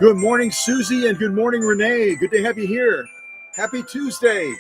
Good morning, Susie, and good morning, Renee. Good to have you here. Happy Tuesday.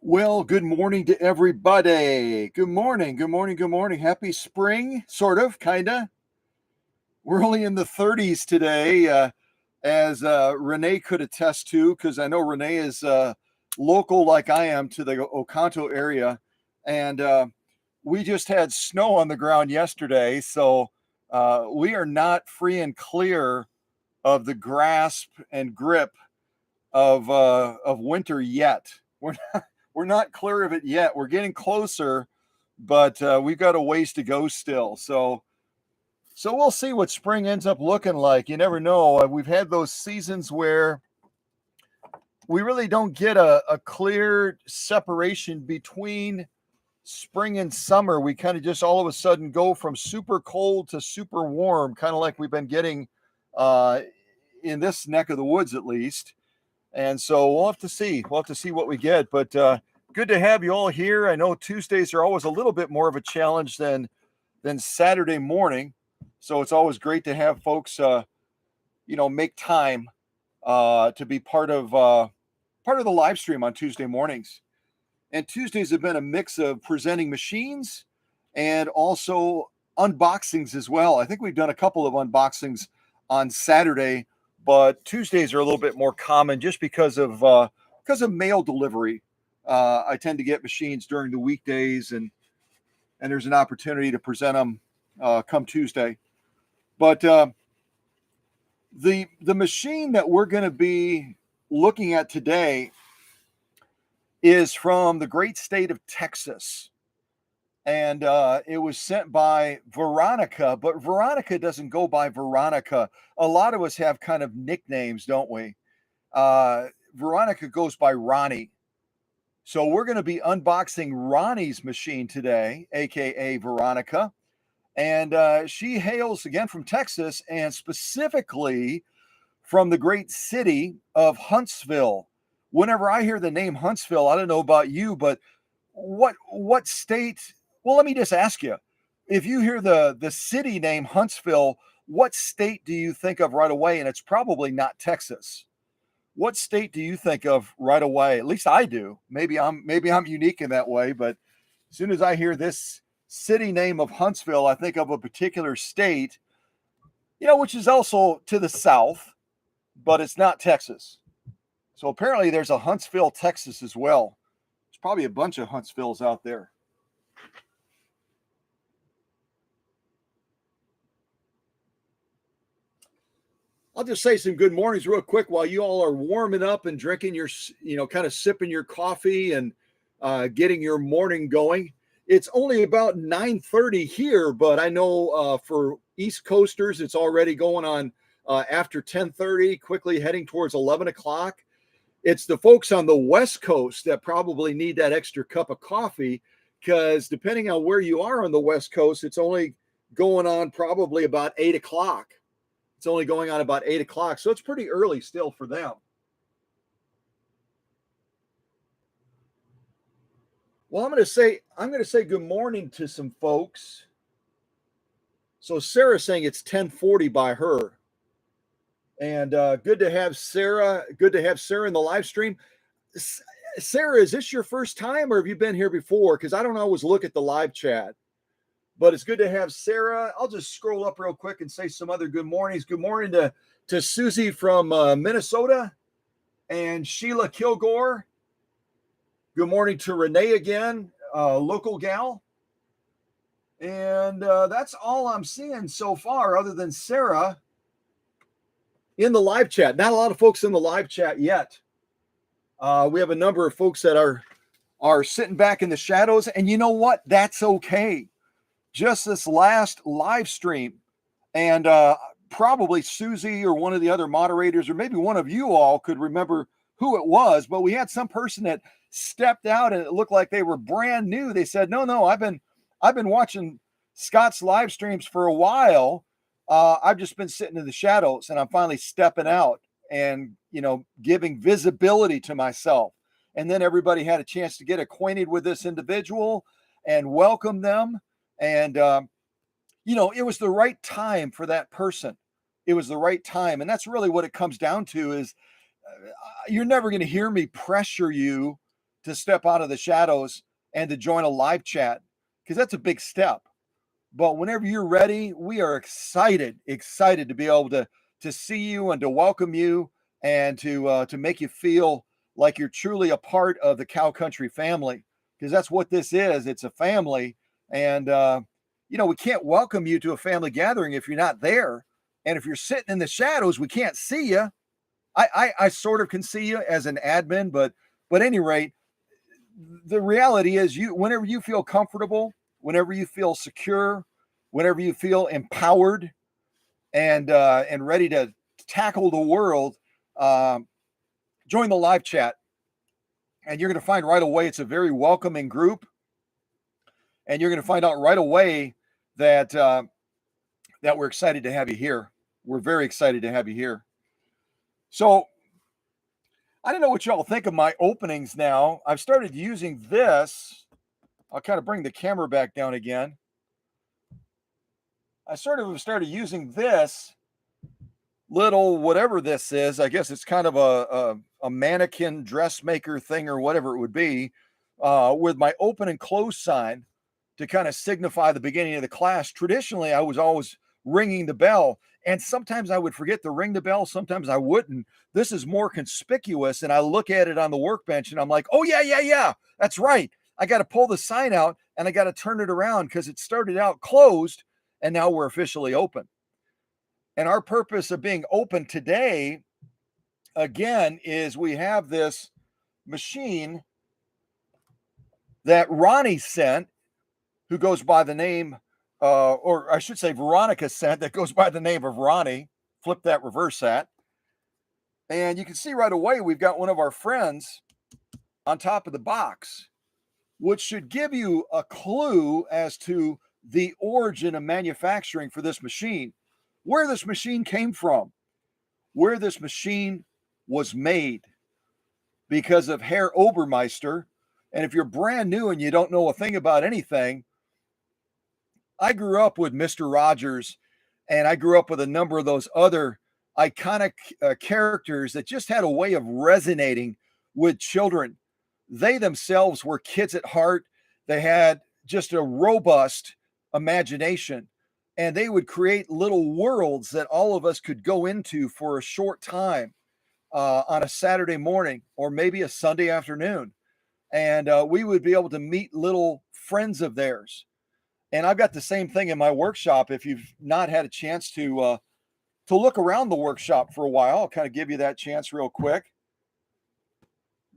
Well, good morning to everybody. Good morning, good morning, good morning. Happy spring, sort of, kind of. We're only in the 30s today, as Renee could attest to, because I know Renee is local like I am to the Oconto area. And we just had snow on the ground yesterday, so we are not free and clear of the grasp and grip of winter yet. We're not clear of it yet. We're getting closer, but we've got a ways to go still. So we'll see what spring ends up looking like. You never know. We've had those seasons where we really don't get a clear separation between spring and summer. We kind of just all of a sudden go from super cold to super warm, kind of like we've been getting in this neck of the woods at least. And so we'll have to see. We'll have to see what we get. But good to have you all here. I know Tuesdays are always a little bit more of a challenge than Saturday morning. So it's always great to have folks, make time to be part of the live stream on Tuesday mornings. And Tuesdays have been a mix of presenting machines and also unboxings as well. I think we've done a couple of unboxings on Saturday, but Tuesdays are a little bit more common just because of mail delivery. I tend to get machines during the weekdays, and there's an opportunity to present them come Tuesday. But the machine that we're going to be looking at today is from the great state of Texas. And it was sent by Veronica, but Veronica doesn't go by Veronica. A lot of us have kind of nicknames, don't we? Veronica goes by Ronnie. So we're going to be unboxing Ronnie's machine today, aka Veronica. And she hails again from Texas, and specifically from the great city of Huntsville. Whenever I hear the name Huntsville, I don't know about you, but what state? Well, let me just ask you: if you hear the city name Huntsville, what state do you think of right away? And it's probably not Texas. What state do you think of right away? At least I do. Maybe I'm unique in that way, but as soon as I hear this city name of Huntsville, I think of a particular state, which is also to the south, but it's not Texas. So apparently there's a Huntsville, Texas as well. There's probably a bunch of Huntsvilles out there. I'll just say some good mornings real quick while you all are warming up and drinking your, kind of sipping your coffee and getting your morning going. It's only about 9:30 here, but I know for East Coasters, it's already going on after 10:30, quickly heading towards 11 o'clock. It's the folks on the West Coast that probably need that extra cup of coffee, because depending on where you are on the West Coast, it's only going on probably about 8 o'clock. It's only going on about 8 o'clock, so it's pretty early still for them. Well, I'm going to say good morning to some folks. So Sarah's saying it's 10:40 by her, and good to have Sarah. Good to have Sarah in the live stream. Sarah, is this your first time, or have you been here before? Because I don't always look at the live chat. But it's good to have Sarah. I'll just scroll up real quick and say some other good mornings. Good morning to Susie from Minnesota and Sheila Kilgore. Good morning to Renee again, local gal. And that's all I'm seeing so far, other than Sarah in the live chat. Not a lot of folks in the live chat yet. We have a number of folks that are sitting back in the shadows. And you know what? That's okay. Just this last live stream, and probably Susie or one of the other moderators, or maybe one of you all could remember who it was, but we had some person that stepped out and it looked like they were brand new. They said, no, I've been watching Scott's live streams for a while. I've just been sitting in the shadows, and I'm finally stepping out and, giving visibility to myself. And then everybody had a chance to get acquainted with this individual and welcome them. And, it was the right time for that person. It was the right time. And that's really what it comes down to is you're never going to hear me pressure you to step out of the shadows and to join a live chat, because that's a big step. But whenever you're ready, we are excited to be able to see you and to welcome you and to make you feel like you're truly a part of the Cow Country family, because that's what this is. It's a family. And, we can't welcome you to a family gathering if you're not there. And if you're sitting in the shadows, we can't see you. I sort of can see you as an admin, but at any rate, the reality is whenever you feel comfortable, whenever you feel secure, whenever you feel empowered and ready to tackle the world, join the live chat. And you're going to find right away it's a very welcoming group. And you're going to find out right away that we're excited to have you here. We're very excited to have you here. So I don't know what y'all think of my openings now. I've started using this. I'll kind of bring the camera back down again. I sort of started using this little whatever this is. I guess it's kind of a mannequin dressmaker thing or whatever it would be, with my open and close sign to kind of signify the beginning of the class. Traditionally, I was always ringing the bell, and sometimes I would forget to ring the bell. Sometimes I wouldn't. This is more conspicuous, and I look at it on the workbench, and I'm like, oh, yeah, that's right. I got to pull the sign out, and I got to turn it around because it started out closed, and now we're officially open. And our purpose of being open today, again, is we have this machine that Ronnie sent, who goes by the name, or I should say Veronica sent, that goes by the name of Ronnie. Flip that, reverse that. And you can see right away we've got one of our friends on top of the box, which should give you a clue as to the origin of manufacturing for this machine, where this machine came from, where this machine was made, because of Herr Obermeister. And if you're brand new and you don't know a thing about anything, I grew up with Mr. Rogers, and I grew up with a number of those other iconic characters that just had a way of resonating with children. They themselves were kids at heart. They had just a robust imagination, and they would create little worlds that all of us could go into for a short time on a Saturday morning or maybe a Sunday afternoon. And we would be able to meet little friends of theirs. And I've got the same thing in my workshop. If you've not had a chance to look around the workshop for a while, I'll kind of give you that chance real quick.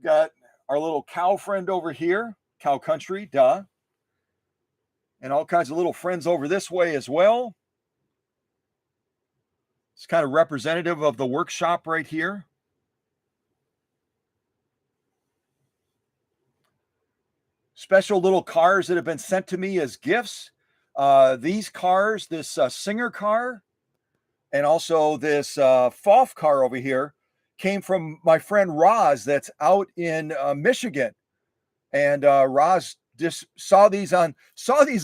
Got our little cow friend over here, cow country, duh. And all kinds of little friends over this way as well. It's kind of representative of the workshop right here. Special little cars that have been sent to me as gifts. These cars, this Singer car, and also this Foff car over here, came from my friend Roz that's out in Michigan. And Roz just saw these on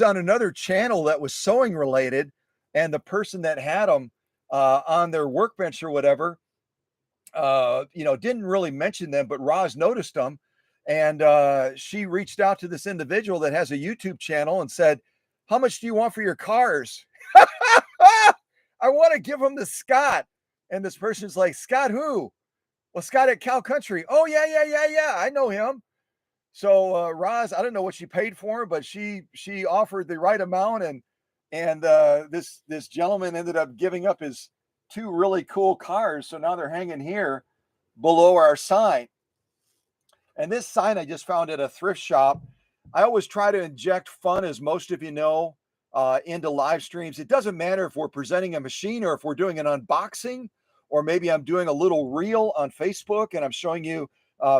another channel that was sewing related, and the person that had them on their workbench or whatever, didn't really mention them, but Roz noticed them. And she reached out to this individual that has a YouTube channel and said, "How much do you want for your cars?" I want to give them to Scott. And this person's like, "Scott who?" "Well, Scott at Cow Country." "Oh, yeah. I know him." So Roz, I don't know what she paid for him, but she offered the right amount. And this gentleman ended up giving up his two really cool cars. So now they're hanging here below our sign. And this sign I just found at a thrift shop. I always try to inject fun, as most of you know, into live streams. It doesn't matter if we're presenting a machine or if we're doing an unboxing, or maybe I'm doing a little reel on Facebook and I'm showing you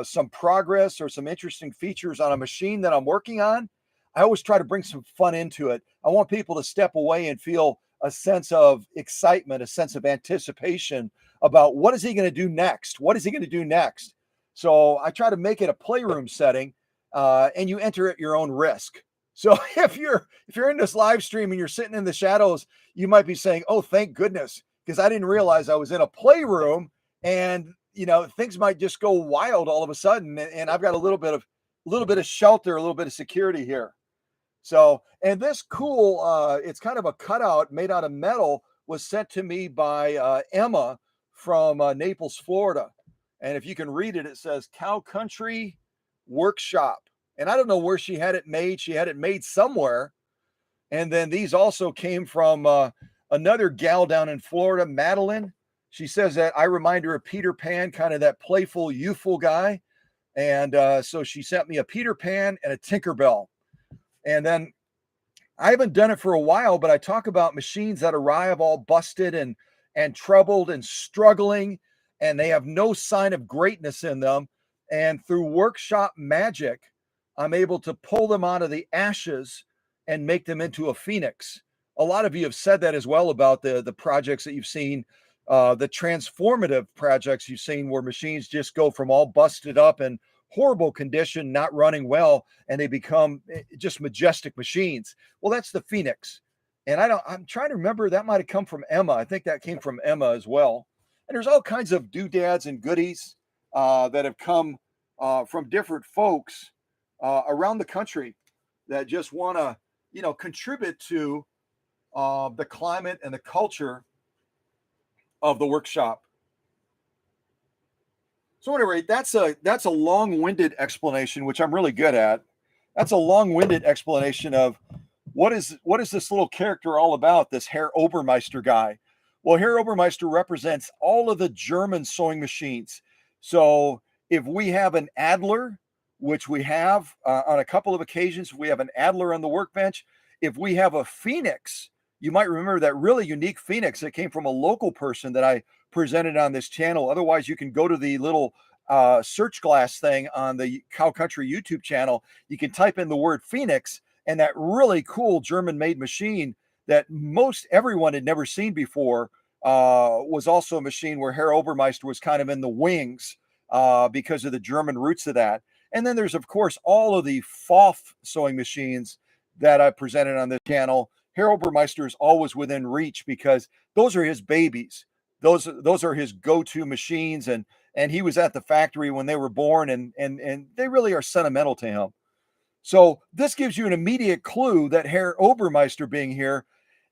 some progress or some interesting features on a machine that I'm working on. I always try to bring some fun into it. I want people to step away and feel a sense of excitement, a sense of anticipation about what is he going to do next? What is he going to do next? So I try to make it a playroom setting, and you enter at your own risk. So if you're in this live stream and you're sitting in the shadows, you might be saying, "Oh, thank goodness," because I didn't realize I was in a playroom, and things might just go wild all of a sudden. And I've got a little bit of shelter, a little bit of security here. So, and this cool, it's kind of a cutout made out of metal, was sent to me by Emma from Naples, Florida. And if you can read it, it says Cow Country Workshop. And I don't know where she had it made. She had it made somewhere. And then these also came from another gal down in Florida, Madeline. She says that I remind her of Peter Pan, kind of that playful, youthful guy. And so she sent me a Peter Pan and a Tinkerbell. And then I haven't done it for a while, but I talk about machines that arrive all busted and troubled and struggling, and they have no sign of greatness in them. And through workshop magic, I'm able to pull them out of the ashes and make them into a phoenix. A lot of you have said that as well about the projects that you've seen, the transformative projects you've seen where machines just go from all busted up and horrible condition, not running well, and they become just majestic machines. Well, that's the phoenix. And I'm trying to remember, that might have come from Emma. I think that came from Emma as well. And there's all kinds of doodads and goodies that have come from different folks around the country that just want to, contribute to the climate and the culture of the workshop. So anyway, that's a long-winded explanation, which I'm really good at. That's a long-winded explanation of what is this little character all about, this Herr Obermeister guy. Well, Herr Obermeister represents all of the German sewing machines. So if we have an Adler, which we have on a couple of occasions, we have an Adler on the workbench. If we have a Phoenix, you might remember that really unique Phoenix that came from a local person that I presented on this channel. Otherwise, you can go to the little search glass thing on the Cow Country YouTube channel. You can type in the word Phoenix, And that really cool German-made machine that most everyone had never seen before was also a machine where Herr Obermeister was kind of in the wings because of the German roots of that. And then there's, of course, all of the Pfaff sewing machines that I presented on this channel. Herr Obermeister is always within reach because those are his babies. Those are his go-to machines, and he was at the factory when they were born, and they really are sentimental to him. So this gives you an immediate clue that Herr Obermeister being here,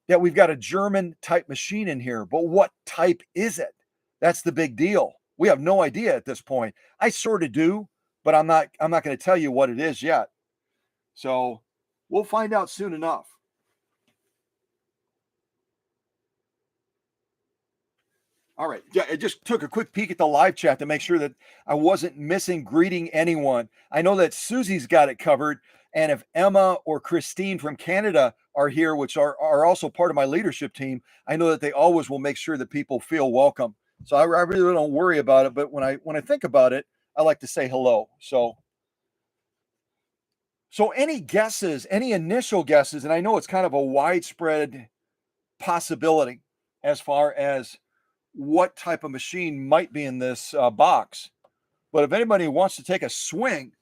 that we've got a German type machine in here. But what type is it? That's the big deal. We have no idea at this point. I sort of do, but I'm not going to tell you what it is yet. So we'll find out soon enough. All right. Yeah, I just took a quick peek at the live chat to make sure that I wasn't missing greeting anyone. I know that Susie's got it covered. And if Emma or Christine from Canada are here, which are also part of my leadership team, I know that they always will make sure that people feel welcome. So I really don't worry about it. But when I think about it, I like to say hello. So any guesses, any initial guesses, and I know it's kind of a widespread possibility as far as what type of machine might be in this box. But if anybody wants to take a swing,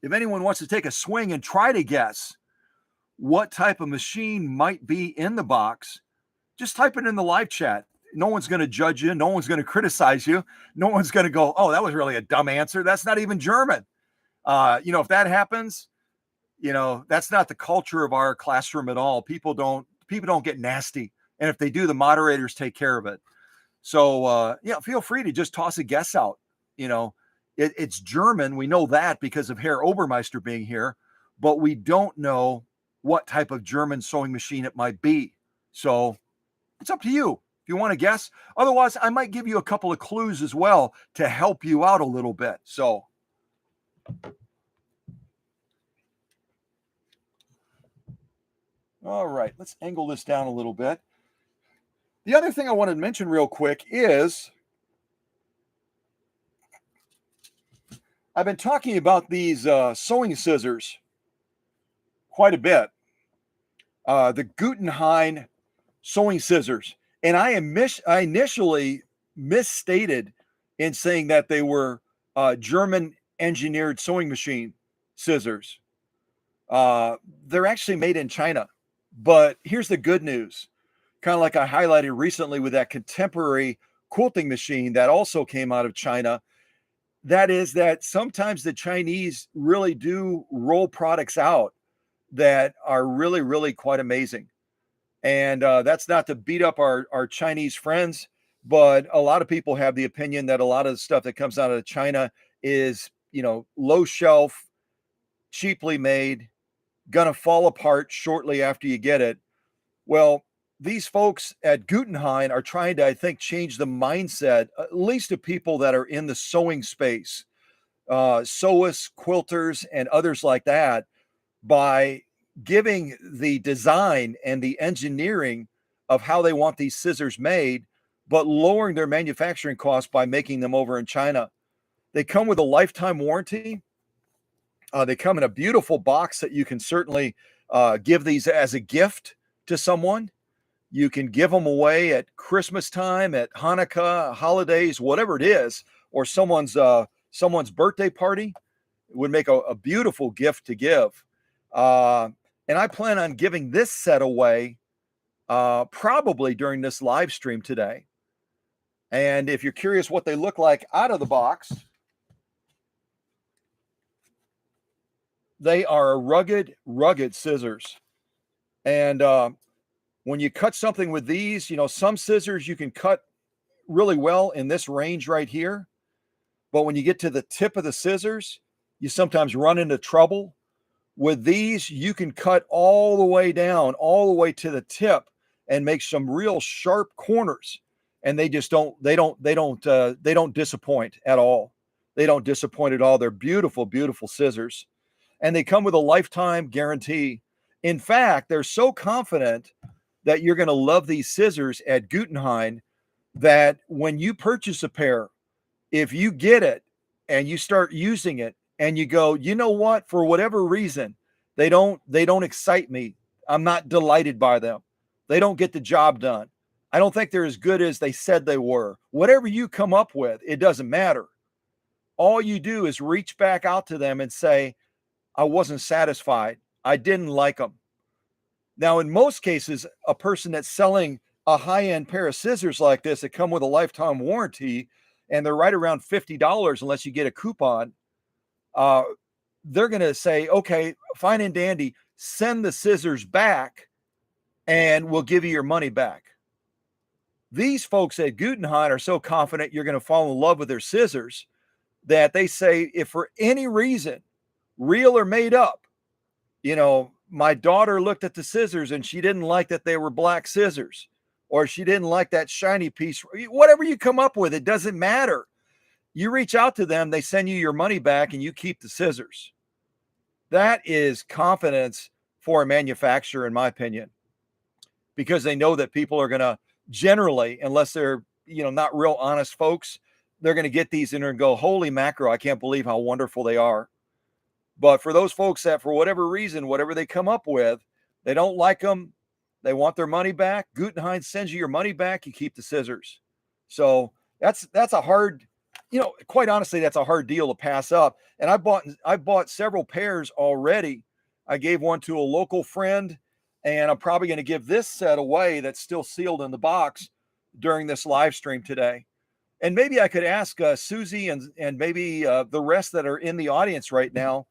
if anyone wants to take a swing and try to guess what type of machine might be in the box, just type it in the live chat. No one's going to judge you. No one's going to criticize you. No one's going to go, oh, that was really a dumb answer. That's not even German. If that happens, that's not the culture of our classroom at all. People don't get nasty. And if they do, the moderators take care of it. So, feel free to just toss a guess out. It's German. We know that because of Herr Obermeister being here, but we don't know what type of German sewing machine it might be. So it's up to you if you want to guess. Otherwise, I might give you a couple of clues as well to help you out a little bit. So all right, let's angle this down a little bit. The other thing I wanted to mention real quick is I've been talking about these sewing scissors quite a bit. The Guttenheim sewing scissors. And I initially misstated in saying that they were German engineered sewing machine scissors. They're actually made in China. But here's the good news. Kind of like I highlighted recently with that contemporary quilting machine that also came out of China. That is that sometimes the Chinese really do roll products out that are really, really quite amazing. And that's not to beat up our Chinese friends, but a lot of people have the opinion that a lot of the stuff that comes out of China is, low shelf, cheaply made, gonna fall apart shortly after you get it. Well, these folks at Guttenheim are trying to, I think, change the mindset, at least of people that are in the sewing space, sewists, quilters, and others like that, by giving the design and the engineering of how they want these scissors made, but lowering their manufacturing costs by making them over in China. They come with a lifetime warranty. They come in a beautiful box that you can certainly give these as a gift to someone. You can give them away at Christmas time, at Hanukkah, holidays, whatever it is, or someone's birthday party. It would make a beautiful gift to give. And I plan on giving this set away probably during this live stream today. And if you're curious what they look like out of the box, they are rugged scissors. And when you cut something with these, some scissors you can cut really well in this range right here. But when you get to the tip of the scissors, you sometimes run into trouble. With these, you can cut all the way down, all the way to the tip, and make some real sharp corners. And they just don't disappoint at all. They don't disappoint at all. They're beautiful, beautiful scissors. And they come with a lifetime guarantee. In fact, they're so confident that you're going to love these scissors at Guttenheim that when you purchase a pair, if you get it and you start using it and you go, you know what, for whatever reason, They don't excite me. I'm not delighted by them. They don't get the job done. I don't think they're as good as they said they were. Whatever you come up with, it doesn't matter. All you do is reach back out to them and say, I wasn't satisfied. I didn't like them. Now, in most cases, a person that's selling a high-end pair of scissors like this that come with a lifetime warranty, and they're right around $50 unless you get a coupon, uh, they're going to say, okay, fine and dandy, send the scissors back and we'll give you your money back. These folks at Gutenheim are so confident you're going to fall in love with their scissors that they say, if for any reason, real or made up, my daughter looked at the scissors and she didn't like that they were black scissors, or she didn't like that shiny piece, whatever you come up with, it doesn't matter. You reach out to them, they send you your money back and you keep the scissors. That is confidence for a manufacturer, in my opinion, because they know that people are going to generally, unless they're, not real honest folks, they're going to get these in and go, holy mackerel, I can't believe how wonderful they are. But for those folks that, for whatever reason, whatever they come up with, they don't like them, they want their money back, Gutenheim sends you your money back, you keep the scissors. So that's a hard, quite honestly, that's a hard deal to pass up. And I bought several pairs already. I gave one to a local friend, and I'm probably going to give this set away that's still sealed in the box during this live stream today. And maybe I could ask Susie and maybe the rest that are in the audience right now,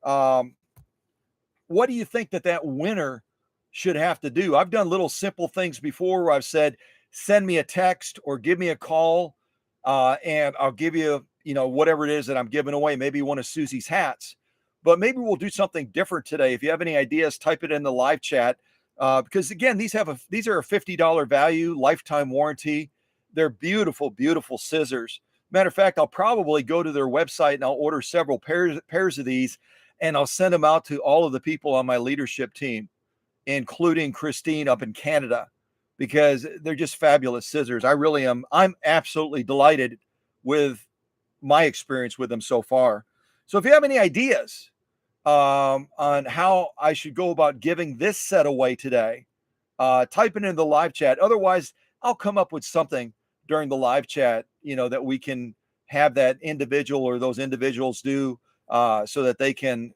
what do you think that winner should have to do? I've done little simple things before where I've said, send me a text or give me a call, and I'll give you, whatever it is that I'm giving away, maybe one of Susie's hats. But maybe we'll do something different today. If you have any ideas, type it in the live chat. Because again, these are a $50 value, lifetime warranty. They're beautiful, beautiful scissors. Matter of fact, I'll probably go to their website and I'll order several pairs of these, and I'll send them out to all of the people on my leadership team, including Christine up in Canada, because they're just fabulous scissors. I really am. I'm absolutely delighted with my experience with them so far. So if you have any ideas on how I should go about giving this set away today, type it in the live chat. Otherwise, I'll come up with something during the live chat, that we can have that individual or those individuals do, so that they can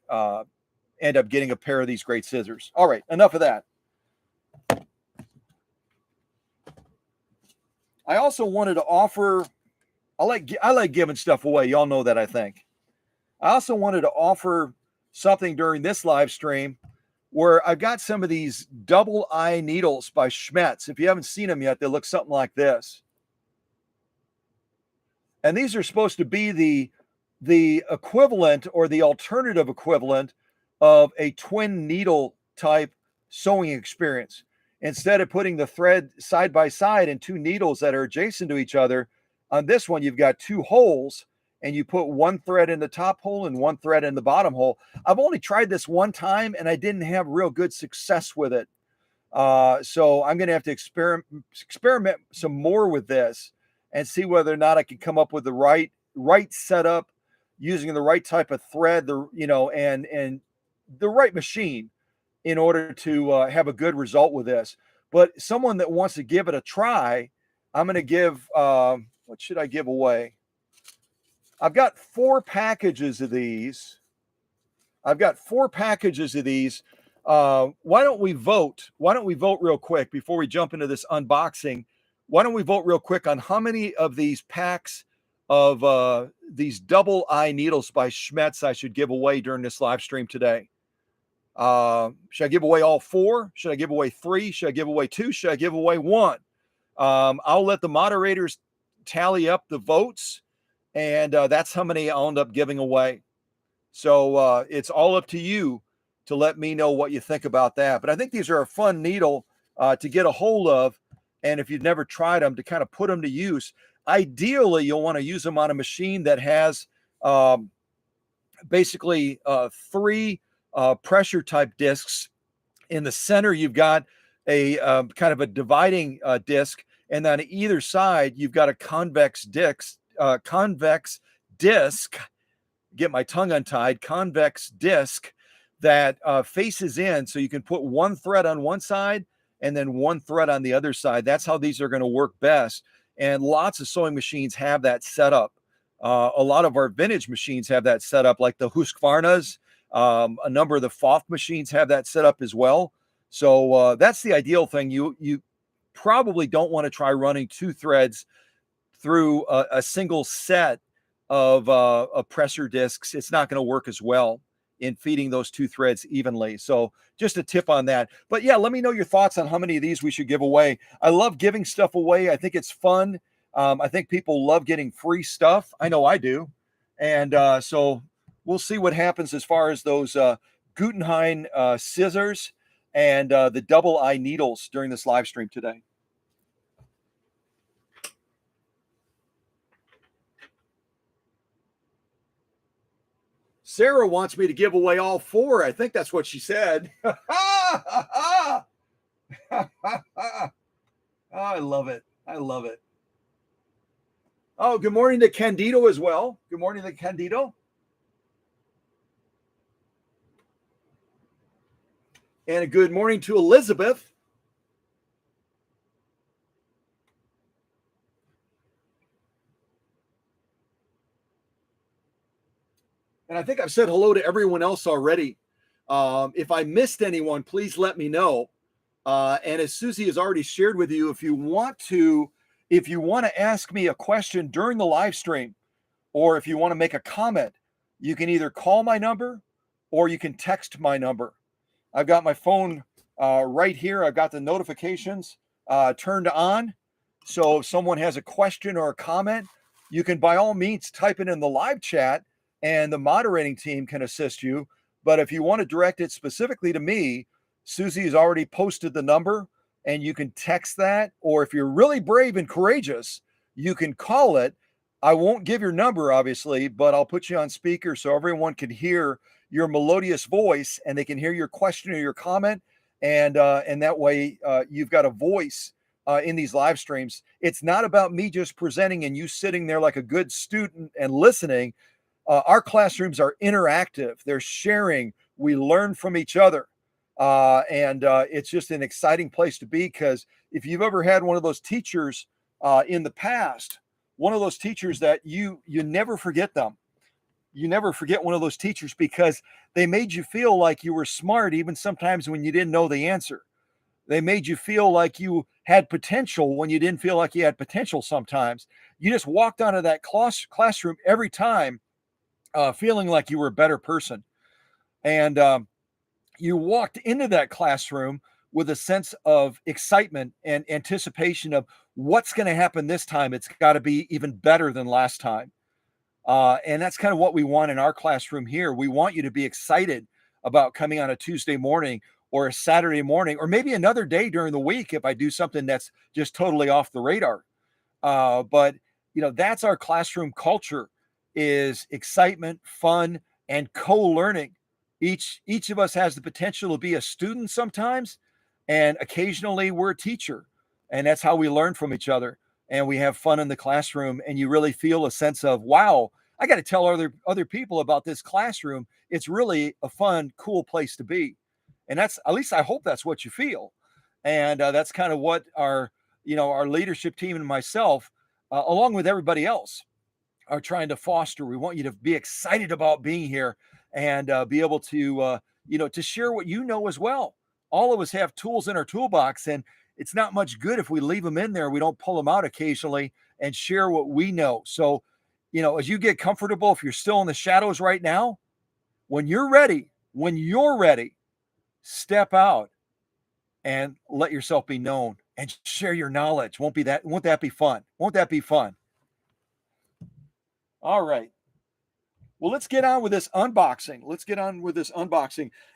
end up getting a pair of these great scissors. All right, enough of that. I also wanted to offer, I like giving stuff away. Y'all know that, I think. I also wanted to offer something during this live stream where I've got some of these double eye needles by Schmetz. If you haven't seen them yet, they look something like this. And these are supposed to be the equivalent or the alternative equivalent of a twin needle type sewing experience. Instead of putting the thread side by side and two needles that are adjacent to each other, on this one, you've got two holes, and you put one thread in the top hole and one thread in the bottom hole. I've only tried this one time, and I didn't have real good success with it. So I'm going to have to experiment some more with this and see whether or not I can come up with the right setup, using the right type of thread, and the right machine in order to have a good result with this. But someone that wants to give it a try, I'm going to give, what should I give away? I've got 4 packages of these. Why don't we vote? Why don't we vote real quick before we jump into this unboxing? Why don't we vote real quick on how many of these packs of these double eye needles by Schmetz I should give away during this live stream today? Should I give away all 4? Should I give away 3? Should I give away 2? Should I give away 1? I'll let the moderators tally up the votes, and that's how many I'll end up giving away. So it's all up to you to let me know what you think about that. But I think these are a fun needle to get a hold of, and if you've never tried them, to kind of put them to use. Ideally, you'll want to use them on a machine that has basically 3 pressure type discs. In the center, you've got a kind of a dividing disc, and on either side, you've got a convex disc. Get my tongue untied. Convex disc that faces in, so you can put one thread on one side and then one thread on the other side. That's how these are going to work best. And lots of sewing machines have that set up. A lot of our vintage machines have that set up, like the Husqvarnas. A number of the Foth machines have that set up as well. So that's the ideal thing. You probably don't want to try running two threads through a single set of pressure discs. It's not going to work as well in feeding those two threads evenly. So just a tip on that. But yeah, let me know your thoughts on how many of these we should give away. I love giving stuff away. I think it's fun. I think people love getting free stuff. I know I do. And so we'll see what happens as far as those Guggenheim scissors and the double eye needles during this live stream today. Sarah wants me to give away all four. I think that's what she said. Oh, I love it. I love it. Oh, good morning to Candido as well. Good morning to Candido. And a good morning to Elizabeth. And I think I've said hello to everyone else already. If I missed anyone, please let me know. And as Susie has already shared with you, if you want to ask me a question during the live stream, or if you want to make a comment, you can either call my number or you can text my number. I've got my phone right here. I've got the notifications turned on. So if someone has a question or a comment, you can by all means type it in the live chat and the moderating team can assist you. But if you want to direct it specifically to me, Susie has already posted the number and you can text that. Or if you're really brave and courageous, you can call it. I won't give your number, obviously, but I'll put you on speaker so everyone can hear your melodious voice and they can hear your question or your comment. And that way you've got a voice in these live streams. It's not about me just presenting and you sitting there like a good student and listening. Our classrooms are interactive. They're sharing. We learn from each other. And it's just an exciting place to be, because if you've ever had one of those teachers in the past, one of those teachers that you never forget them. You never forget one of those teachers because they made you feel like you were smart, even sometimes when you didn't know the answer. They made you feel like you had potential when you didn't feel like you had potential sometimes. You just walked out of that classroom every time feeling like you were a better person. And you walked into that classroom with a sense of excitement and anticipation of what's going to happen this time. It's got to be even better than last time. And that's kind of what we want in our classroom here. We want you to be excited about coming on a Tuesday morning or a Saturday morning, or maybe another day during the week if I do something that's just totally off the radar. But that's our classroom culture, is excitement, fun, and co-learning. Each of us has the potential to be a student sometimes, and occasionally we're a teacher. And that's how we learn from each other. And we have fun in the classroom, and you really feel a sense of, wow, I got to tell other people about this classroom. It's really a fun, cool place to be. And that's, at least I hope that's what you feel. And that's kind of what our leadership team and myself, along with everybody else, are trying to foster. We want you to be excited about being here and be able to, to share what you know as well. All of us have tools in our toolbox, and it's not much good if we leave them in there. We don't pull them out occasionally and share what we know. So, as you get comfortable, if you're still in the shadows right now, when you're ready, step out and let yourself be known and share your knowledge. Won't that be fun? Won't that be fun? All right. Well, let's get on with this unboxing.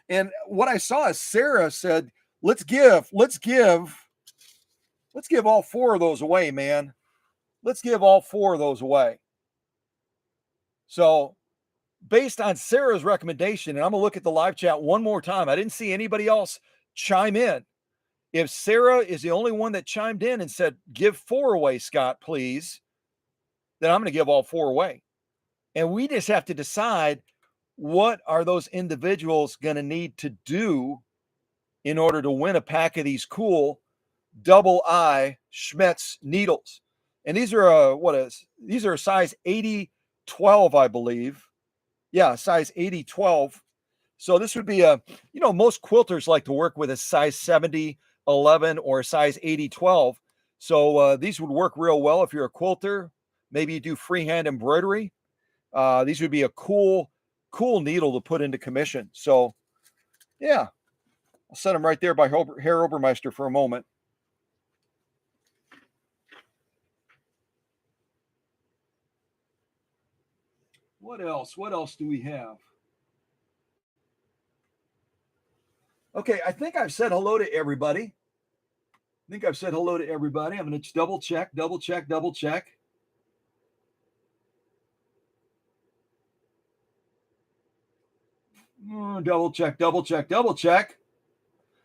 And what I saw is Sarah said, let's give all four of those away, man. Let's give all four of those away. So based on Sarah's recommendation, and I'm gonna look at the live chat one more time. I didn't see anybody else chime in. If Sarah is the only one that chimed in and said, give four away, Scott, please, then I'm going to give all four away. And we just have to decide what are those individuals going to need to do in order to win a pack of these cool double I Schmetz needles? And these are these are a size 80-12, I believe. Yeah, size 80-12. So this would be most quilters like to work with a size 70-11 or a size 80-12. So these would work real well if you're a quilter. Maybe you do freehand embroidery. These would be a cool needle to put into commission. So yeah, I'll set them right there by Herr Obermeister for a moment. What else? What else do we have? Okay, I think I've said hello to everybody. I'm going to just double check. Double check.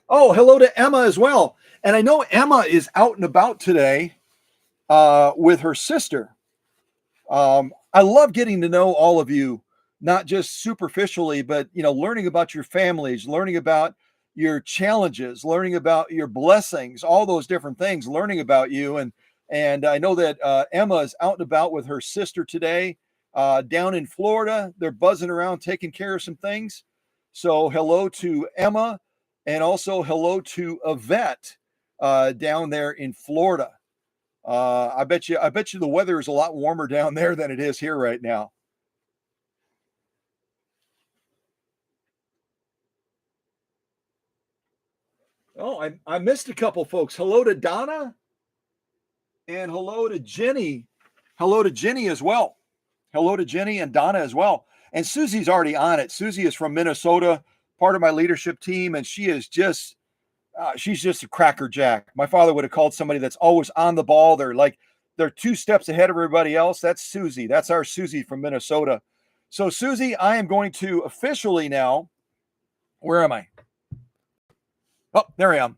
Oh, hello to Emma as well. And I know Emma is out and about today with her sister. I love getting to know all of you, not just superficially, but learning about your families, learning about your challenges, learning about your blessings, all those different things, learning about you. And I know that Emma is out and about with her sister today down in Florida. They're buzzing around taking care of some things. So hello to Emma, and also hello to Yvette down there in Florida. I bet you the weather is a lot warmer down there than it is here right now. Oh, I missed a couple folks. Hello to Donna, and hello to Jenny. Hello to Jenny as well. Hello to Jenny and Donna as well. And Susie's already on it. Susie is from Minnesota, part of my leadership team, and she is just she's just a crackerjack. My father would have called somebody that's always on the ball. They're 2 steps ahead of everybody else. That's Susie. That's our Susie from Minnesota. So Susie, I am going to officially now. Where am I? Oh, there I am.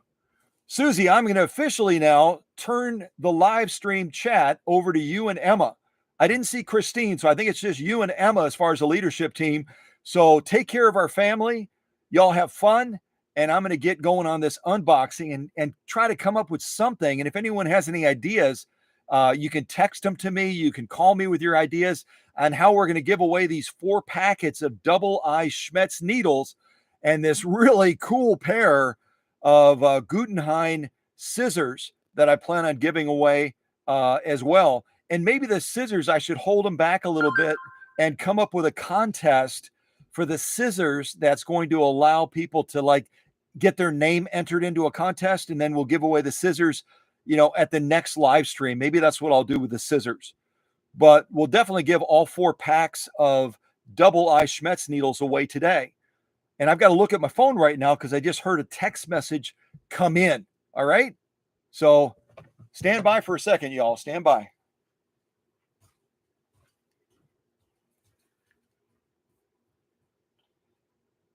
Susie, I'm going to officially now turn the live stream chat over to you and Emma. I didn't see Christine, so I think it's just you and Emma as far as the leadership team. So take care of our family. Y'all have fun. And I'm going to get going on this unboxing and try to come up with something. And if anyone has any ideas, you can text them to me. You can call me with your ideas on how we're going to give away these 4 packets of double I Schmetz needles and this really cool pair of Gutenheim scissors that I plan on giving away as well. And maybe the scissors, I should hold them back a little bit and come up with a contest for the scissors that's going to allow people to get their name entered into a contest, and then we'll give away the scissors, at the next live stream. Maybe that's what I'll do with the scissors. But we'll definitely give all 4 packs of double I Schmetz needles away today. And I've got to look at my phone right now because I just heard a text message come in. All right. So stand by for a second, y'all. Stand by.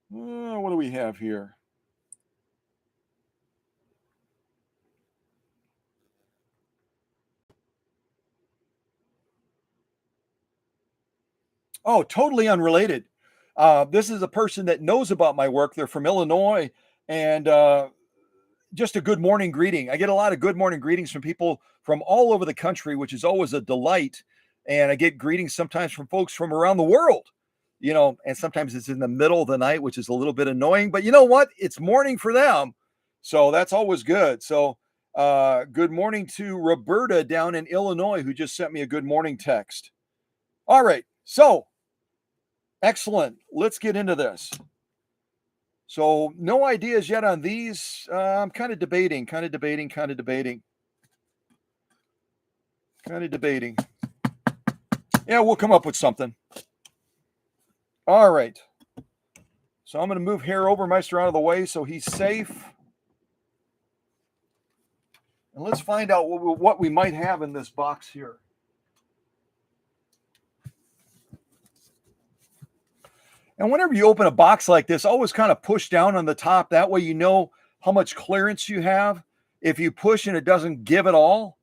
What do we have here? Oh, totally unrelated. This is a person that knows about my work. They're from Illinois, and just a good morning greeting. I get a lot of good morning greetings from people from all over the country, which is always a delight. And I get greetings sometimes from folks from around the world, and sometimes it's in the middle of the night, which is a little bit annoying, but you know what? It's morning for them. So that's always good. So good morning to Roberta down in Illinois, who just sent me a good morning text. All right. So excellent. Let's get into this. So no ideas yet on these. I'm kind of debating. Yeah, we'll come up with something. All right. So I'm going to move Herr Obermeister out of the way so he's safe. And let's find out what we might have in this box here. And whenever you open a box like this, always kind of push down on the top. That way you know how much clearance you have. If you push and it doesn't give it all,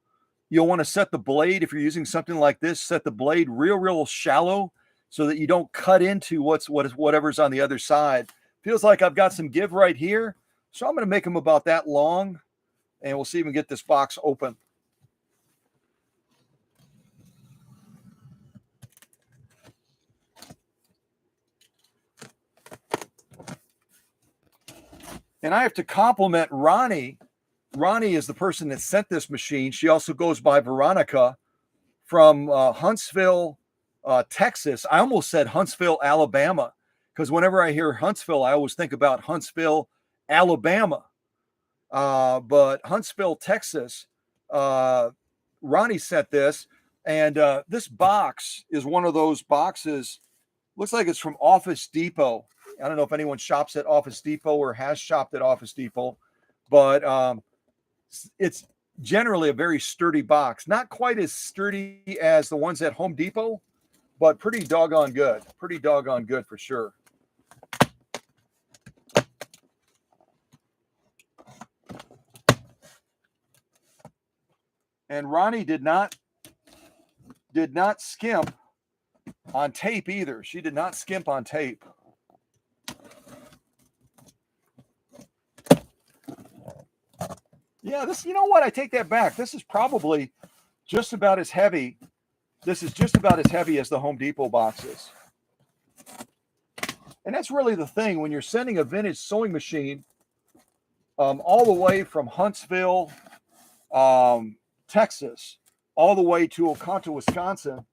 you'll want to set the blade, if you're using something like this, set the blade real shallow so that you don't cut into whatever's on the other side. Feels like I've got some give right here, so I'm going to make them about that long, and we'll see if we can get this box open. And I have to compliment Ronnie. Ronnie is the person that sent this machine. She also goes by Veronica from Huntsville, Texas. I almost said Huntsville, Alabama, because whenever I hear Huntsville, I always think about Huntsville, Alabama. But Huntsville, Texas, Ronnie sent this. And this box is one of those boxes, looks like it's from Office Depot. I don't know if anyone shops at Office Depot or has shopped at Office Depot, but it's generally a very sturdy box. Not quite as sturdy as the ones at Home Depot, but pretty doggone good. Pretty doggone good for sure. And Ronnie did not skimp on tape either. She did not skimp on tape. Yeah, this, you know what? I take that back. This is probably just about as heavy. This is just about as heavy as the Home Depot boxes. And that's really the thing when you're sending a vintage sewing machine all the way from Huntsville, Texas, all the way to Oconto, Wisconsin.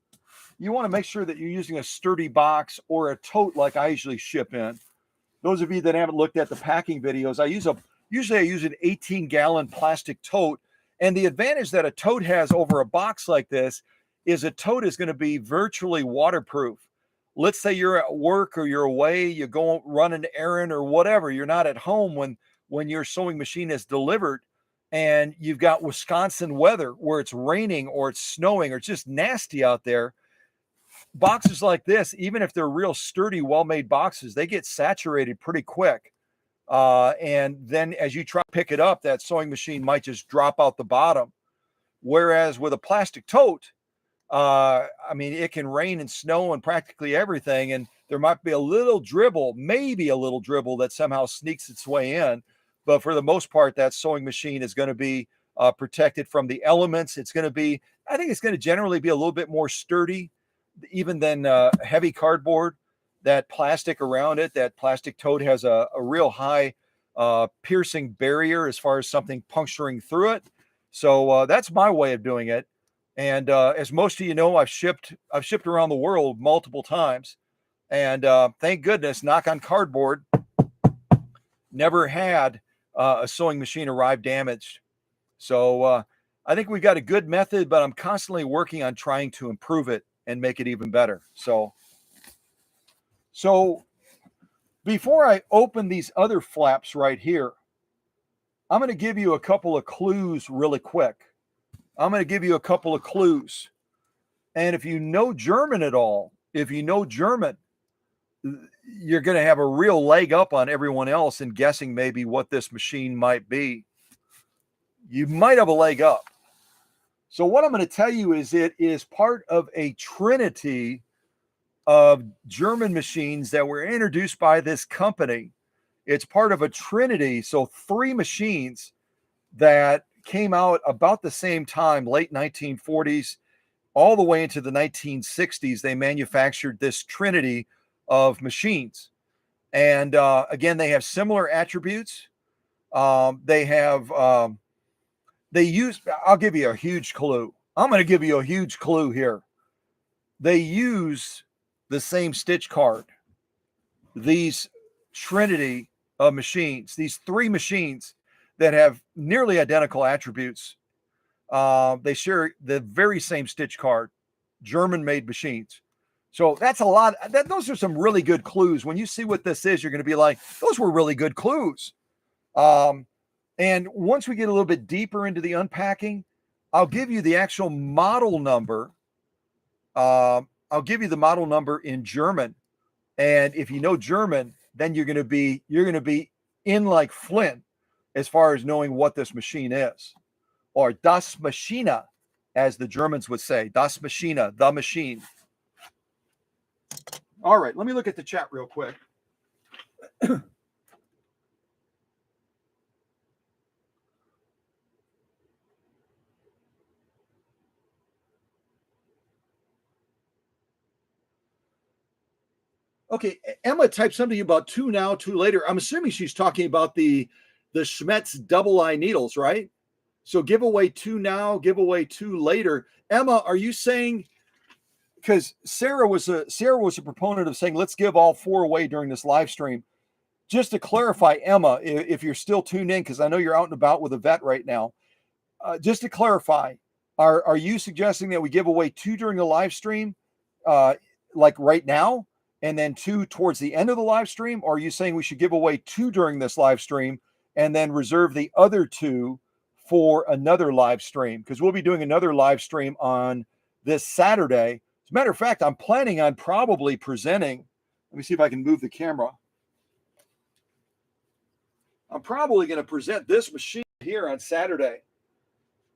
You want to make sure that you're using a sturdy box or a tote like I usually ship in. Those of you that haven't looked at the packing videos, usually I use an 18-gallon plastic tote. And the advantage that a tote has over a box like this is a tote is going to be virtually waterproof. Let's say you're at work or you're away, you go run an errand or whatever. You're not at home when your sewing machine is delivered, and you've got Wisconsin weather where it's raining or it's snowing or it's just nasty out there. Boxes like this, even if they're real sturdy, well-made boxes, they get saturated pretty quick. And then as you try to pick it up, that sewing machine might just drop out the bottom. Whereas with a plastic tote, I mean, it can rain and snow and practically everything, and there might be a little dribble, maybe a little dribble that somehow sneaks its way in. But for the most part, that sewing machine is going to be protected from the elements. I think it's going to generally be a little bit more sturdy even than heavy cardboard. That plastic around it, that plastic tote has a real high piercing barrier as far as something puncturing through it. So that's my way of doing it. And as most of you know, I've shipped around the world multiple times, and thank goodness, knock on cardboard, never had a sewing machine arrive damaged. So I think we've got a good method, but I'm constantly working on trying to improve it and make it even better. So before I open these other flaps right here, I'm going to give you a couple of clues really quick. I'm going to give you a couple of clues. And if you know German at all, if you know German, you're going to have a real leg up on everyone else in guessing maybe what this machine might be. You might have a leg up. So what I'm going to tell you is it is part of a trinity of German machines that were introduced by this company. It's part of a trinity. So 3 machines that came out about the same time, late 1940s, all the way into the 1960s. They manufactured this trinity of machines. And again, they have similar attributes. I'll give you a huge clue. I'm going to give you a huge clue here. They use the same stitch card. These trinity of machines, these 3 machines that have nearly identical attributes, they share the very same stitch card, German-made machines. So that's a lot. Those are some really good clues. When you see what this is, you're going to be like, those were really good clues. And once we get a little bit deeper into the unpacking, I'll give you the actual model number. I'll give you the model number in German. And if you know German, then you're going to be in like Flint as far as knowing what this machine is. Or das Maschine, as the Germans would say. Das Maschine, the machine. All right, let me look at the chat real quick. Okay, Emma typed something about two now, two later. I'm assuming she's talking about the Schmetz double eye needles, right? So give away two now, give away two later. Emma, are you saying, because Sarah was a proponent of saying let's give all four away during this live stream. Just to clarify, Emma, if you're still tuned in, because I know you're out and about with a vet right now, just to clarify, are you suggesting that we give away two during the live stream, like right now, and then two towards the end of the live stream? Or are you saying we should give away two during this live stream and then reserve the other two for another live stream? Because we'll be doing another live stream on this Saturday. As a matter of fact, I'm planning on probably presenting. Let me see if I can move the camera. I'm probably going to present this machine here on Saturday.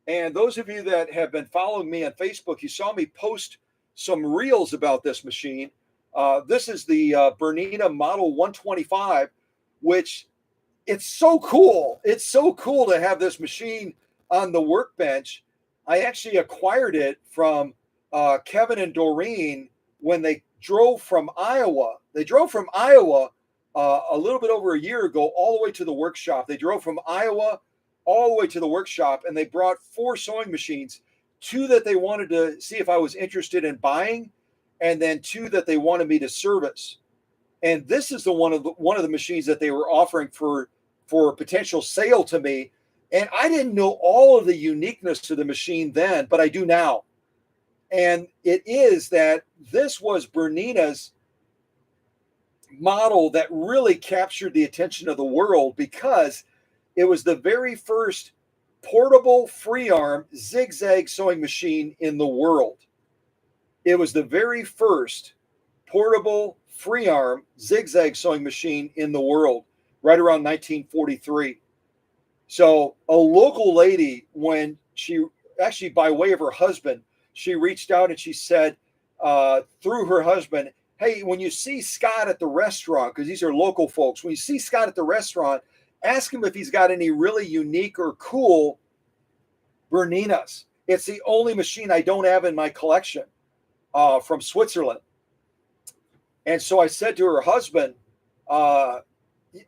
And those of you that have been following me on Facebook, you saw me post some reels about this machine. This is the Bernina Model 125, which it's so cool. It's so cool to have this machine on the workbench. I actually acquired it from Kevin and Doreen when they drove from Iowa. They drove from Iowa a little bit over a year ago, all the way to the workshop. They drove from Iowa all the way to the workshop, and they brought 4 sewing machines, 2 that they wanted to see if I was interested in buying, and then 2 that they wanted me to service. And this is the one of the machines that they were offering for potential sale to me. And I didn't know all of the uniqueness to the machine then, but I do now. And it is that this was Bernina's model that really captured the attention of the world, because it was the very first portable free arm zigzag sewing machine in the world. It was the very first portable free arm zigzag sewing machine in the world, right around 1943. So a local lady, when she actually, by way of her husband, she reached out and she said, through her husband, hey, when you see Scott at the restaurant, because these are local folks, when you see Scott at the restaurant, ask him if he's got any really unique or cool Berninas. It's the only machine I don't have in my collection from Switzerland. And so I said to her husband,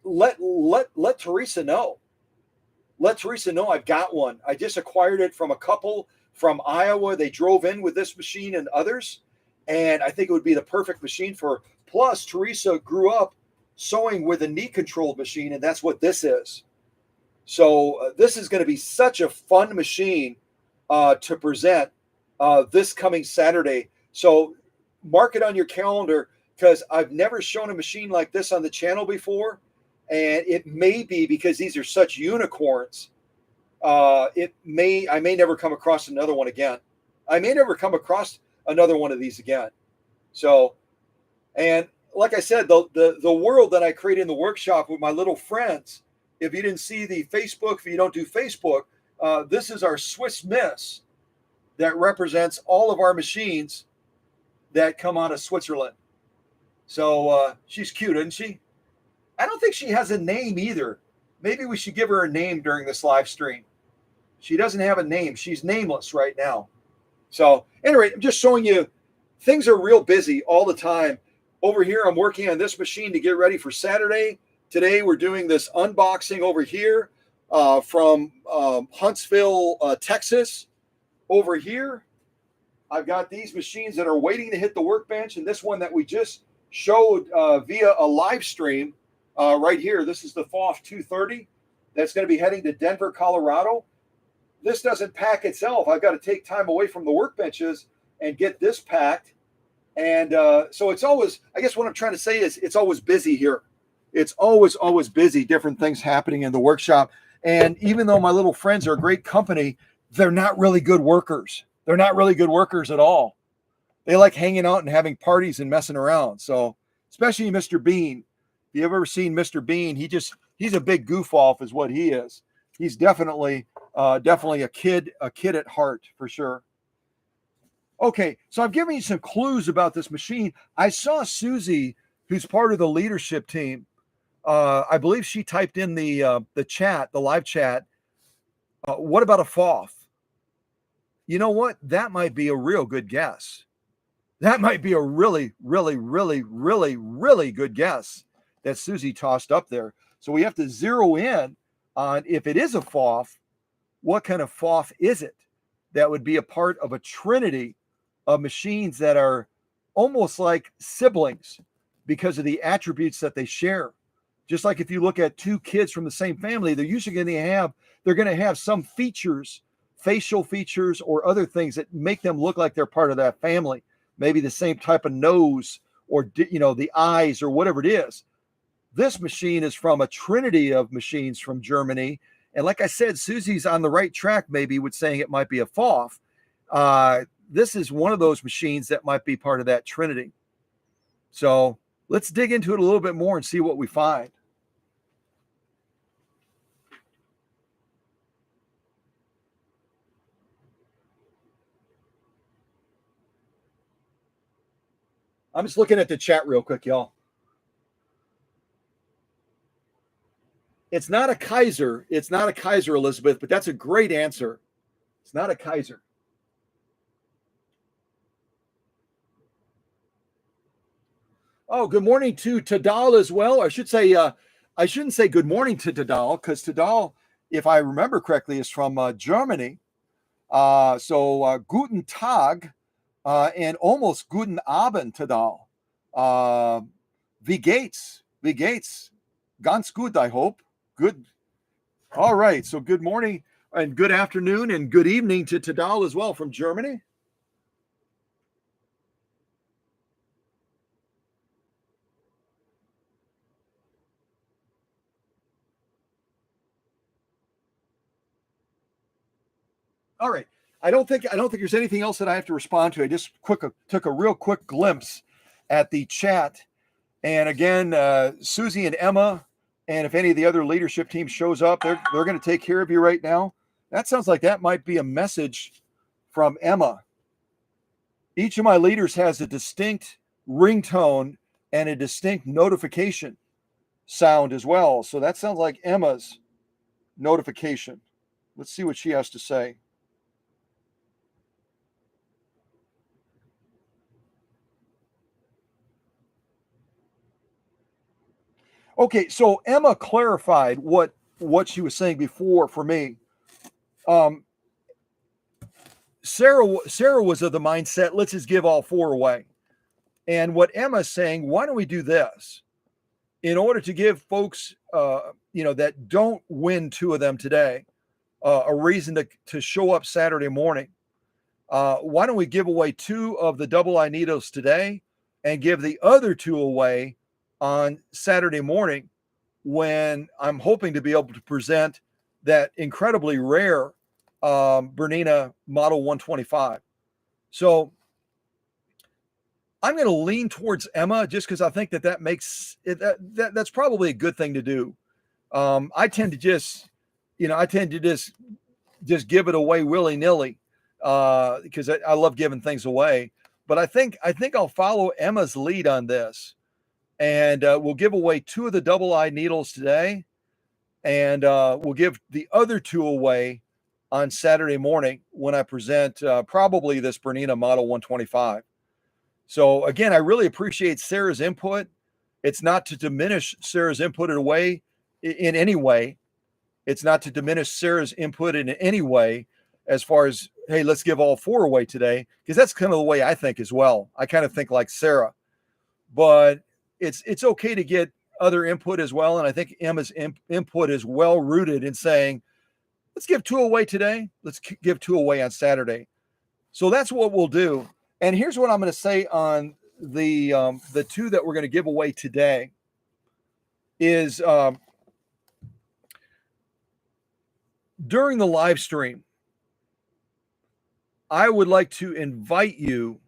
let Teresa know. Let Teresa know I've got one. I just acquired it from a couple from Iowa. They drove in with this machine and others, and I think it would be the perfect machine for her. Plus, Teresa grew up sewing with a knee-controlled machine, and that's what this is. So this is going to be such a fun machine to present this coming Saturday. So mark it on your calendar, because I've never shown a machine like this on the channel before. And it may be because these are such unicorns. I may never come across another one again. I may never come across another one of these again. So, and like I said, the world that I create in the workshop with my little friends, if you didn't see the Facebook, if you don't do Facebook, this is our Swiss Miss that represents all of our machines that come out of Switzerland. So she's cute, isn't she? I don't think she has a name either. Maybe we should give her a name during this live stream. She doesn't have a name. She's nameless right now. So anyway, I'm just showing you things are real busy all the time. Over here, I'm working on this machine to get ready for Saturday. Today, we're doing this unboxing over here from Huntsville, Texas. Over here, I've got these machines that are waiting to hit the workbench. And this one that we just showed via a live stream right here. This is the FOF 230 that's going to be heading to Denver, Colorado. This doesn't pack itself. I've got to take time away from the workbenches and get this packed. And so it's always, I guess what I'm trying to say is it's always busy here. It's always busy, different things happening in the workshop. And even though my little friends are a great company, they're not really good workers. They're not really good workers at all. They like hanging out and having parties and messing around. So especially Mr. Bean. If you've ever seen Mr. Bean, he's a big goof off is what he is. He's definitely a kid at heart for sure. Okay, so I've given you some clues about this machine. I saw Susie, who's part of the leadership team. I believe she typed in the chat, the live chat. What about a FOF? You know what? That might be a real good guess. That might be a really, really, really, really, really good guess that Susie tossed up there. So we have to zero in on if it is a FOF, what kind of FOF is it? That would be a part of a trinity of machines that are almost like siblings because of the attributes that they share. Just like if you look at two kids from the same family, they're going to have some features, facial features or other things that make them look like they're part of that family. Maybe the same type of nose or the eyes or whatever it is. This machine is from a trinity of machines from Germany. And like I said, Susie's on the right track, maybe, with saying it might be a FOF. This is one of those machines that might be part of that trinity. So let's dig into it a little bit more and see what we find. I'm just looking at the chat real quick, y'all. It's not a Kaiser. It's not a Kaiser, Elizabeth, but that's a great answer. It's not a Kaiser. Oh, good morning to Tadal as well. I should say, I shouldn't say good morning to Tadal because Tadal, if I remember correctly, is from Germany. So guten Tag and almost guten Abend, Tadal. Wie geht's? Wie geht's? Ganz gut, I hope. Good. All right. So good morning and good afternoon and good evening to Tadal as well from Germany. All right. I don't think there's anything else that I have to respond to. I just took a real quick glimpse at the chat. And again, Susie and Emma, and if any of the other leadership team shows up, they're going to take care of you right now. That sounds like that might be a message from Emma. Each of my leaders has a distinct ringtone and a distinct notification sound as well. So that sounds like Emma's notification. Let's see what she has to say. Okay, so Emma clarified what she was saying before for me. Sarah was of the mindset, let's just give all four away. And what Emma's saying, why don't we do this? In order to give folks, that don't win two of them today, a reason to show up Saturday morning. Why don't we give away two of the double I needles today and give the other two away on Saturday morning when I'm hoping to be able to present that incredibly rare Bernina Model 125. So I'm going to lean towards Emma just because I think that makes it, that's probably a good thing to do. I tend to just give it away willy nilly because I love giving things away. But I think I'll follow Emma's lead on this, and we'll give away two of the double I needles today, and we'll give the other two away on Saturday morning when I present probably this Bernina Model 125. So again, I really appreciate Sarah's input. It's not to diminish Sarah's input in any way. It's not to diminish Sarah's input in any way as far as, hey, let's give all four away today, because that's kind of the way I think as well. I kind of think like Sarah, but it's okay to get other input as well. And I think Emma's input is well rooted in saying, let's give two away today. Let's give two away on Saturday. So that's what we'll do. And here's what I'm going to say on the two that we're going to give away today is during the live stream, I would like to invite you,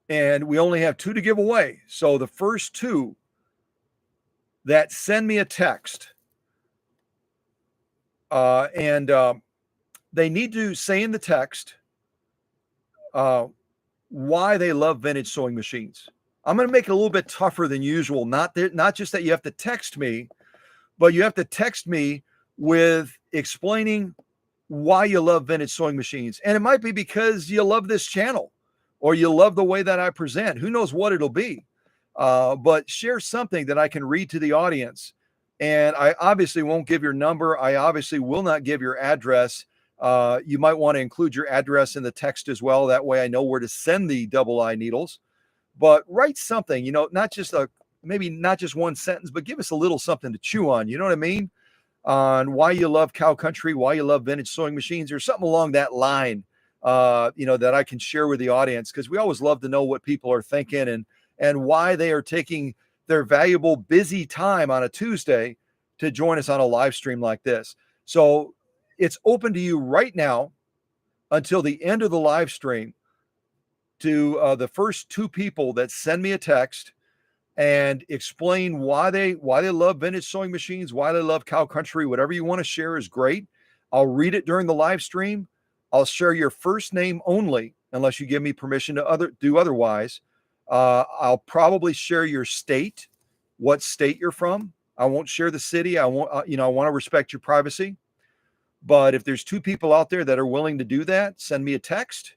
and we only have two to give away. So the first two that send me a text, and they need to say in the text uh, why they love vintage sewing machines. I'm going to make it a little bit tougher than usual. Not just that you have to text me, but you have to text me with explaining why you love vintage sewing machines. And it might be because you love this channel or you love the way that I present. Who knows what it'll be? But share something that I can read to the audience. And I obviously won't give your number. I obviously will not give your address. You might want to include your address in the text as well. That way I know where to send the double eye needles. But write something, maybe not just one sentence, but give us a little something to chew on. You know what I mean? On why you love cow country, why you love vintage sewing machines, or something along that line, that I can share with the audience, because we always love to know what people are thinking and why they are taking their valuable busy time on a Tuesday to join us on a live stream like this. So it's open to you right now until the end of the live stream to the first 2 people that send me a text and explain why they love vintage sewing machines, why they love cow country. Whatever you want to share is great. I'll read it during the live stream. I'll share your first name only, unless you give me permission to do otherwise. I'll probably share your state, what state you're from. I won't share the city. I won't, I want to respect your privacy. But if there's 2 people out there that are willing to do that, send me a text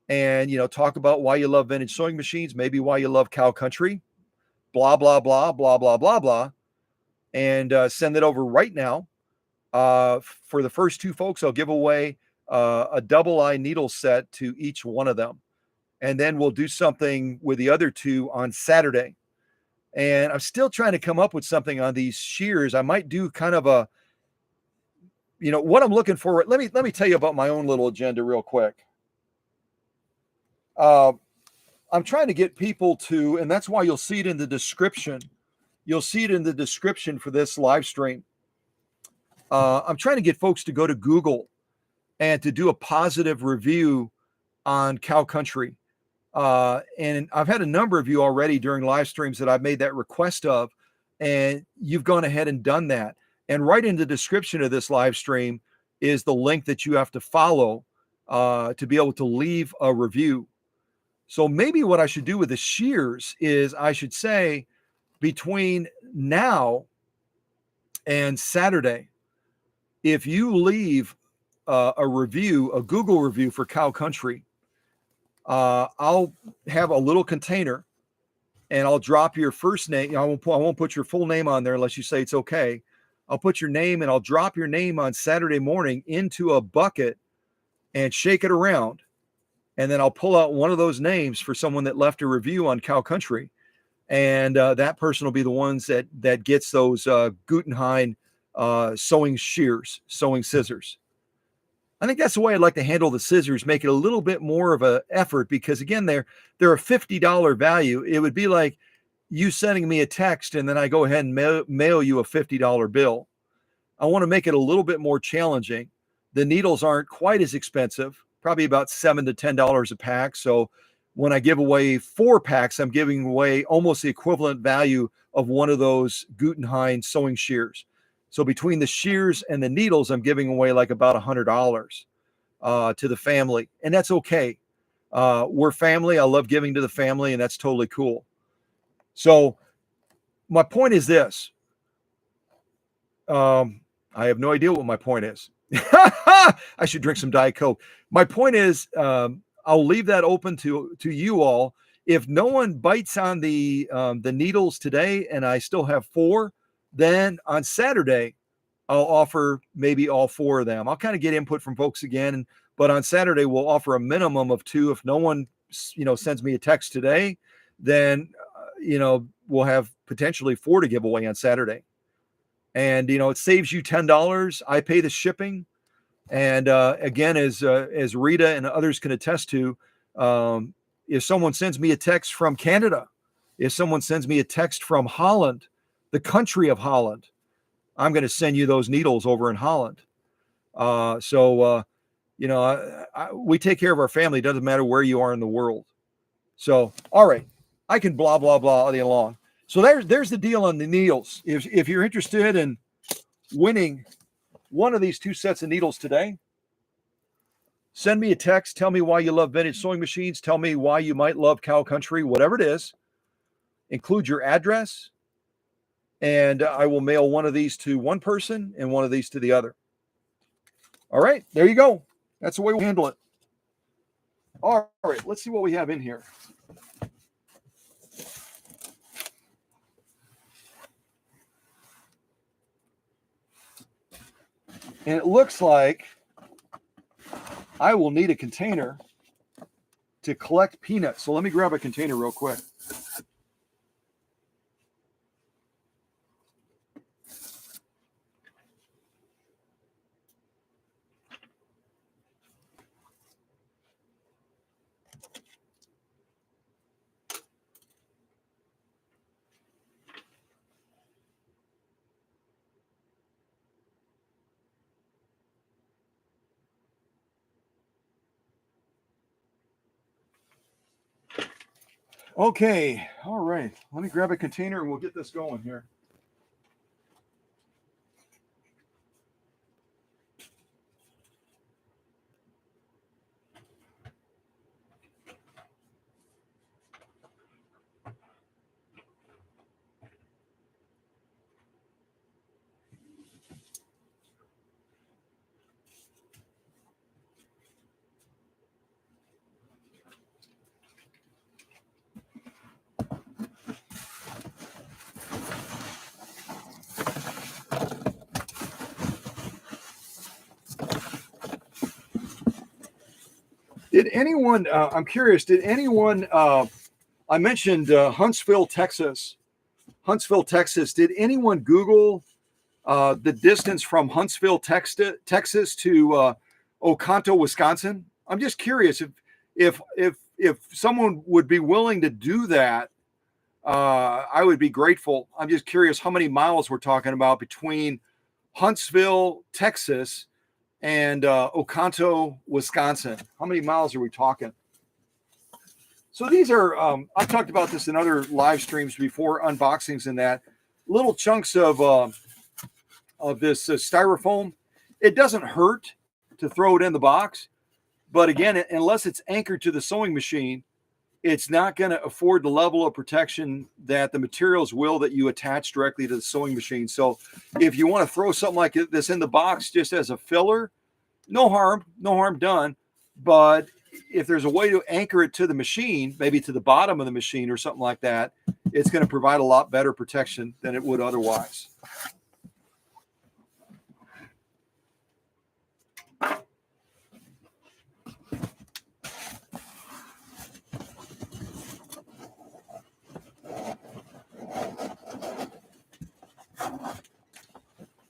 and, talk about why you love vintage sewing machines, maybe why you love cow country, blah, blah, blah, blah, blah, blah, blah, and send it over right now. For the first 2 folks, I'll give away a double eye needle set to each one of them. And then we'll do something with the other 2 on Saturday. And I'm still trying to come up with something on these shears. I might do kind of a, what I'm looking for. Let me tell you about my own little agenda real quick. I'm trying to get people to, and that's why you'll see it in the description. You'll see it in the description for this live stream. I'm trying to get folks to go to Google and to do a positive review on cow country. And I've had a number of you already during live streams that I've made that request of, and you've gone ahead and done that. And right in the description of this live stream is the link that you have to follow to be able to leave a review. So maybe what I should do with the shears is I should say between now and Saturday, if you leave a review, a Google review for cow country, I'll have a little container and I'll drop your first name. I won't put your full name on there unless you say it's okay. I'll put your name and I'll drop your name on Saturday morning into a bucket and shake it around. And then I'll pull out one of those names for someone that left a review on cow country. And that person will be the ones that gets those Guggenheim sewing shears, sewing scissors. I think that's the way I'd like to handle the scissors, make it a little bit more of an effort, because again, they're a $50 value. It would be like you sending me a text and then I go ahead and mail you a $50 bill. I want to make it a little bit more challenging. The needles aren't quite as expensive, probably about $7 to $10 a pack. So when I give away 4 packs, I'm giving away almost the equivalent value of one of those Guggenheim sewing shears. So between the shears and the needles, I'm giving away like about $100 to the family. And that's okay. We're family. I love giving to the family, and that's totally cool. So my point is this. I have no idea what my point is. I should drink some Diet Coke. My point is, I'll leave that open to you all. If no one bites on the needles today and I still have 4, then on Saturday, I'll offer maybe all 4 of them. I'll kind of get input from folks again, but on Saturday, we'll offer a minimum of 2. If no one, sends me a text today, then, we'll have potentially 4 to give away on Saturday. And, it saves you $10. I pay the shipping. And again, as Rita and others can attest to, if someone sends me a text from Canada, if someone sends me a text from Holland, the country of Holland, I'm going to send you those needles over in Holland. We take care of our family. It doesn't matter where you are in the world. So, all right, I can blah, blah, blah all day long. So there's the deal on the needles. If you're interested in winning one of these 2 sets of needles today, Send me a text. Tell me why you love vintage sewing machines. Tell me why you might love cow country, whatever it is. Include your address, and I will mail one of these to one person and one of these to the other. All right, there you go. That's the way we'll handle it. All right, let's see what we have in here. And it looks like I will need a container to collect peanuts. So let me grab a container real quick. Okay, all right. Let me grab a container and we'll get this going here. Did anyone, I'm curious, did anyone, I mentioned Huntsville, Texas. Huntsville, Texas. Did anyone Google the distance from Huntsville, Texas to Oconto, Wisconsin? I'm just curious if someone would be willing to do that. I would be grateful. I'm just curious how many miles we're talking about between Huntsville, Texas, and Oconto, Wisconsin. How many miles are we talking? So these are, I've talked about this in other live streams before, unboxings and that, little chunks of this styrofoam. It doesn't hurt to throw it in the box, but again, unless it's anchored to the sewing machine, it's not going to afford the level of protection that the materials will that you attach directly to the sewing machine. So if you want to throw something like this in the box just as a filler, no harm done. But if there's a way to anchor it to the machine, maybe to the bottom of the machine or something like that, it's going to provide a lot better protection than it would otherwise.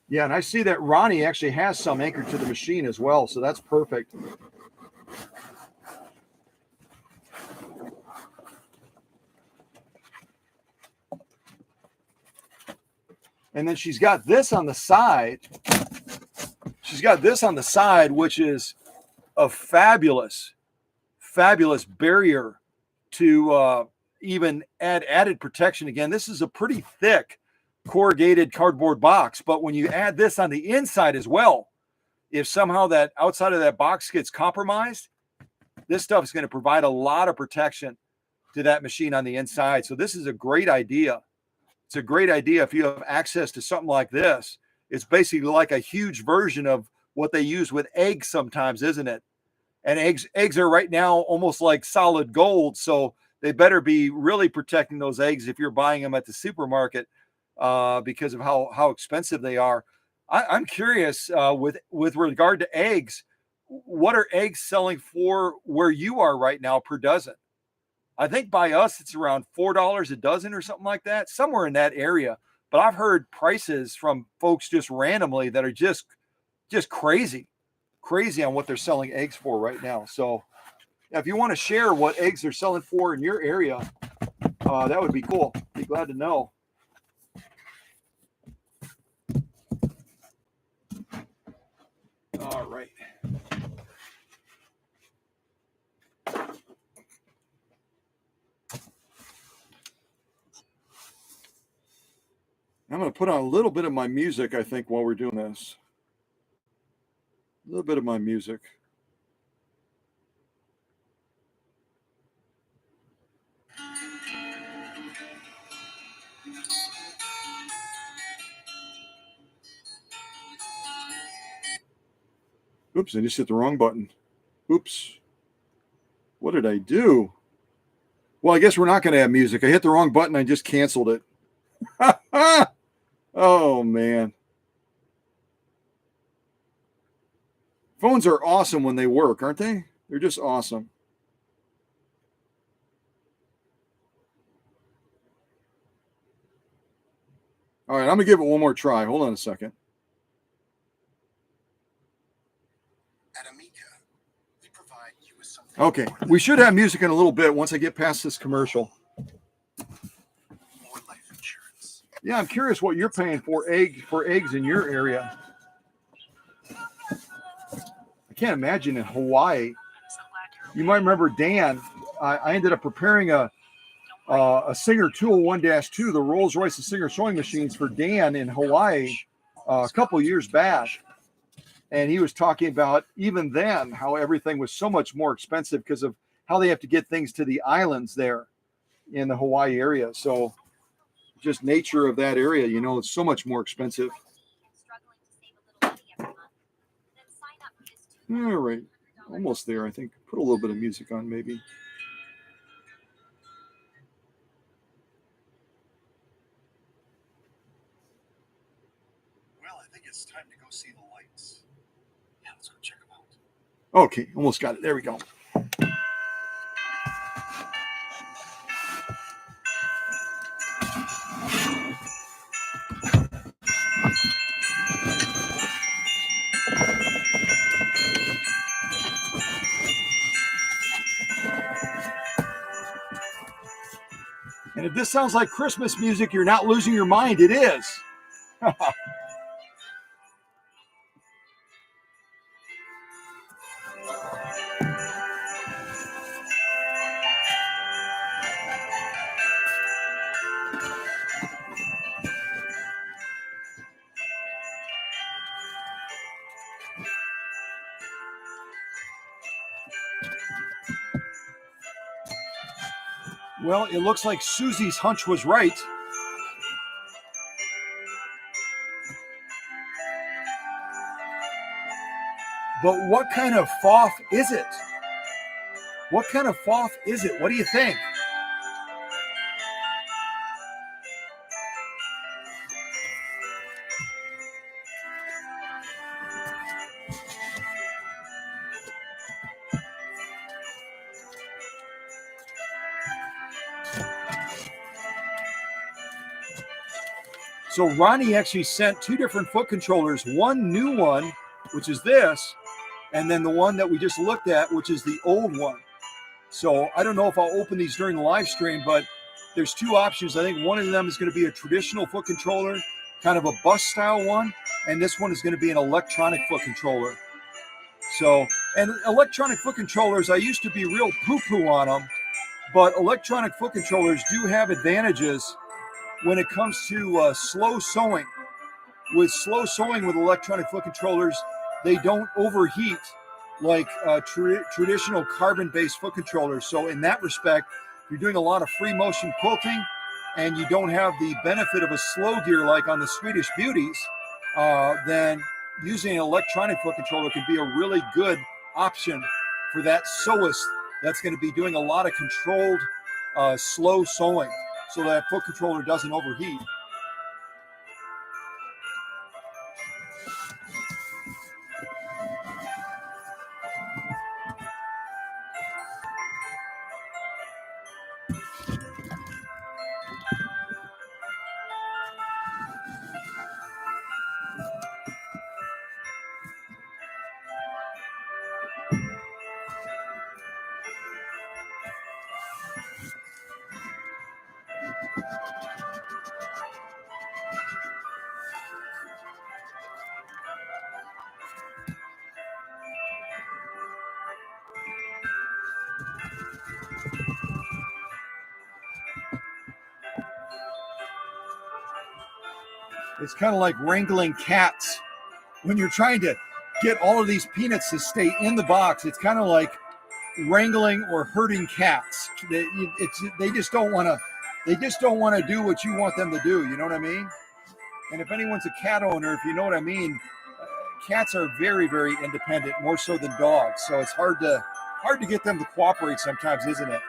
Yeah, and I see that Ronnie actually has some anchored to the machine as well, so that's perfect. And then she's got this on the side. She's got this on the side, which is a fabulous barrier to even add added protection. Again, this is a pretty thick corrugated cardboard box, but when you add this on the inside as well, if somehow that outside of that box gets compromised, this stuff is going to provide a lot of protection to that machine on the inside. So this is a great idea. It's a great idea if you have access to something like this. It's basically like a huge version of what they use with eggs sometimes, isn't it? And eggs are right now almost like solid gold, so they better be really protecting those eggs if you're buying them at the supermarket because of how expensive they are. I'm curious with regard to eggs, what are eggs selling for where you are right now per dozen? I think by us it's around $4 a dozen or something like that, somewhere in that area. But I've heard prices from folks just randomly that are just crazy on what they're selling eggs for right now. So if you want to share what eggs they're selling for in your area, that would be cool. Be glad to know. All right. I'm going to put on a little bit of my music, I think, while we're doing this. A little bit of my music. Oops, I just hit the wrong button. Oops. What did I do? Well, I guess we're not going to have music. I hit the wrong button. I just canceled it. Oh, man. Phones are awesome when they work, aren't they? They're just awesome. All right, I'm going to give it one more try. Hold on a second. Okay, we should have music in a little bit once I get past this commercial. Yeah, I'm curious what you're paying for eggs in your area. I can't imagine in Hawaii. You might remember Dan. I ended up preparing a Singer 201-2, the Rolls-Royce Singer sewing machines for Dan in Hawaii a couple years back. And he was talking about even then how everything was so much more expensive because of how they have to get things to the islands there in the Hawaii area. So just nature of that area, you know, it's so much more expensive. All right, almost there, I think. Put a little bit of music on, maybe. Well, I think it's time to go see the lights. Yeah, let's go check them out. Okay, almost got it. There we go. And if this sounds like Christmas music, you're not losing your mind. It is. Well, it looks like Susie's hunch was right. But what kind of foff is it? What kind of foff is it? What do you think? So Ronnie actually sent two different foot controllers, one new one, which is this, and then the one that we just looked at, which is the old one. So I don't know if I'll open these during the live stream, but there's two options. I think one of them is going to be a traditional foot controller, kind of a bus style one, and this one is going to be an electronic foot controller. So, and electronic foot controllers, I used to be real poo-poo on them, but electronic foot controllers do have advantages when it comes to slow sewing. With slow sewing with electronic foot controllers, they don't overheat like traditional carbon-based foot controllers. So in that respect, you're doing a lot of free motion quilting and you don't have the benefit of a slow gear like on the Swedish Beauties, then using an electronic foot controller can be a really good option for that sewist that's going to be doing a lot of controlled slow sewing so that foot controller doesn't overheat. It's kind of like wrangling cats. When you're trying to get all of these peanuts to stay in the box, it's kind of like wrangling or herding cats. They just don't want to. They just don't want to do what you want them to do. You know what I mean? And if anyone's a cat owner, if you know what I mean, cats are very, very independent, more so than dogs. So it's hard to get them to cooperate sometimes, isn't it?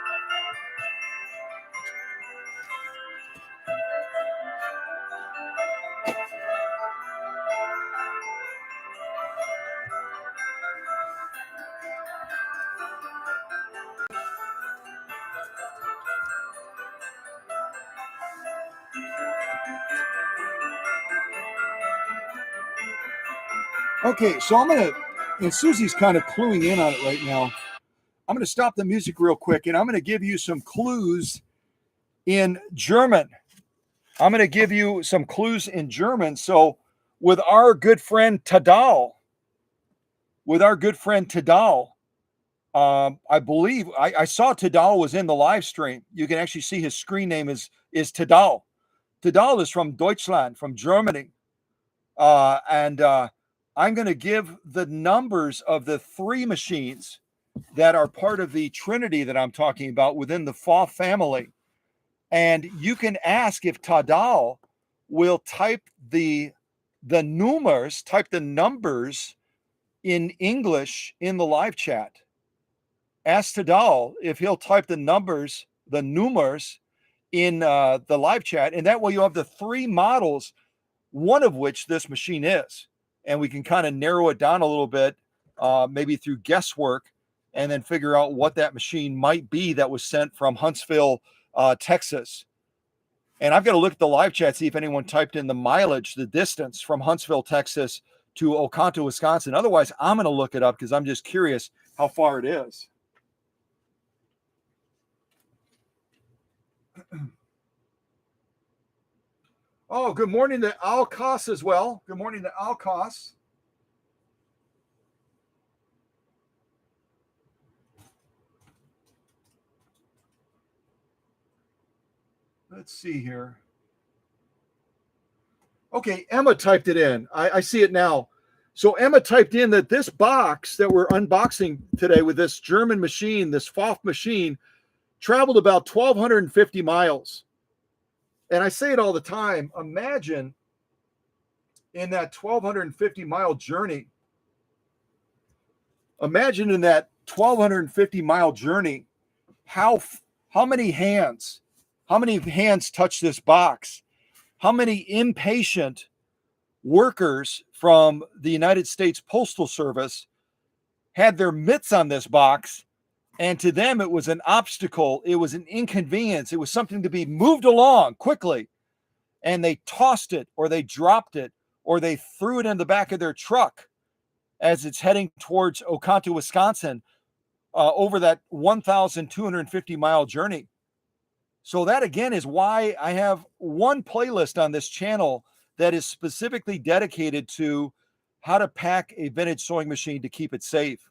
Okay, so and Susie's kind of cluing in on it right now. I'm going to stop the music real quick, and I'm going to give you some clues in German. I'm going to give you some clues in German. So with our good friend Tadal, I believe I saw Tadal was in the live stream. You can actually see his screen name is Tadal. Tadal is from Deutschland, from Germany. And I'm going to give the numbers of the 3 machines that are part of the trinity that I'm talking about within the FA family. And you can ask if Tadal will type the numbers in English in the live chat. Ask Tadal if he'll type the numbers in the live chat, and that way you have the 3 models, one of which this machine is, and we can kind of narrow it down a little bit, maybe through guesswork, and then figure out what that machine might be that was sent from Huntsville, Texas. And I've got to look at the live chat, see if anyone typed in the mileage, the distance from Huntsville, Texas to Oconto, Wisconsin. Otherwise, I'm going to look it up because I'm just curious how far it is. Oh, good morning to Alcos as well. Good morning to Alcos. Let's see here. Okay, Emma typed it in. I see it now. So Emma typed in that this box that we're unboxing today with this German machine, this FOF machine, traveled about 1,250 miles. And I say it all the time. Imagine in that 1,250 mile journey. Imagine in that 1,250 mile journey, how many hands touch this box? How many impatient workers from the United States Postal Service had their mitts on this box, and to them it was an obstacle, it was an inconvenience, it was something to be moved along quickly, and they tossed it or they dropped it or they threw it in the back of their truck as it's heading towards Oconto, Wisconsin, over that 1,250 mile journey. So that again is why I have one playlist on this channel that is specifically dedicated to how to pack a vintage sewing machine to keep it safe.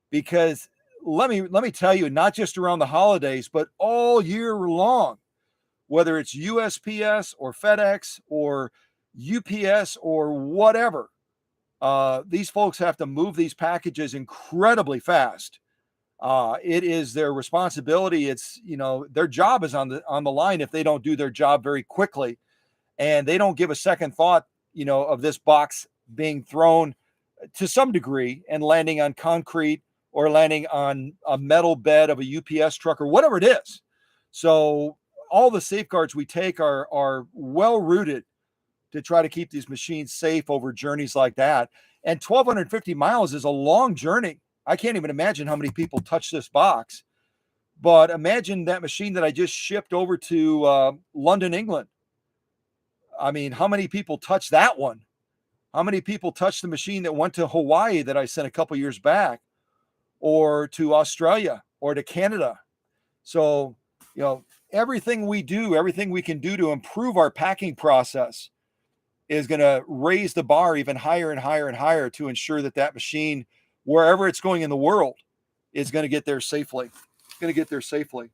Because let me tell you, not just around the holidays, but all year long, whether it's USPS or FedEx or UPS or whatever, these folks have to move these packages incredibly fast. It is their responsibility. It's, their job is on the line if they don't do their job very quickly, and they don't give a second thought, of this box being thrown to some degree and landing on concrete or landing on a metal bed of a UPS truck or whatever it is. So all the safeguards we take are well rooted to try to keep these machines safe over journeys like that. And 1,250 miles is a long journey. I can't even imagine how many people touch this box. But imagine that machine that I just shipped over to London, England. I mean, how many people touched that one? How many people touched the machine that went to Hawaii that I sent a couple years back, or to Australia, or to Canada? So, everything we do, everything we can do to improve our packing process is going to raise the bar even higher and higher and higher to ensure that that machine, wherever it's going in the world, is going to get there safely. It's going to get there safely.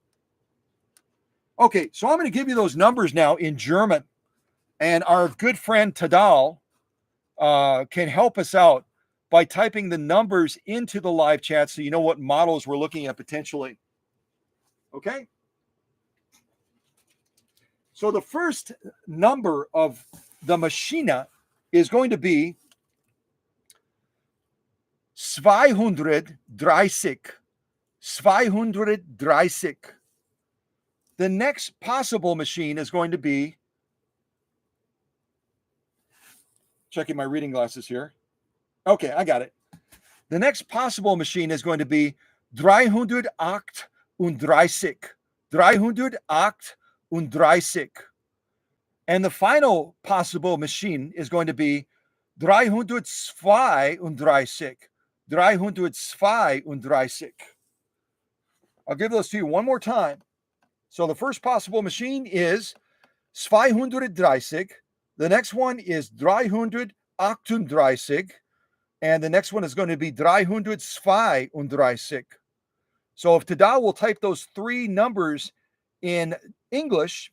Okay, so I'm going to give you those numbers now in German. And our good friend Tadal can help us out by typing the numbers into the live chat so you know what models we're looking at potentially. Okay? So the first number of the Maschine is going to be 230. 230. The next possible machine is going to be, checking my reading glasses here. Okay, I got it. The next possible machine is going to be 338. 338. And the final possible machine is going to be 332. 332. I'll give those to you one more time. So the first possible machine is 230. The next one is 338. And the next one is going to be 332. So if Tada will type those three numbers in English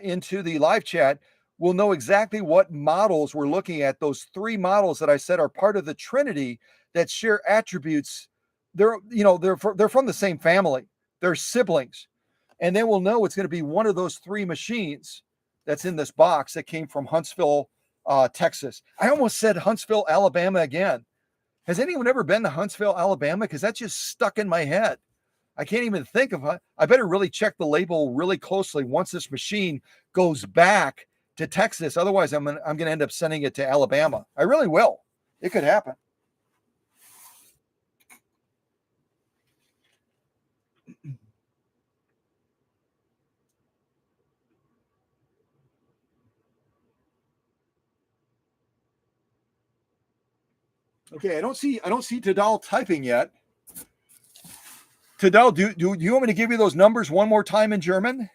into the live chat, we'll know exactly what models we're looking at. Those three models that I said are part of the Trinity that share attributes. They're from the same family. They're siblings. And then we'll know it's going to be one of those three machines that's in this box that came from Huntsville, Texas. I almost said Huntsville, Alabama again. Has anyone ever been to Huntsville, Alabama? Because that just stuck in my head. I can't even think of it. I better really check the label really closely once this machine goes back to Texas. Otherwise, I'm going to end up sending it to Alabama. I really will. It could happen. Okay, I don't see Tadal typing yet. Tadal, do you want me to give you those numbers one more time in German?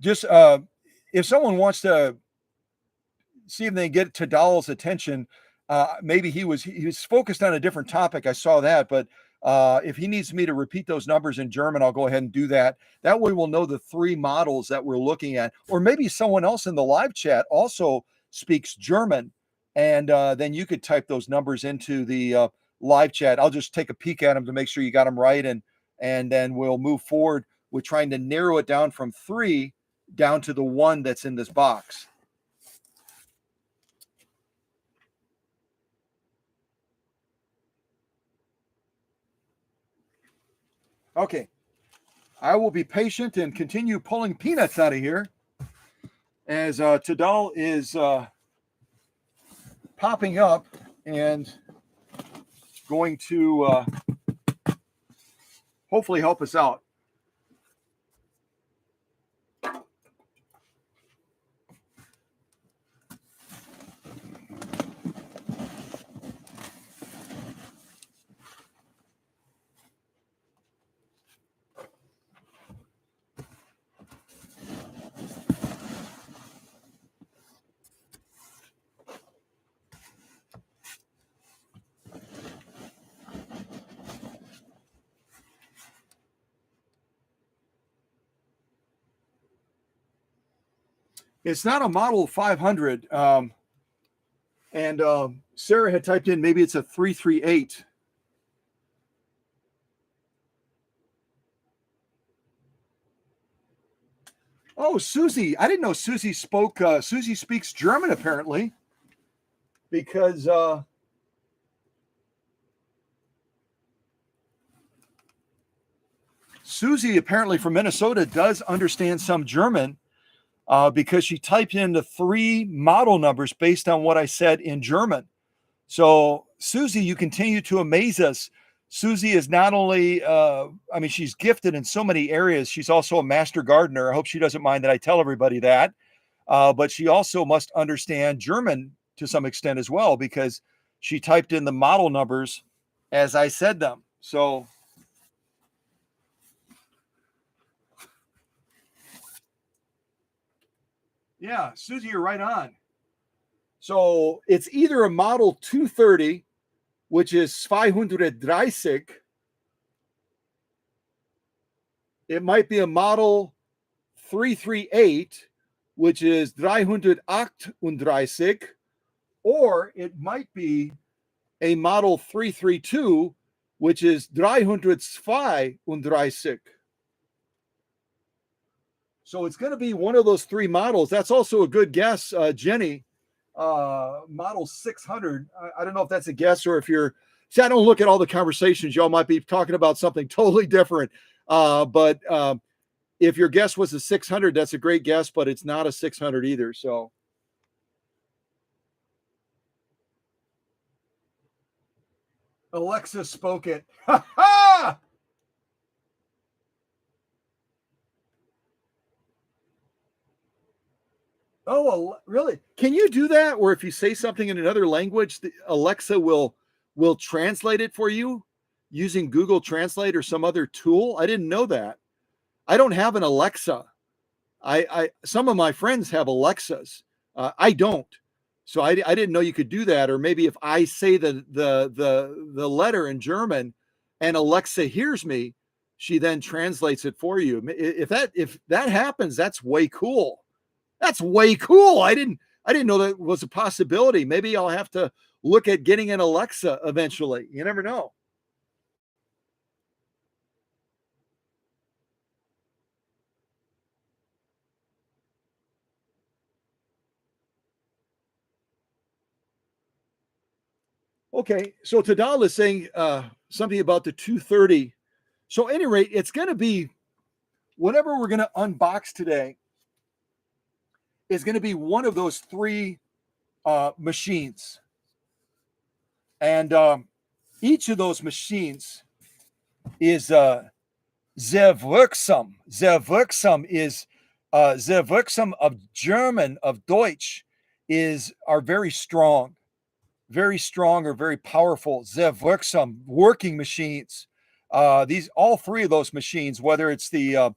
Just if someone wants to see if they can get Tadal's attention, maybe he was focused on a different topic. I saw that, but if he needs me to repeat those numbers in German, I'll go ahead and do that. That way we'll know the three models that we're looking at. Or maybe someone else in the live chat also speaks German, and then you could type those numbers into the live chat. I'll just take a peek at them to make sure you got them right, and then we'll move forward with trying to narrow it down from three down to the one that's in this box. Okay, I will be patient and continue pulling peanuts out of here as Tadal is popping up and going to hopefully help us out. It's not a model 500. And Sarah had typed in maybe it's a 338. Oh, Susie. I didn't know Susie Susie speaks German, apparently. Because Susie, apparently from Minnesota, does understand some German. Because she typed in the three model numbers based on what I said in German. So, Susie, you continue to amaze us. Susie is not only, she's gifted in so many areas. She's also a master gardener. I hope she doesn't mind that I tell everybody that. But she also must understand German to some extent as well, because she typed in the model numbers as I said them. So, yeah, Susie, you're right on. So it's either a model 230, which is 230. It might be a model 338, which is 338, or it might be a model 332, which is 332. So it's going to be one of those three models. That's also a good guess, Jenny. model 600. I don't know if that's a guess or if you're. See, I don't look at all the conversations. Y'all might be talking about something totally different. But if your guess was a 600, that's a great guess, but it's not a 600 either. So. Alexa spoke it. Ha ha! Oh, really? Can you do that? Where if you say something in another language, Alexa will translate it for you using Google Translate or some other tool? I didn't know that. I don't have an Alexa. I some of my friends have Alexas. I don't. So I didn't know you could do that. Or maybe if I say the letter in German and Alexa hears me, she then translates it for you. If that happens, that's way cool. That's way cool. I didn't know that was a possibility. Maybe I'll have to look at getting an Alexa eventually. You never know. Okay, so Tadal is saying something about the 230. So, at any rate, it's going to be whatever we're going to unbox today is going to be one of those three machines. And each of those machines is sehr wirksam. Sehr wirksam is sehr wirksam of German, of Deutsch, are very strong or very powerful. Sehr wirksam, working machines. These all three of those machines, whether it's the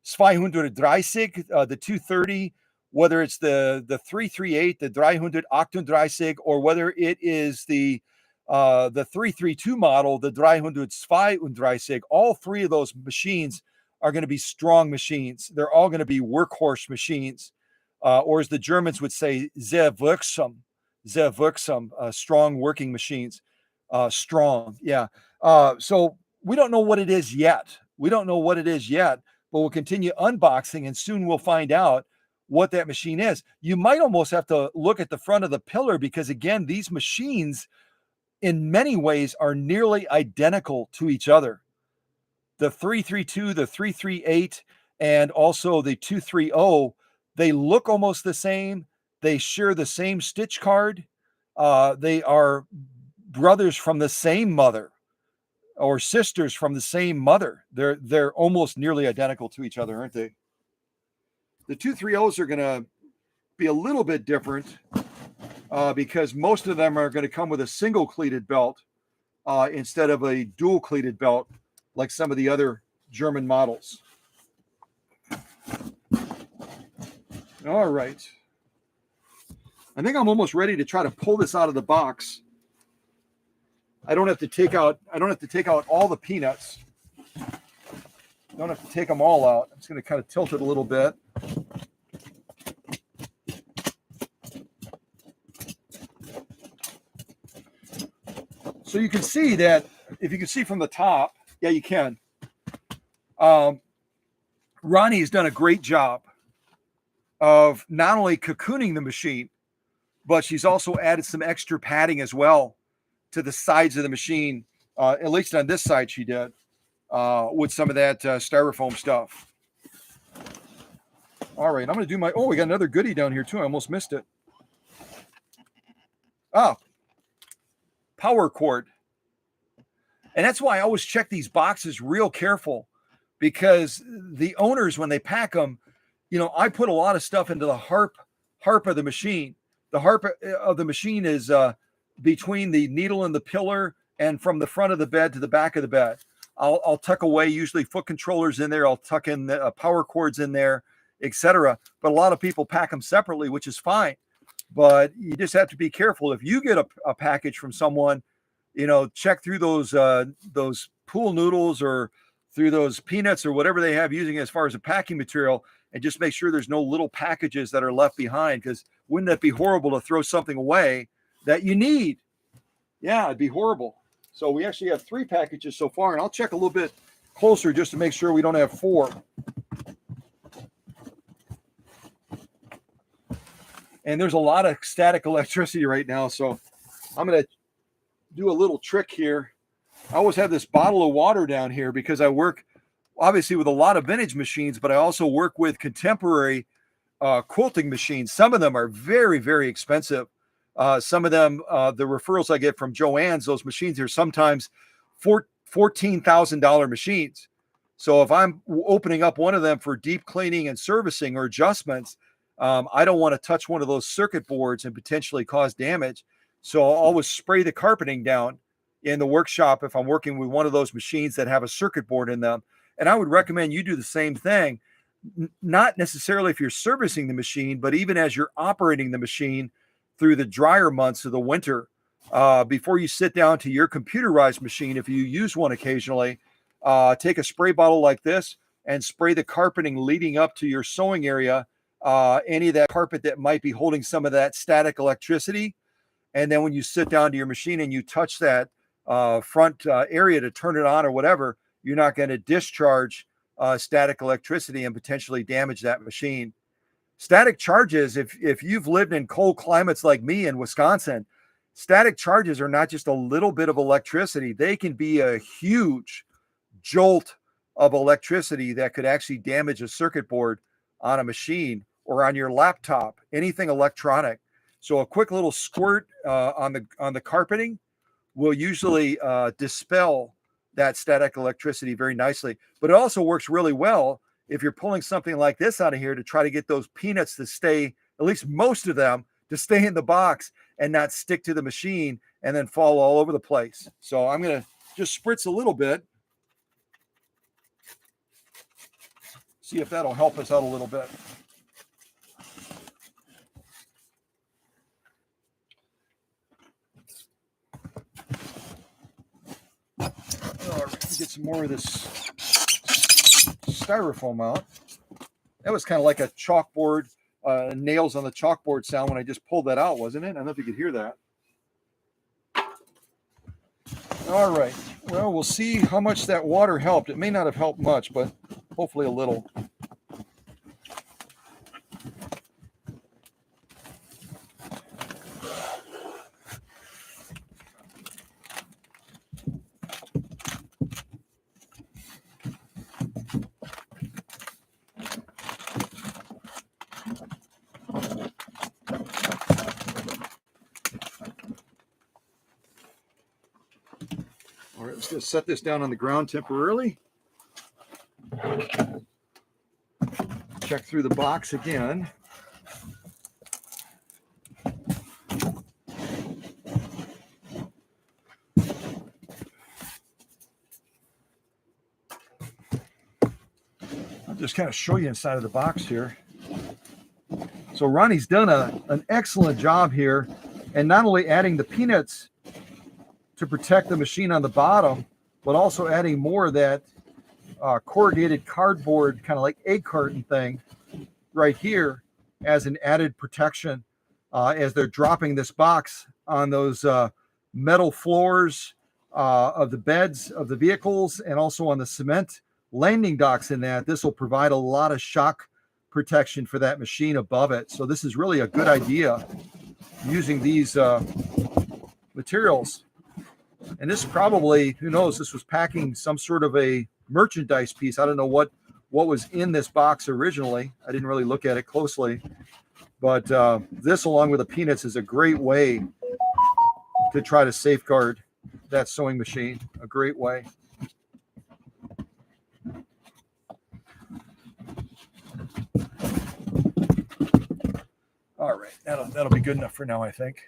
230, the 230, whether it's the 338, the 338, or whether it is the 332 model, the 332, all three of those machines are going to be strong machines. They're all going to be workhorse machines, or as the Germans would say, sehr wirksam, strong working machines. Strong, yeah. So we don't know what it is yet. But we'll continue unboxing and soon we'll find out what that machine is. You might almost have to look at the front of the pillar because, again, these machines in many ways are nearly identical to each other. The 332, the 338, and also the 230, they look almost the same. They share the same stitch card. They are brothers from the same mother or sisters from the same mother. They're almost nearly identical to each other, aren't they? The 230s are going to be a little bit different because most of them are going to come with a single cleated belt instead of a dual cleated belt like some of the other German models. All right. I think I'm almost ready to try to pull this out of the box. I don't have to take out all the peanuts. Don't have to take them all out. I'm just going to kind of tilt it a little bit. So you can see that, if you can see from the top, yeah, you can. Ronnie has done a great job of not only cocooning the machine, but she's also added some extra padding as well to the sides of the machine. At least on this side she did, with some of that styrofoam stuff. All right, I'm going to do we got another goodie down here too. I almost missed it. Power cord. And that's why I always check these boxes real careful, because the owners, when they pack them, I put a lot of stuff into the harp of the machine. The harp of the machine is between the needle and the pillar and from the front of the bed to the back of the bed. I'll tuck away usually foot controllers in there. I'll tuck in the power cords in there, etc. But a lot of people pack them separately, which is fine. But you just have to be careful. If you get a package from someone, check through those pool noodles or through those peanuts or whatever they have using as far as a packing material, and just make sure there's no little packages that are left behind, because wouldn't that be horrible to throw something away that you need? Yeah, it'd be horrible. So we actually have 3 packages so far, and I'll check a little bit closer just to make sure we don't have 4. and there's a lot of static electricity right now. So I'm going to do a little trick here. I always have this bottle of water down here because I work obviously with a lot of vintage machines, but I also work with contemporary quilting machines. Some of them are very, very expensive. Some of them, the referrals I get from Joann's, those machines are sometimes $14,000 machines. So if I'm opening up one of them for deep cleaning and servicing or adjustments, I don't want to touch one of those circuit boards and potentially cause damage. So I'll always spray the carpeting down in the workshop if I'm working with one of those machines that have a circuit board in them. And I would recommend you do the same thing, not necessarily if you're servicing the machine, but even as you're operating the machine through the drier months of the winter, before you sit down to your computerized machine, if you use one occasionally, take a spray bottle like this and spray the carpeting leading up to your sewing area, any of that carpet that might be holding some of that static electricity. And then when you sit down to your machine and you touch that front area to turn it on or whatever, you're not going to discharge static electricity and potentially damage that machine. Static charges, if you've lived in cold climates like me in Wisconsin, static charges are not just a little bit of electricity. They can be a huge jolt of electricity that could actually damage a circuit board on a machine or on your laptop, anything electronic. So a quick little squirt on the carpeting will usually dispel that static electricity very nicely. But it also works really well if you're pulling something like this out of here to try to get those peanuts to stay, at least most of them, to stay in the box and not stick to the machine and then fall all over the place. So I'm going to just spritz a little bit. See if that'll help us out a little bit. All right, get some more of this styrofoam out. That was kind of like a chalkboard, nails on the chalkboard sound when I just pulled that out, wasn't it? I don't know if you could hear that. All right. Well, we'll see how much that water helped. It may not have helped much, but hopefully a little. All right, let's just set this down on the ground temporarily. Check through the box again. I'll just kind of show you inside of the box here. So Ronnie's done an excellent job here, and not only adding the peanuts to protect the machine on the bottom, but also adding more of that corrugated cardboard, kind of like egg carton thing right here as an added protection as they're dropping this box on those metal floors of the beds of the vehicles and also on the cement landing docks in that. This will provide a lot of shock protection for that machine above it. So this is really a good idea using these materials. And this probably, who knows, this was packing some sort of a merchandise piece. I don't know what was in this box originally. I didn't really look at it closely. But this, along with the peanuts, is a great way to try to safeguard that sewing machine. A great way. All right, that'll be good enough for now, I think.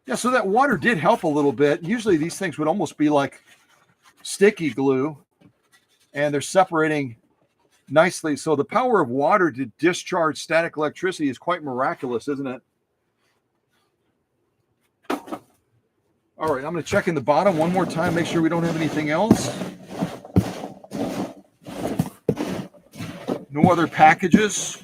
Yeah, so that water did help a little bit. Usually these things would almost be like sticky glue, and they're separating nicely. So the power of water to discharge static electricity is quite miraculous, isn't it? All right, I'm going to check in the bottom one more time, make sure we don't have anything else. No other packages.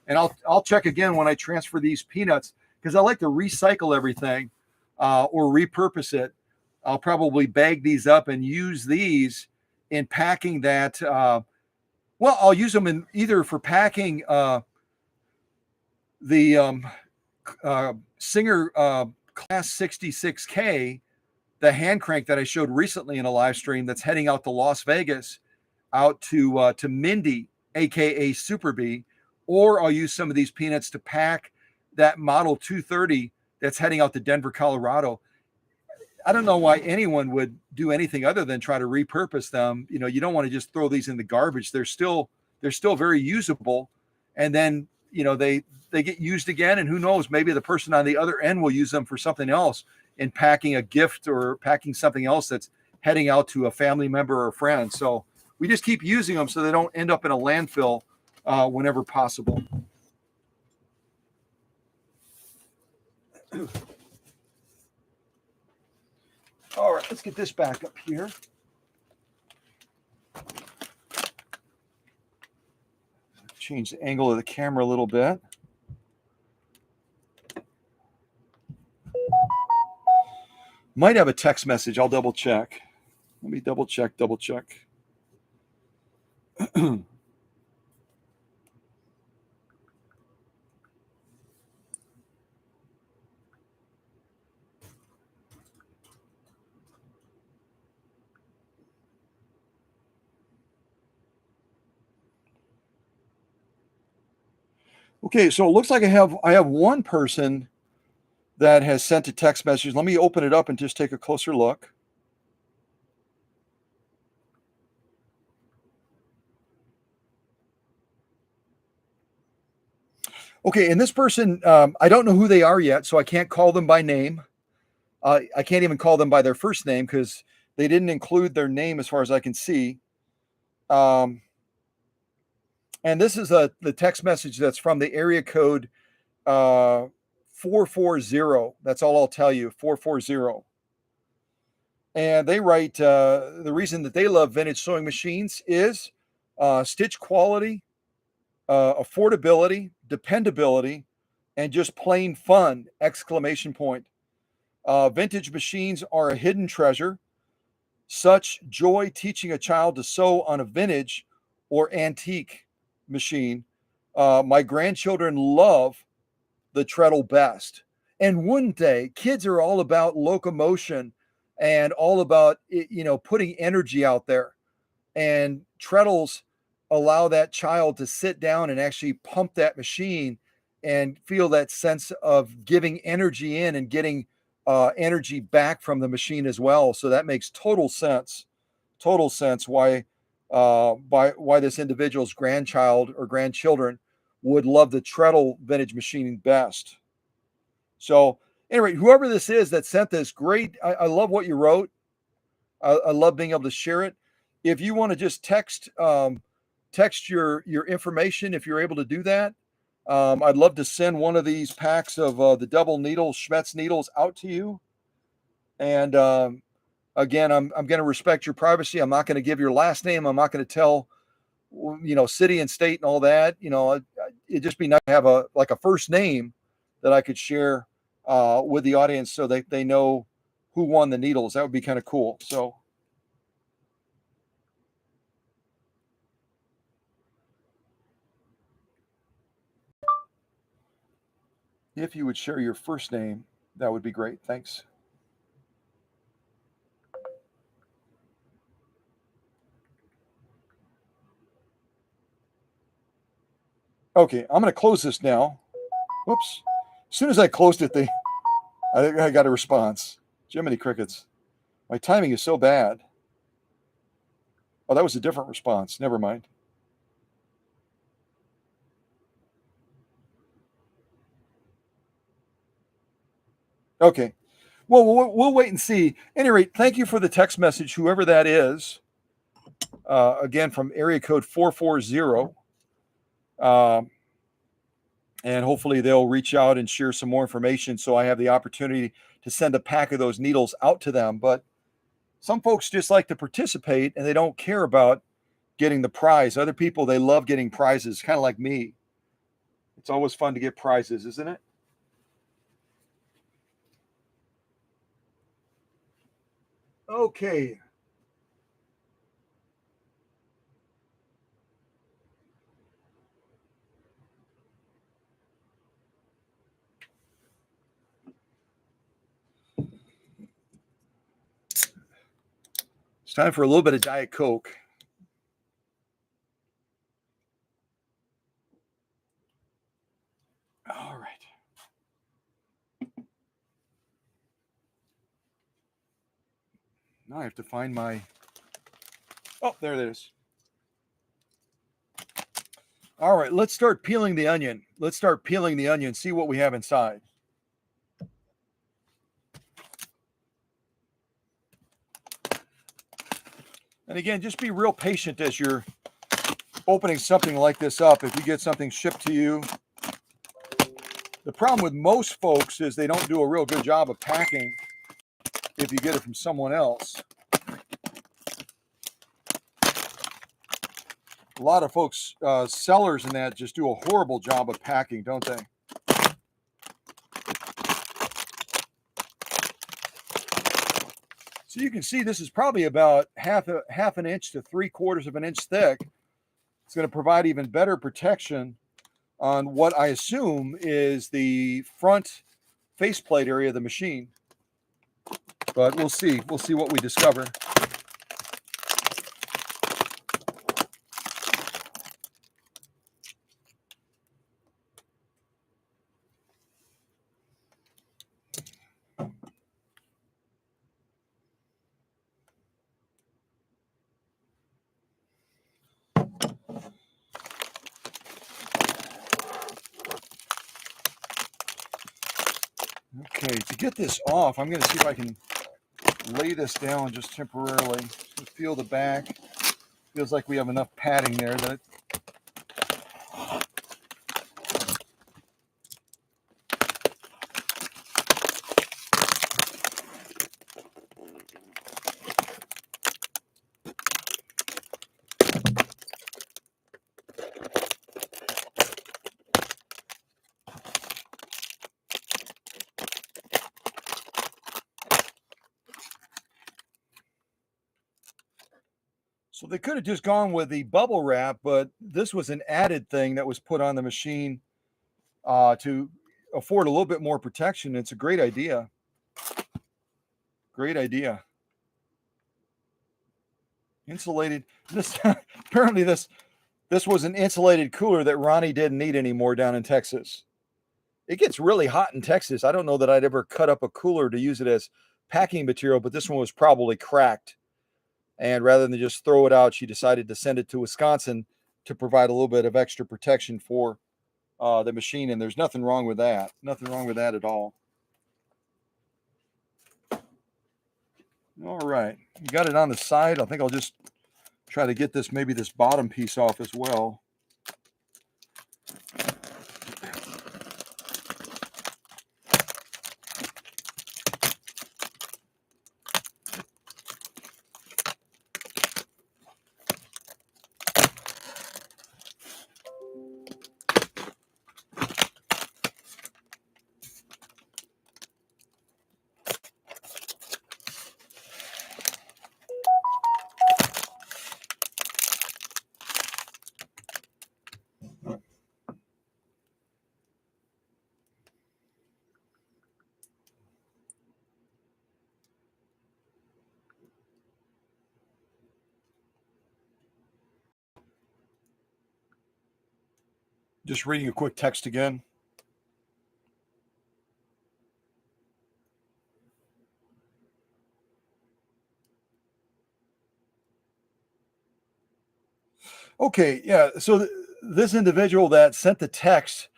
And I'll check again when I transfer these peanuts, because I like to recycle everything. or repurpose it. I'll probably bag these up and use these in packing that. Well, I'll use them in either for packing the Singer Class 66K, the hand crank that I showed recently in a live stream that's heading out to Las Vegas, out to Mindy, aka Super B, or I'll use some of these peanuts to pack that Model 230 that's heading out to Denver, Colorado. I don't know why anyone would do anything other than try to repurpose them. You don't want to just throw these in the garbage. They're still very usable, and then they get used again, and who knows, maybe the person on the other end will use them for something else in packing a gift or packing something else that's heading out to a family member or a friend. So we just keep using them so they don't end up in a landfill whenever possible. All right, let's get this back up here. Change the angle of the camera a little bit. Might have a text message. I'll double check. Let me double check. Okay, so it looks like I have one person that has sent a text message. Let me open it up and just take a closer look. Okay, and this person, I don't know who they are yet, so I can't call them by name. I can't even call them by their first name because they didn't include their name as far as I can see. And this is the text message that's from the area code 440. That's all I'll tell you, 440. And they write, the reason that they love vintage sewing machines is stitch quality, affordability, dependability, and just plain fun, exclamation point. Vintage machines are a hidden treasure. Such joy teaching a child to sew on a vintage or antique machine. My grandchildren love the treadle best. And wouldn't they? Kids are all about locomotion and all about, putting energy out there. And treadles allow that child to sit down and actually pump that machine and feel that sense of giving energy in and getting energy back from the machine as well. So that makes total sense why this individual's grandchild or grandchildren would love the treadle vintage machine best. So anyway, whoever this is that sent this, great. I love what you wrote. I love being able to share it. If you want to just text your information, if you're able to do that, I'd love to send one of these packs of the double needle Schmetz needles out to you. And again, I'm going to respect your privacy. I'm not going to give your last name. I'm not going to tell, city and state and all that. It'd just be nice to have a first name that I could share with the audience so they know who won the needles. That would be kind of cool. So. If you would share your first name, that would be great. Thanks. Okay, I'm going to close this now. Whoops. As soon as I closed it, I got a response. Jiminy crickets. My timing is so bad. Oh, that was a different response. Never mind. Okay. Well, we'll wait and see. At any rate, thank you for the text message, whoever that is. Again, from area code 440. And hopefully they'll reach out and share some more information so I have the opportunity to send a pack of those needles out to them. But some folks just like to participate and they don't care about getting the prize. Other people, they love getting prizes, kind of like me. It's always fun to get prizes, isn't it? Okay. It's time for a little bit of Diet Coke. All right. Now I have to find my. Oh, there it is. All right, let's start peeling the onion. Let's start peeling the onion, see what we have inside. And again, just be real patient as you're opening something like this up. If you get something shipped to you, the problem with most folks is they don't do a real good job of packing if you get it from someone else. A lot of folks, sellers and that, just do a horrible job of packing, don't they? So you can see this is probably about half an inch to 3/4 of an inch thick. It's going to provide even better protection on what I assume is the front faceplate area of the machine. But we'll see. We'll see what we discover. Okay, to get this off, I'm going to see if I can lay this down just temporarily. Just feel the back. Feels like we have enough padding there that so they could have just gone with the bubble wrap, but this was an added thing that was put on the machine to afford a little bit more protection. It's a great idea. Great idea. Insulated. This apparently this was an insulated cooler that Ronnie didn't need anymore down in Texas. It gets really hot in Texas. I don't know that I'd ever cut up a cooler to use it as packing material, but this one was probably cracked. And rather than just throw it out, she decided to send it to Wisconsin to provide a little bit of extra protection for the machine. And there's nothing wrong with that. Nothing wrong with that at all. All right. You got it on the side. I think I'll just try to get maybe this bottom piece off as well. Just reading a quick text again. Okay, yeah. So this individual that sent the text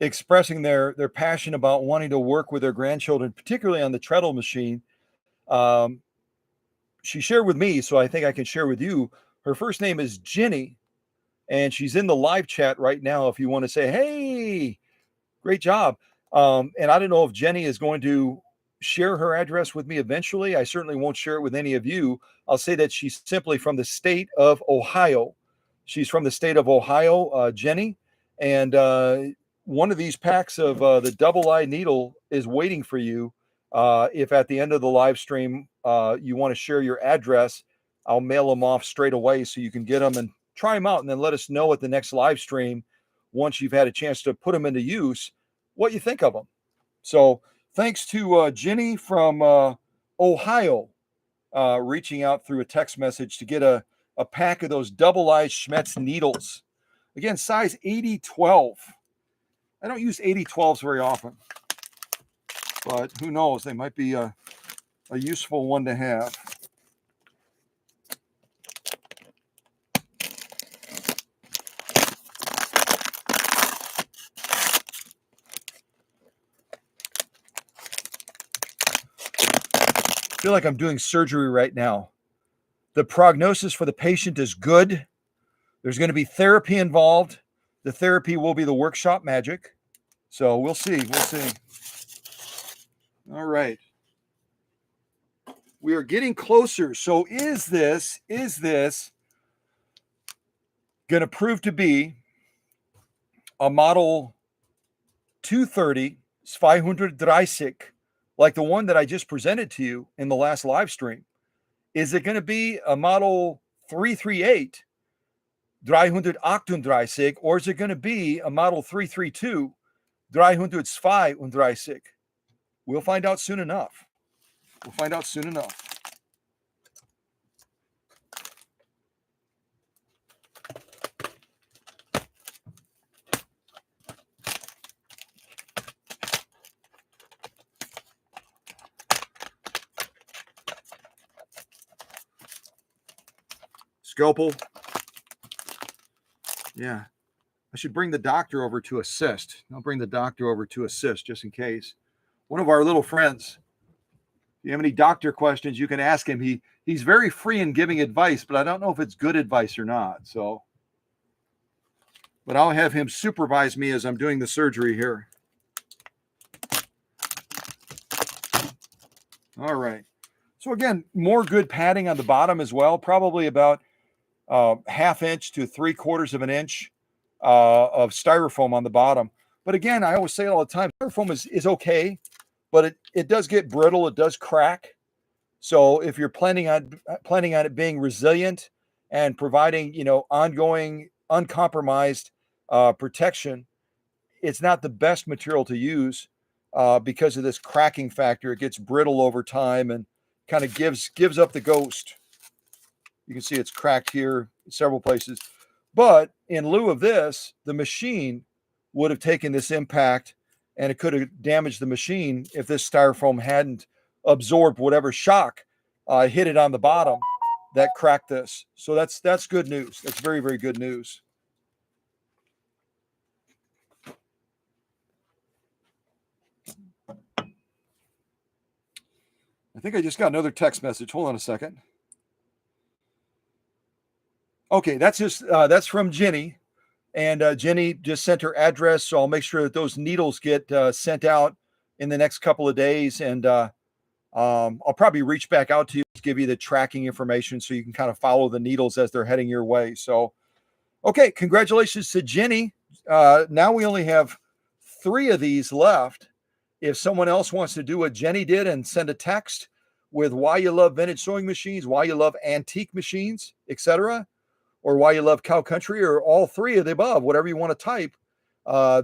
expressing their passion about wanting to work with their grandchildren, particularly on the treadle machine, um, she shared with me, so I think I can share with you. Her first name is Jenny, and she's in the live chat right now. If you want to say, "Hey, great job," and I don't know if Jenny is going to share her address with me eventually. I certainly won't share it with any of you. I'll say that she's simply from the state of Ohio. She's from the state of Ohio, Jenny, and one of these packs of the double eye needle is waiting for you if at the end of the live stream you want to share your address, I'll mail them off straight away so you can get them and try them out, and then let us know at the next live stream, once you've had a chance to put them into use, what you think of them. So thanks to Jenny from Ohio reaching out through a text message to get a pack of those double-I Schmetz needles. Again, size 80-12. I don't use 80-12s very often, but who knows? They might be a useful one to have. I feel like I'm doing surgery right now. The prognosis for the patient is good. There's going to be therapy involved. The therapy will be the workshop magic. So we'll see. We'll see. All right. We are getting closer. So is this going to prove to be a model 230 530, like the one that I just presented to you in the last live stream? Is it going to be a model 338 338, or is it going to be a model 332 332? We'll find out soon enough. We'll find out soon enough. Scalpel. Yeah. I should bring the doctor over to assist. I'll bring the doctor over to assist just in case. One of our little friends. If you have any doctor questions, you can ask him. He's very free in giving advice, but I don't know if it's good advice or not. So, but I'll have him supervise me as I'm doing the surgery here. All right. So again, more good padding on the bottom as well. Probably about 1/2 inch to 3/4 of an inch of styrofoam on the bottom. But again, I always say it all the time, styrofoam is okay, but it does get brittle, it does crack. So if you're planning on it being resilient and providing, ongoing, uncompromised protection, it's not the best material to use because of this cracking factor. It gets brittle over time and kind of gives up the ghost. You can see it's cracked here in several places. But in lieu of this, the machine would have taken this impact, and it could have damaged the machine if this styrofoam hadn't absorbed whatever shock hit it on the bottom that cracked this. So that's good news. That's very, very good news. I think I just got another text message. Hold on a second. Okay, that's from Jenny, and Jenny just sent her address, so I'll make sure that those needles get sent out in the next couple of days, and I'll probably reach back out to you to give you the tracking information so you can kind of follow the needles as they're heading your way. So, okay, congratulations to Jenny. Now we only have 3 of these left. If someone else wants to do what Jenny did and send a text with why you love vintage sewing machines, why you love antique machines, etc., or why you love cow country, or all 3 of the above, whatever you want to type,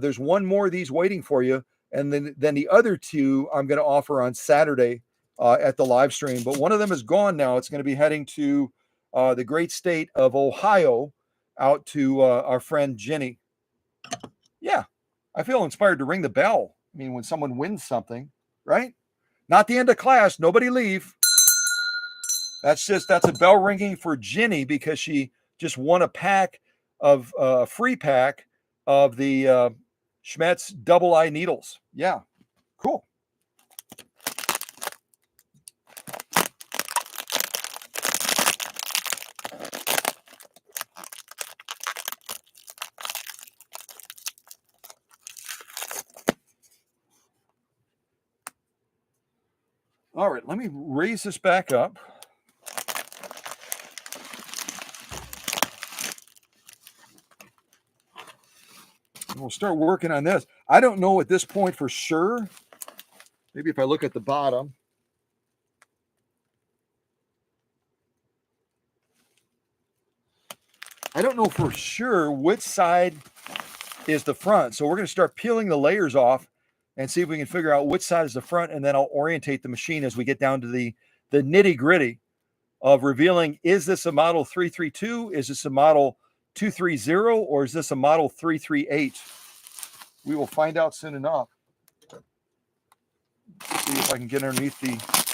there's one more of these waiting for you. And then the other 2 I'm going to offer on Saturday at the live stream. But one of them is gone now. It's going to be heading to the great state of Ohio, out to our friend Jenny. Yeah, I feel inspired to ring the bell. I mean, when someone wins something, right? Not the end of class. Nobody leave. That's a bell ringing for Jenny because she just won a pack of free pack of the Schmetz double-I needles. Yeah, cool. All right, let me raise this back up. We'll start working on this. I don't know at this point for sure. Maybe if I look at the bottom. don't know for sure which side is the front. So we're going to start peeling the layers off and see if we can figure out which side is the front, and then I'll orientate the machine as we get down to the nitty gritty of revealing, is this a model 332? Is this a model 230? Or is this a model 338? We will find out soon enough. See if I can get underneath the...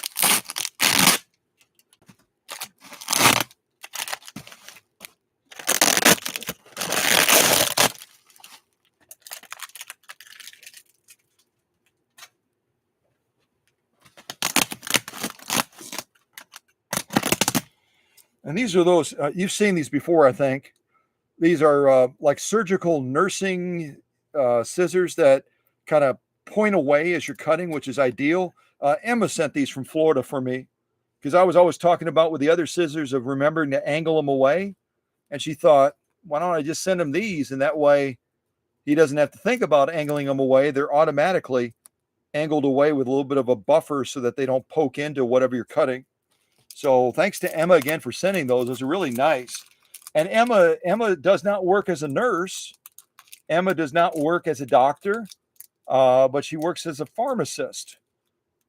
And these are those, you've seen these before, I think. These are like surgical nursing scissors that kind of point away as you're cutting, which is ideal. Emma sent these from Florida for me because I was always talking about with the other scissors of remembering to angle them away. And she thought, why don't I just send him these? And that way he doesn't have to think about angling them away. They're automatically angled away with a little bit of a buffer so that they don't poke into whatever you're cutting. So thanks to Emma again for sending those. Those are really nice. And Emma does not work as a nurse. Emma does not work as a doctor, but she works as a pharmacist.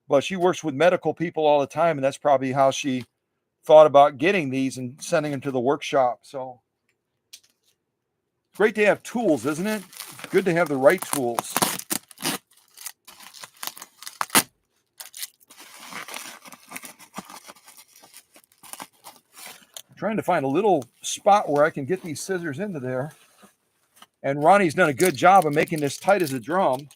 But she works with medical people all the time, and that's probably how she thought about getting these and sending them to the workshop. So it's great to have tools, isn't it? Good to have the right tools. Trying to find a little spot where I can get these scissors into there. And Ronnie's done a good job of making this tight as a drum.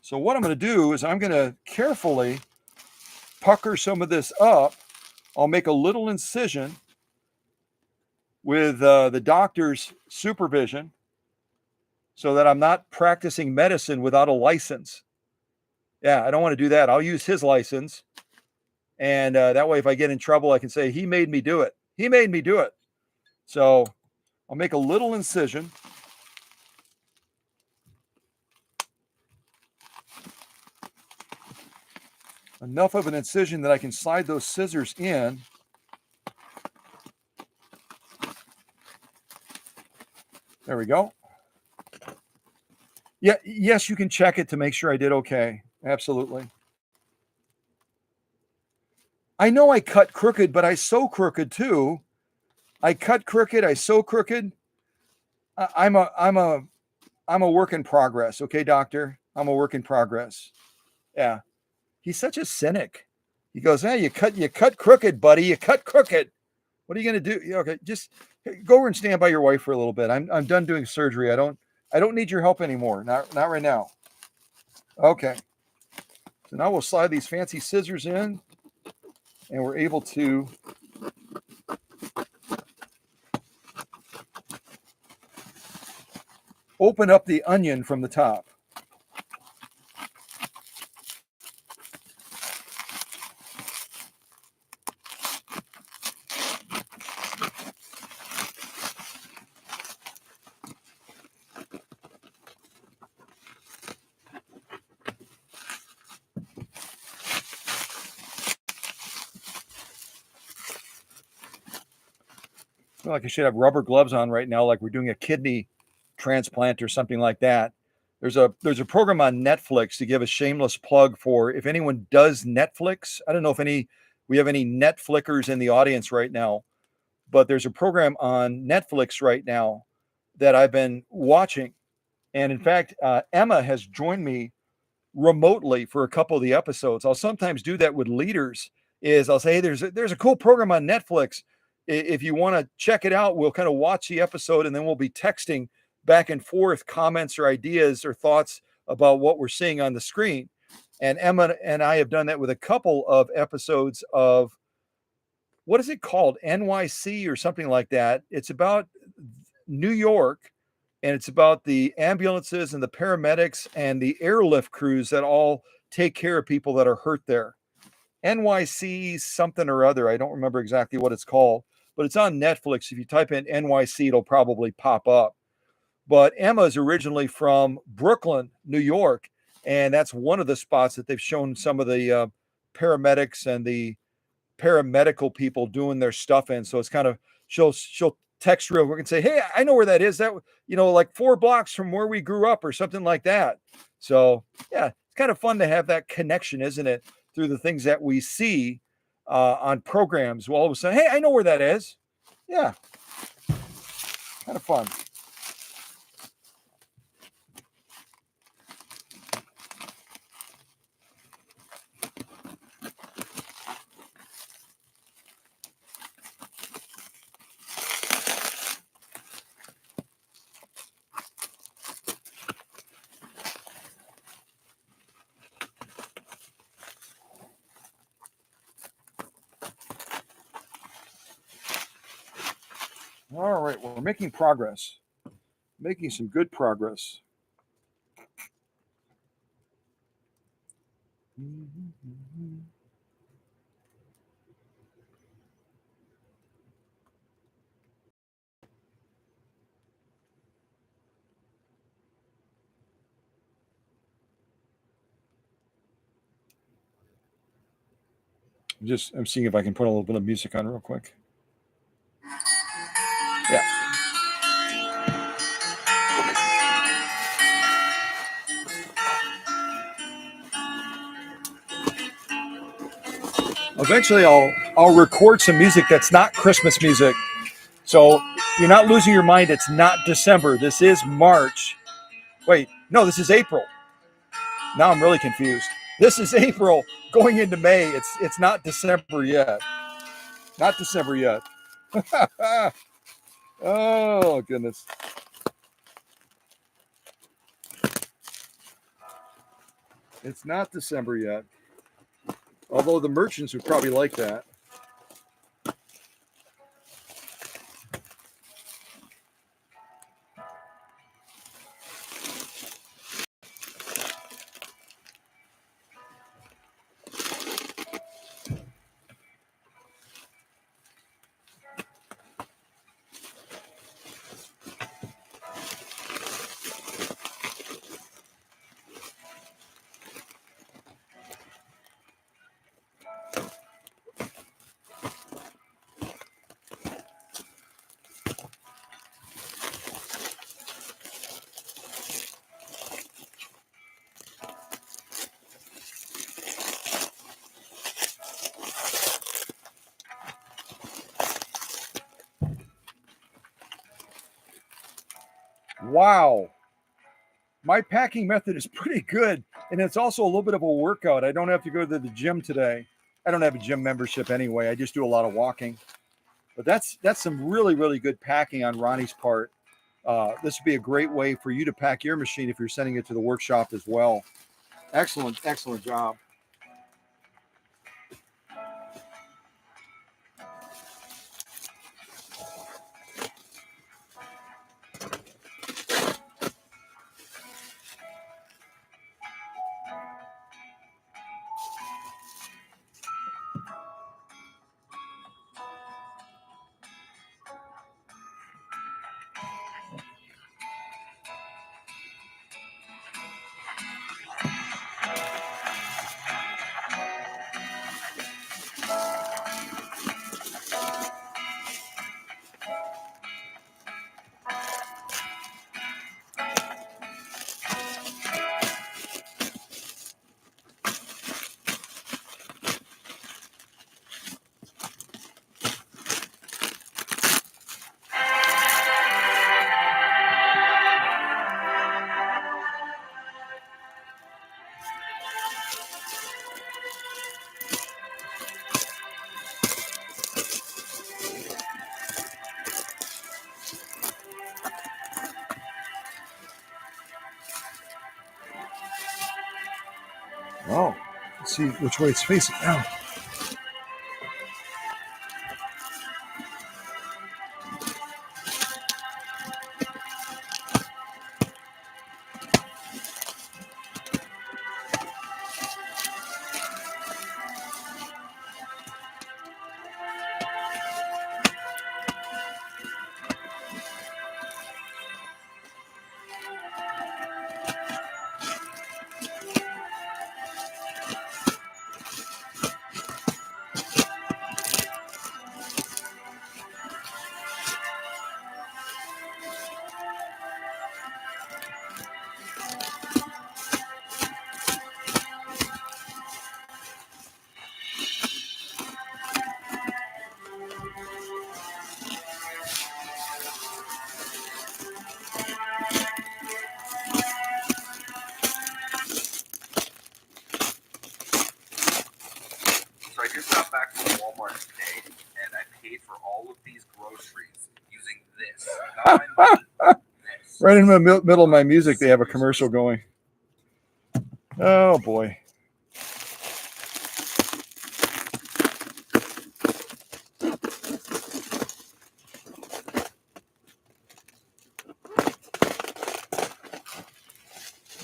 So what I'm going to do is I'm going to carefully pucker some of this up. I'll make a little incision with the doctor's supervision so that I'm not practicing medicine without a license. Yeah, I don't want to do that. I'll use his license. And that way, if I get in trouble, I can say, he made me do it. He made me do it. So I'll make a little incision. Enough of an incision that I can slide those scissors in. There we go. Yeah, yes, you can check it to make sure I did okay. Absolutely. I know I cut crooked, but I sew crooked too. I cut crooked, I sew crooked. I'm a work in progress. Okay, doctor? I'm a work in progress. Yeah. He's such a cynic. He goes, hey, you cut crooked, buddy. You cut crooked. What are you going to do? Okay, just go over and stand by your wife for a little bit. I'm done doing surgery. I don't need your help anymore. Not right now. Okay. So now we'll slide these fancy scissors in, and we're able to open up the onion from the top. I feel like I should have rubber gloves on right now, like we're doing a kidney transplant or something like that. There's a program on Netflix, to give a shameless plug for if anyone does Netflix. I don't know if we have any Netflickers in the audience right now, but there's a program on Netflix right now that I've been watching. And in fact, Emma has joined me remotely for a couple of the episodes. I'll sometimes do that with leaders. I'll say, hey, there's a cool program on Netflix. If you want to check it out, we'll kind of watch the episode, and then we'll be texting back and forth comments or ideas or thoughts about what we're seeing on the screen. And Emma and I have done that with a couple of episodes of, what is it called? NYC or something like that. It's about New York, and it's about the ambulances and the paramedics and the airlift crews that all take care of people that are hurt there. NYC something or other. I don't remember exactly what it's called, but it's on Netflix. If you type in NYC, it'll probably pop up. But Emma is originally from Brooklyn, New York, and that's one of the spots that they've shown some of the paramedics and the paramedical people doing their stuff in. So it's kind of she'll text real quick and say, "Hey, I know where that is. That like 4 blocks from where we grew up, or something like that." So yeah, it's kind of fun to have that connection, isn't it? Through the things that we see on programs, well, all of a sudden, hey, I know where that is. Yeah, kind of fun. All right, well, we're making progress, making some good progress. I'm seeing if I can put a little bit of music on real quick. Yeah. Eventually, I'll record some music that's not Christmas music. So you're not losing your mind. It's not December. This is March. Wait, no, this is April. Now I'm really confused. This is April going into May. It's not December yet. Not December yet. Oh goodness. It's not December yet. Although the merchants would probably like that. Wow. My packing method is pretty good. And it's also a little bit of a workout. I don't have to go to the gym today. I don't have a gym membership anyway. I just do a lot of walking. But that's some really, really good packing on Ronnie's part. This would be a great way for you to pack your machine if you're sending it to the workshop as well. Excellent, excellent job. Oh, let's see which way it's facing now. Right in the middle of my music, they have a commercial going. Oh, boy.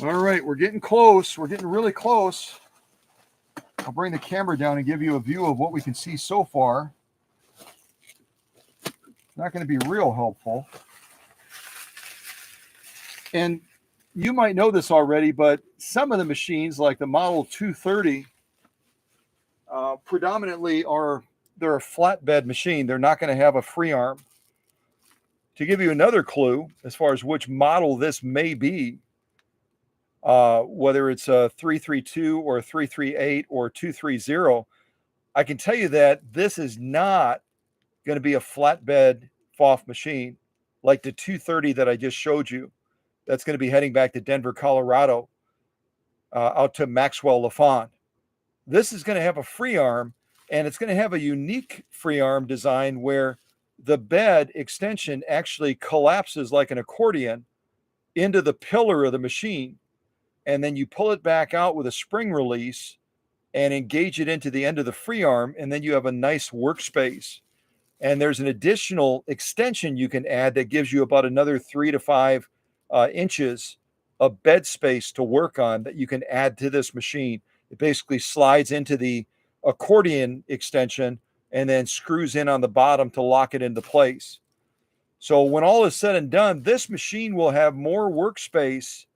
All right, we're getting close. We're getting really close. I'll bring the camera down and give you a view of what we can see so far. It's not going to be real helpful. And you might know this already, but some of the machines, like the Model 230, predominantly they're a flatbed machine. They're not going to have a free arm. To give you another clue, as far as which model this may be, whether it's a 332 or 338 or 230, I can tell you that this is not going to be a flatbed FOF machine like the 230 that I just showed you. That's going to be heading back to Denver, Colorado, out to Maxwell LaFond. This is going to have a free arm, and it's going to have a unique free arm design where the bed extension actually collapses like an accordion into the pillar of the machine. And then you pull it back out with a spring release and engage it into the end of the free arm, and then you have a nice workspace. And there's an additional extension you can add that gives you about another 3 to 5 inches of bed space to work on that you can add to this machine. It basically slides into the accordion extension and then screws in on the bottom to lock it into place. So when all is said and done, this machine will have more workspace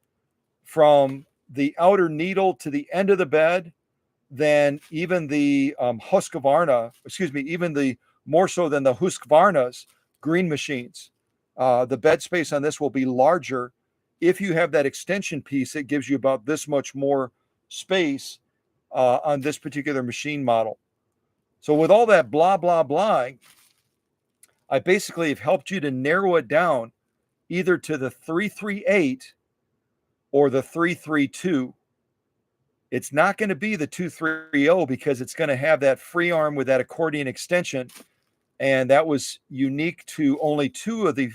from the outer needle to the end of the bed than even the Husqvarna, even the more so than the Husqvarna's green machines. The bed space on this will be larger. If you have that extension piece, it gives you about this much more space on this particular machine model. So with all that blah, blah, blah, I basically have helped you to narrow it down either to the 338 or the 332. It's not going to be the 230 because it's going to have that free arm with that accordion extension. And that was unique to only two of the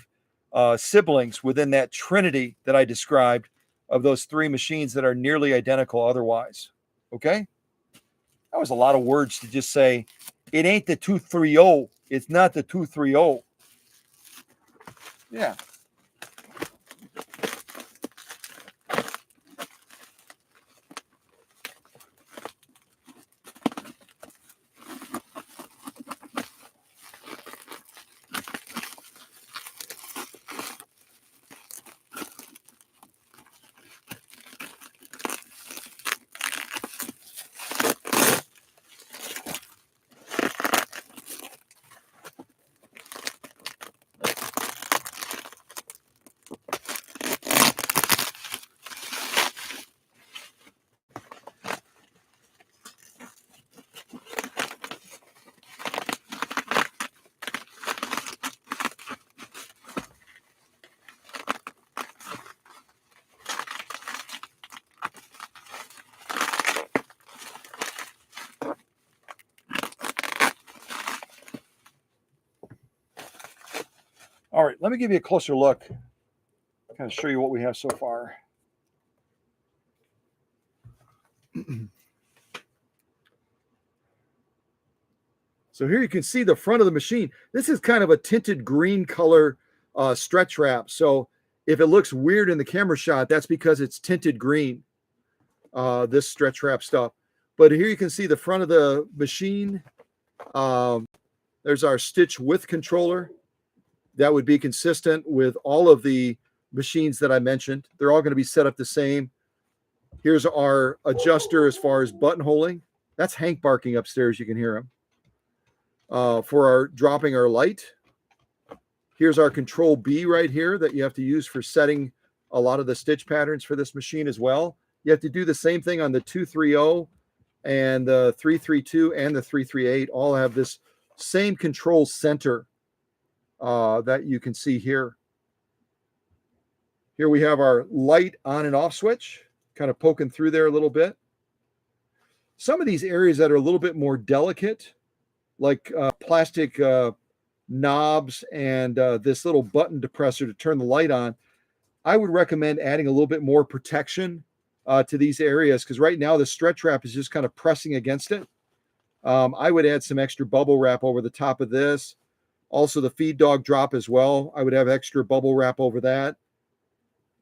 siblings within that trinity that I described of those three machines that are nearly identical otherwise. Okay? That was a lot of words to just say, it ain't the 230. It's not the 230. Yeah. All right, let me give you a closer look, kind of show you what we have so far. So here you can see the front of the machine. This is kind of a tinted green color stretch wrap. So if it looks weird in the camera shot, that's because it's tinted green, this stretch wrap stuff. But here you can see the front of the machine. There's our stitch width controller. That would be consistent with all of the machines that I mentioned. They're all going to be set up the same. Here's our adjuster as far as buttonholing. That's Hank barking upstairs. You can hear him. For our dropping our light. Here's our control B right here that you have to use for setting a lot of the stitch patterns for this machine as well. You have to do the same thing on the 230 and the 332 and the 338. All have this same control center that you can see here. Here we have our light on and off switch, kind of poking through there a little bit. Some of these areas that are a little bit more delicate, like plastic knobs and this little button depressor to turn the light on, I would recommend adding a little bit more protection to these areas, because right now the stretch wrap is just kind of pressing against it. I would add some extra bubble wrap over the top of this. Also, the feed dog drop as well, I would have extra bubble wrap over that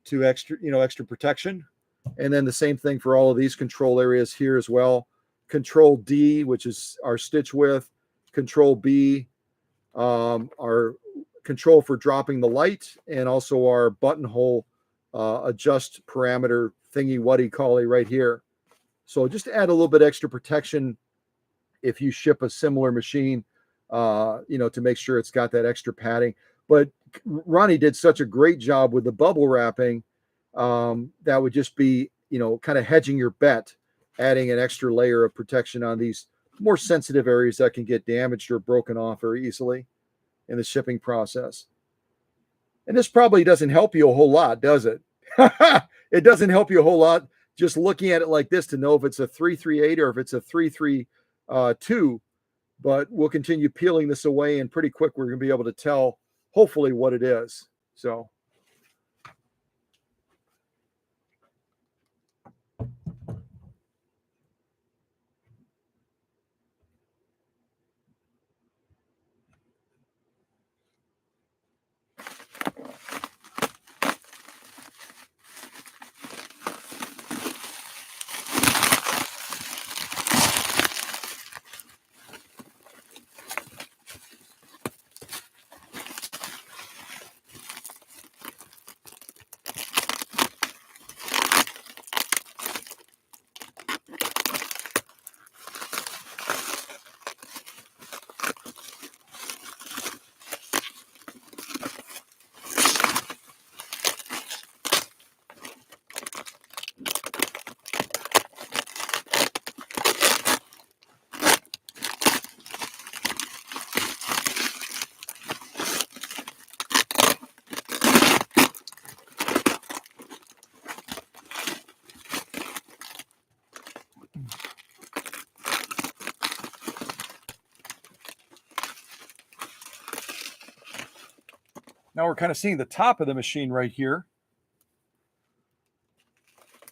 to extra protection. And then the same thing for all of these control areas here as well. Control D, which is our stitch width. Control B, our control for dropping the light, and also our buttonhole adjust parameter thingy whatty collie right here. So just add a little bit extra protection if you ship a similar machine, to make sure it's got that extra padding. But Ronnie did such a great job with the bubble wrapping. That would just be, kind of hedging your bet, adding an extra layer of protection on these more sensitive areas that can get damaged or broken off very easily in the shipping process. And this probably doesn't help you a whole lot, does it? It doesn't help you a whole lot just looking at it like this to know if it's a 338 or if it's a 332. But we'll continue peeling this away, and pretty quick we're going to be able to tell, hopefully, what it is. So now we're kind of seeing the top of the machine right here.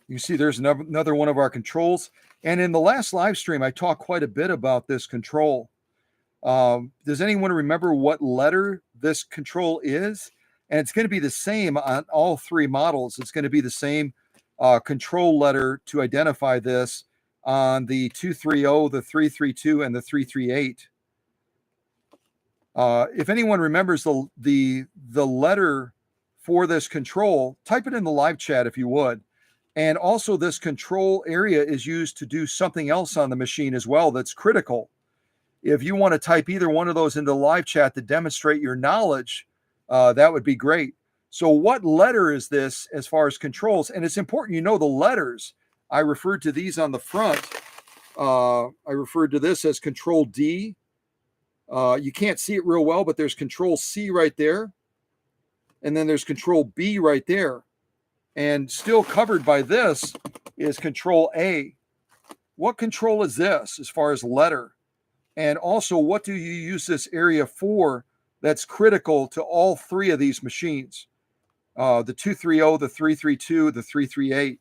You see there's another one of our controls. And in the last live stream, I talked quite a bit about this control. Does anyone remember what letter this control is? And it's going to be the same on all three models. It's going to be the same control letter to identify this on the 230, the 332, and the 338. If anyone remembers the letter for this control, type it in the live chat if you would. And also, this control area is used to do something else on the machine as well that's critical. If you want to type either one of those into the live chat to demonstrate your knowledge, that would be great. So what letter is this as far as controls? And it's important you know the letters. I referred to these on the front. I referred to this as Control D. You can't see it real well, but there's Control C right there. And then there's Control B right there. And still covered by this is Control A. What control is this as far as letter? And also, what do you use this area for that's critical to all three of these machines? The 230, the 332, the 338,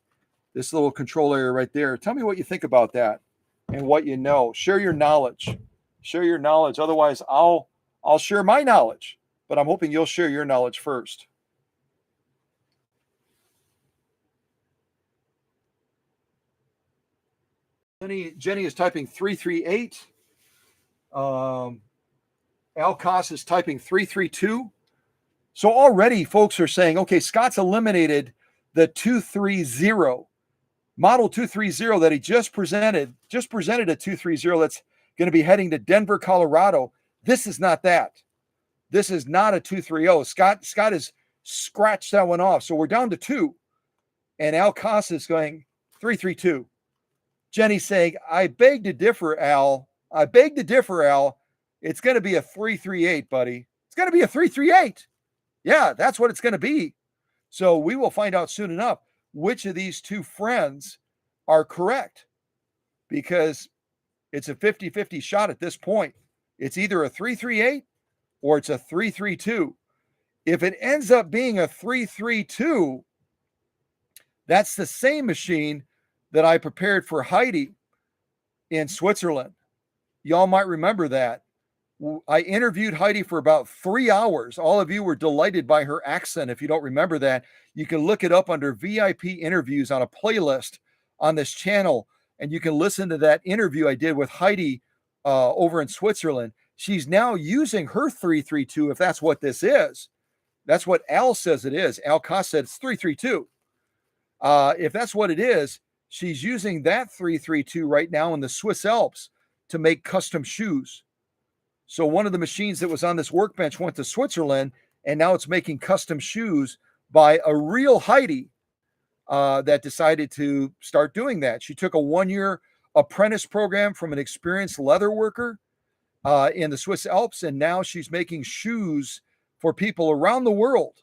this little control area right there. Tell me what you think about that and what you know. Share your knowledge. Share your knowledge. Otherwise, I'll share my knowledge, but I'm hoping you'll share your knowledge first. Jenny is typing 338. Alcos is typing 332. So already folks are saying, okay, Scott's eliminated the 230. Model 230 that he just presented a 230 that's going to be heading to Denver, Colorado. This is not that. This is not a 230. Scott has scratched that one off. So we're down to 2. And Alcos is going 332. Jenny's saying, I beg to differ, Al. I beg to differ, Al. It's going to be a 338, buddy. It's going to be a 338. Yeah, that's what it's going to be. So we will find out soon enough which of these two friends are correct, because it's a 50-50 shot at this point. It's either a 338 or it's a 332. If it ends up being a 332, that's the same machine that I prepared for Heidi in Switzerland. Y'all might remember that. I interviewed Heidi for about 3 hours. All of you were delighted by her accent. If you don't remember that, you can look it up under VIP interviews on a playlist on this channel, and you can listen to that interview I did with Heidi over in Switzerland. She's now using her 332, if that's what this is. That's what Al says it is. Al Koss said it's 332. If that's what it is, she's using that 332 right now in the Swiss Alps to make custom shoes. So one of the machines that was on this workbench went to Switzerland, and now it's making custom shoes by a real Heidi that decided to start doing that. She took a 1-year apprentice program from an experienced leather worker in the Swiss Alps, and now she's making shoes for people around the world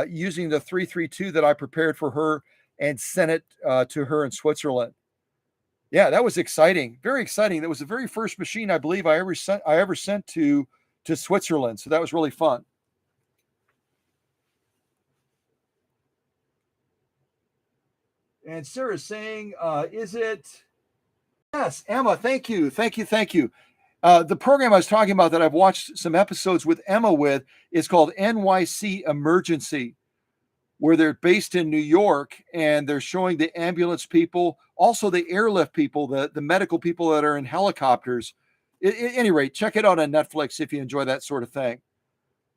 using the 332 that I prepared for her and sent it to her in Switzerland. Yeah, that was exciting. Very exciting. That was the very first machine I believe I ever sent to Switzerland. So that was really fun. And Sarah's saying, is it? Yes, Emma, thank you. Thank you. Thank you. The program I was talking about that I've watched some episodes with Emma with is called NYC Emergency, where they're based in New York, and they're showing the ambulance people, also the airlift people, the medical people that are in helicopters. At any rate, check it out on Netflix if you enjoy that sort of thing.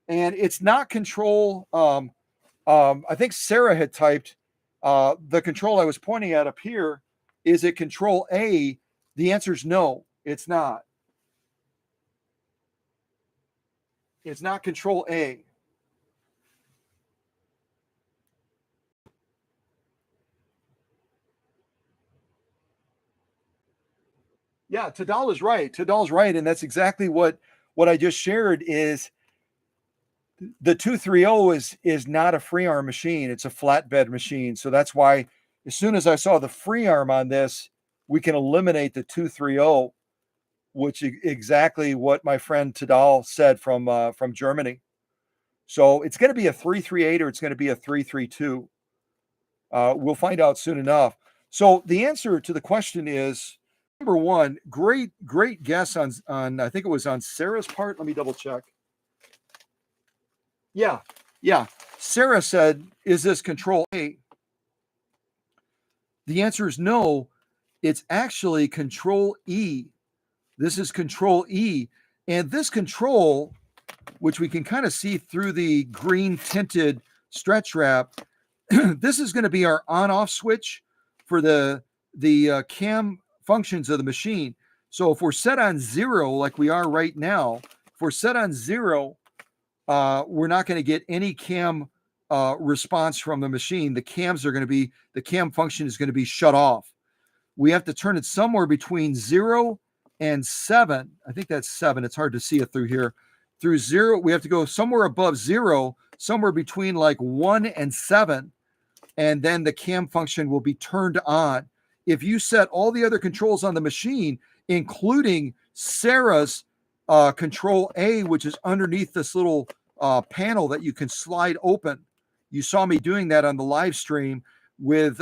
And it's not control. I think Sarah had typed the control I was pointing at up here. Is it control A? The answer is no, it's not. It's not control A. Yeah, Tadal is right. Tadal's right, and that's exactly what I just shared. Is the 230 is not a free arm machine; it's a flatbed machine. So that's why, as soon as I saw the free arm on this, we can eliminate the 230, which is exactly what my friend Tadal said from Germany. So it's going to be a 338 or it's going to be a 332. We'll find out soon enough. So the answer to the question is, number one, great guess on I think it was on Sarah's part. Let me double check. Yeah. Sarah said, is this control A? The answer is no. It's actually control E. This is control E. And this control, which we can kind of see through the green tinted stretch wrap, this is going to be our on-off switch for the cam functions of the machine. So if we're set on 0, like we are right now, if we're set on 0, we're not going to get any cam response from the machine. The cam function is going to be shut off. We have to turn it somewhere between 0 and 7. I think that's 7. It's hard to see it through here. Through 0, we have to go somewhere above 0, somewhere between like 1 and 7. And then the cam function will be turned on. If you set all the other controls on the machine, including Sarah's control A, which is underneath this little panel that you can slide open. You saw me doing that on the live stream with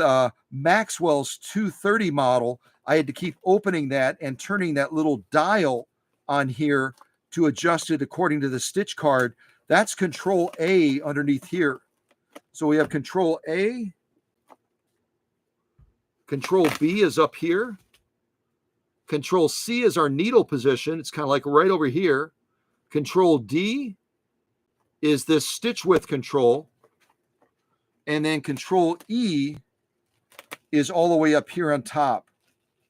Maxwell's 230 model. I had to keep opening that and turning that little dial on here to adjust it according to the stitch card. That's control A underneath here. So we have control A. Control B is up here. Control C is our needle position. It's kind of like right over here. Control D is this stitch width control. And then control E is all the way up here on top.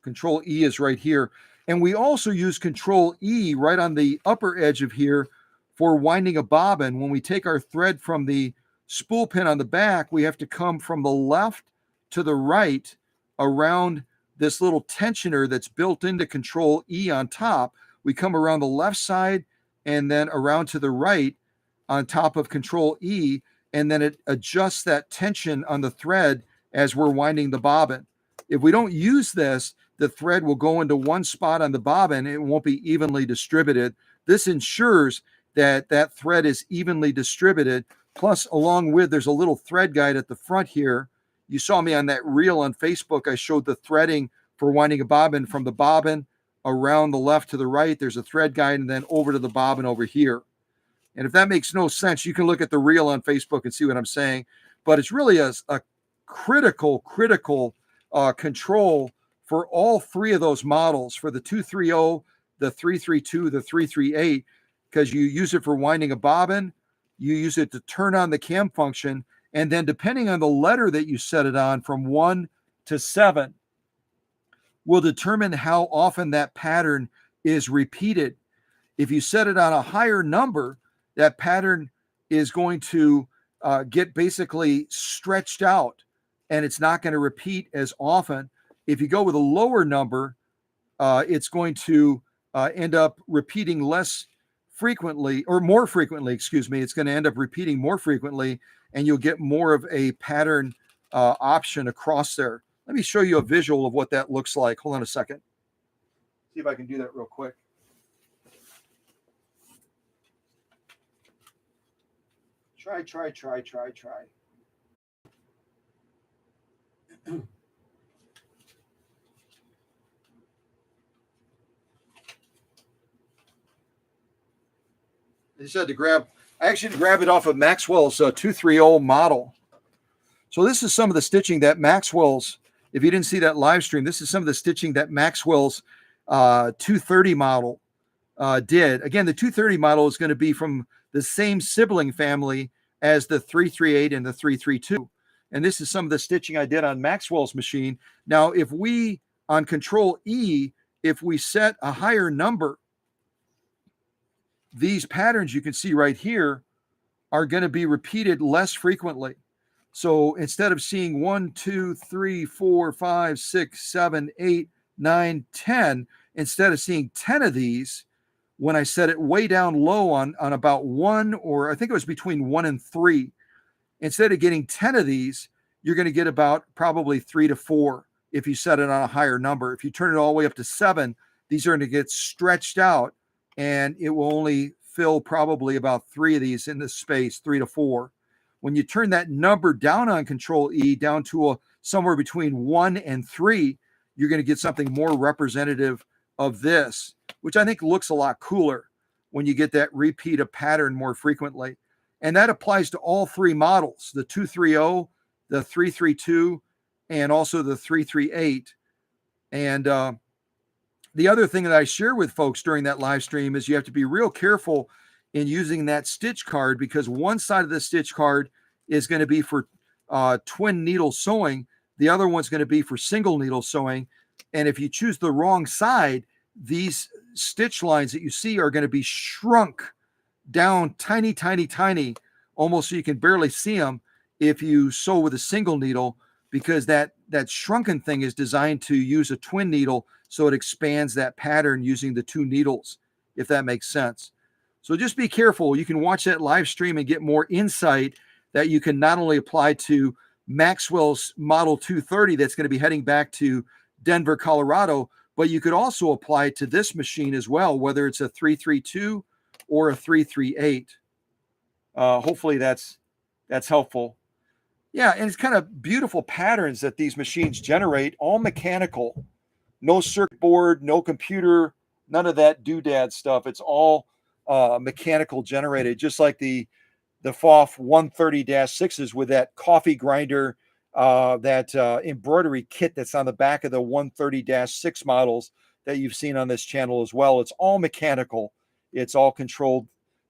Control E is right here. And we also use control E right on the upper edge of here for winding a bobbin. When we take our thread from the spool pin on the back, we have to come from the left to the right around this little tensioner that's built into control E on top. We come around the left side and then around to the right on top of control E, and then it adjusts that tension on the thread as we're winding the bobbin. If we don't use this, the thread will go into one spot on the bobbin. It won't be evenly distributed. This ensures that thread is evenly distributed. Plus, along with, there's a little thread guide at the front here. You saw me on that reel on Facebook. I showed the threading for winding a bobbin from the bobbin around the left to the right. There's a thread guide, and then over to the bobbin over here. And if that makes no sense, you can look at the reel on Facebook and see what I'm saying. But it's really a critical control for all three of those models, for the 230, the 332, the 338, because you use it for winding a bobbin, you use it to turn on the cam function, and then depending on the letter that you set it on from 1 to 7 will determine how often that pattern is repeated. If you set it on a higher number, that pattern is going to get basically stretched out, and it's not going to repeat as often. If you go with a lower number, it's going to end up repeating less frequently, or more frequently, excuse me. It's going to end up repeating more frequently, and you'll get more of a pattern option across there. Let me show you a visual of what that looks like. Hold on a second. See if I can do that real quick. Try. I just had to grab, I actually had to grab it off of Maxwell's 230 model. So this is some of the stitching that Maxwell's, if you didn't see that live stream, this is some of the stitching that Maxwell's 230 model did. Again, the 230 model is going to be from the same sibling family as the 338 and the 332. And this is some of the stitching I did on Maxwell's machine. Now, if we, on Control E, if we set a higher number, these patterns you can see right here are going to be repeated less frequently. So instead of seeing 1, 2, 3, 4, 5, 6, 7, 8, 9, 10, instead of seeing 10 of these, when I set it way down low on about 1, or I think it was between 1 and 3, instead of getting 10 of these, you're going to get about probably 3 to 4 if you set it on a higher number. If you turn it all the way up to 7, these are going to get stretched out, and it will only fill probably about 3 of these in this space, 3 to 4. When you turn that number down on Control E down to somewhere between 1 and 3, you're going to get something more representative of this, which I think looks a lot cooler when you get that repeat of pattern more frequently. And that applies to all three models, the 230, the 332, and also the 338. And the other thing that I share with folks during that live stream is you have to be real careful in using that stitch card, because one side of the stitch card is going to be for twin needle sewing. The other one's going to be for single needle sewing. And if you choose the wrong side, these stitch lines that you see are going to be shrunk down tiny, almost so you can barely see them if you sew with a single needle, because that shrunken thing is designed to use a twin needle, so it expands that pattern using the 2 needles, if that makes sense. So just be careful. You can watch that live stream and get more insight that you can not only apply to Maxwell's Model 230 that's going to be heading back to Denver, Colorado, but you could also apply it to this machine as well, whether it's a 332 or a 338. Hopefully that's helpful. Yeah, and it's kind of beautiful patterns that these machines generate, all mechanical. No circuit board, no computer, none of that doodad stuff. It's all mechanical generated, just like the FOF 130-6s with that coffee grinder, that embroidery kit that's on the back of the 130-6 models that you've seen on this channel as well. It's all mechanical. It's all controlled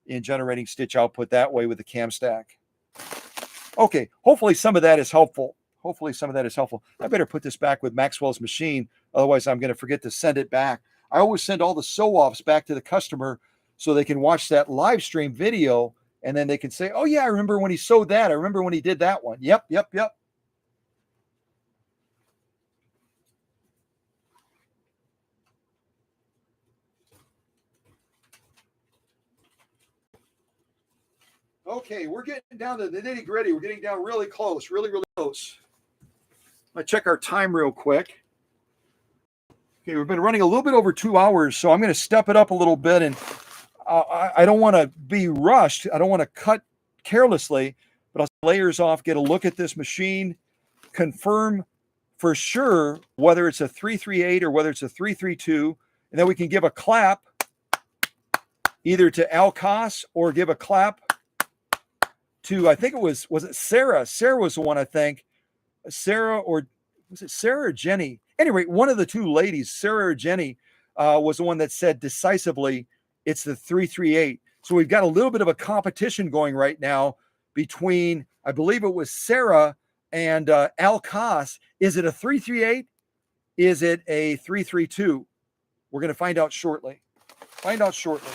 in generating stitch output that way with the cam stack. Okay, hopefully some of that is helpful. I better put this back with Maxwell's machine, otherwise I'm going to forget to send it back. I always send all the sew-offs back to the customer so they can watch that live stream video, and then they can say, oh yeah, I remember when he sewed that. I remember when he did that one. Yep. Okay, we're getting down to the nitty-gritty. We're getting down really close, really close. Let's check our time real quick. Okay, we've been running a little bit over 2 hours, so I'm going to step it up a little bit, and I don't want to be rushed. I don't want to cut carelessly, but I'll layers off, get a look at this machine, confirm for sure whether it's a 338 or whether it's a 332, and then we can give a clap either to Alcas or give a clap to, I think was it Sarah? Sarah was the one, I think. Sarah, or was it Sarah or Jenny? Anyway, one of the two ladies, Sarah or Jenny, was the one that said decisively, it's the 338. So we've got a little bit of a competition going right now between, I believe it was Sarah and Alcas. Is it a 338? Is it a 332? We're going to find out shortly. Find out shortly.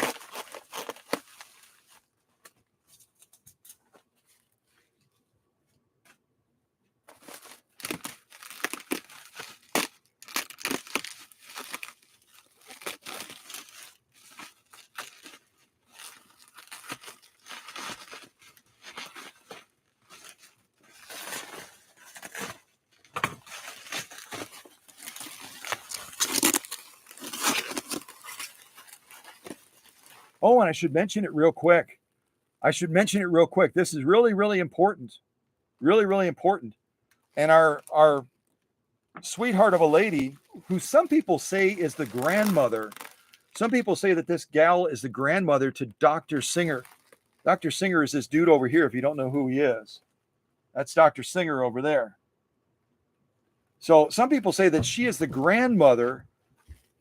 Oh, and I should mention it real quick. This is really, really important. Really, really important. And our sweetheart of a lady, who some people say is the grandmother. Some people say that this gal is the grandmother to Dr. Singer. Dr. Singer is this dude over here, if you don't know who he is. That's Dr. Singer over there. So some people say that she is the grandmother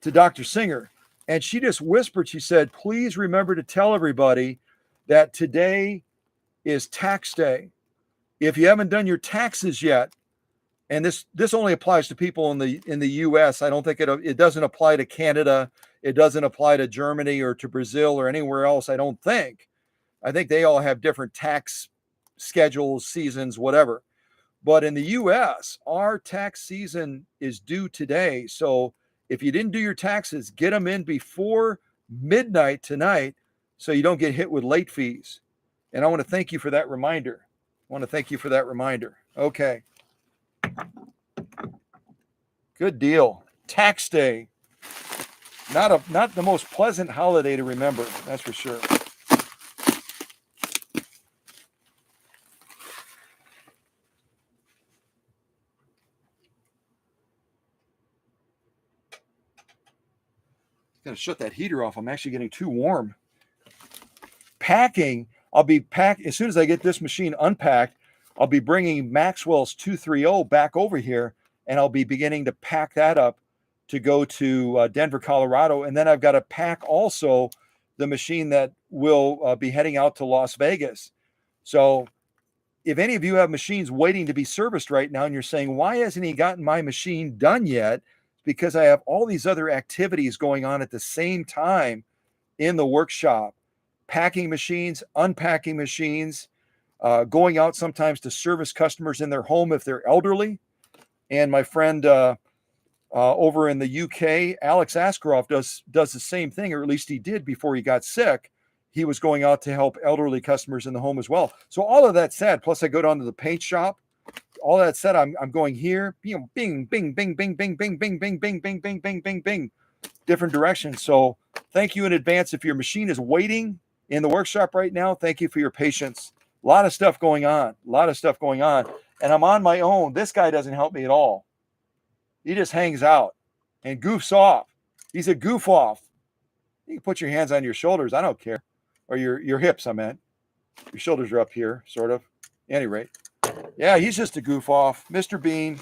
to Dr. Singer. And she just whispered, she said, please remember to tell everybody that today is tax day. If you haven't done your taxes yet, and this only applies to people in the US. I don't think it doesn't apply to Canada. It doesn't apply to Germany or to Brazil or anywhere else, I don't think. I think they all have different tax schedules, seasons, whatever. But in the US, our tax season is due today. So if you didn't do your taxes, get them in before midnight tonight so you don't get hit with late fees. And I want to thank you for that reminder. Okay. Good deal. Tax day. Not the most pleasant holiday to remember, that's for sure. Got to shut that heater off. I'm actually getting too warm. Packing, I'll be packed as soon as I get this machine unpacked. I'll be bringing Maxwell's 230 back over here, and I'll be beginning to pack that up to go to Denver, Colorado. And then I've got to pack also the machine that will be heading out to Las Vegas. So if any of you have machines waiting to be serviced right now and you're saying, why hasn't he gotten my machine done yet? Because I have all these other activities going on at the same time in the workshop, packing machines, unpacking machines, going out sometimes to service customers in their home if they're elderly. And my friend over in the UK, Alex Askroff, does the same thing, or at least he did before he got sick. He was going out to help elderly customers in the home as well. So all of that said, plus I go down to the paint shop. All that said, I'm going here, bing, bing, bing, bing, bing, bing, bing, bing, bing, bing, bing, bing, bing, bing, bing, different directions. So thank you in advance. If your machine is waiting in the workshop right now, thank you for your patience. A lot of stuff going on, and I'm on my own. This guy doesn't help me at all. He just hangs out and goofs off. He's a goof off. You can put your hands on your shoulders. I don't care. Or your hips, I meant. Your shoulders are up here, sort of. At any rate. Yeah, he's just a goof off. Mr. Bean.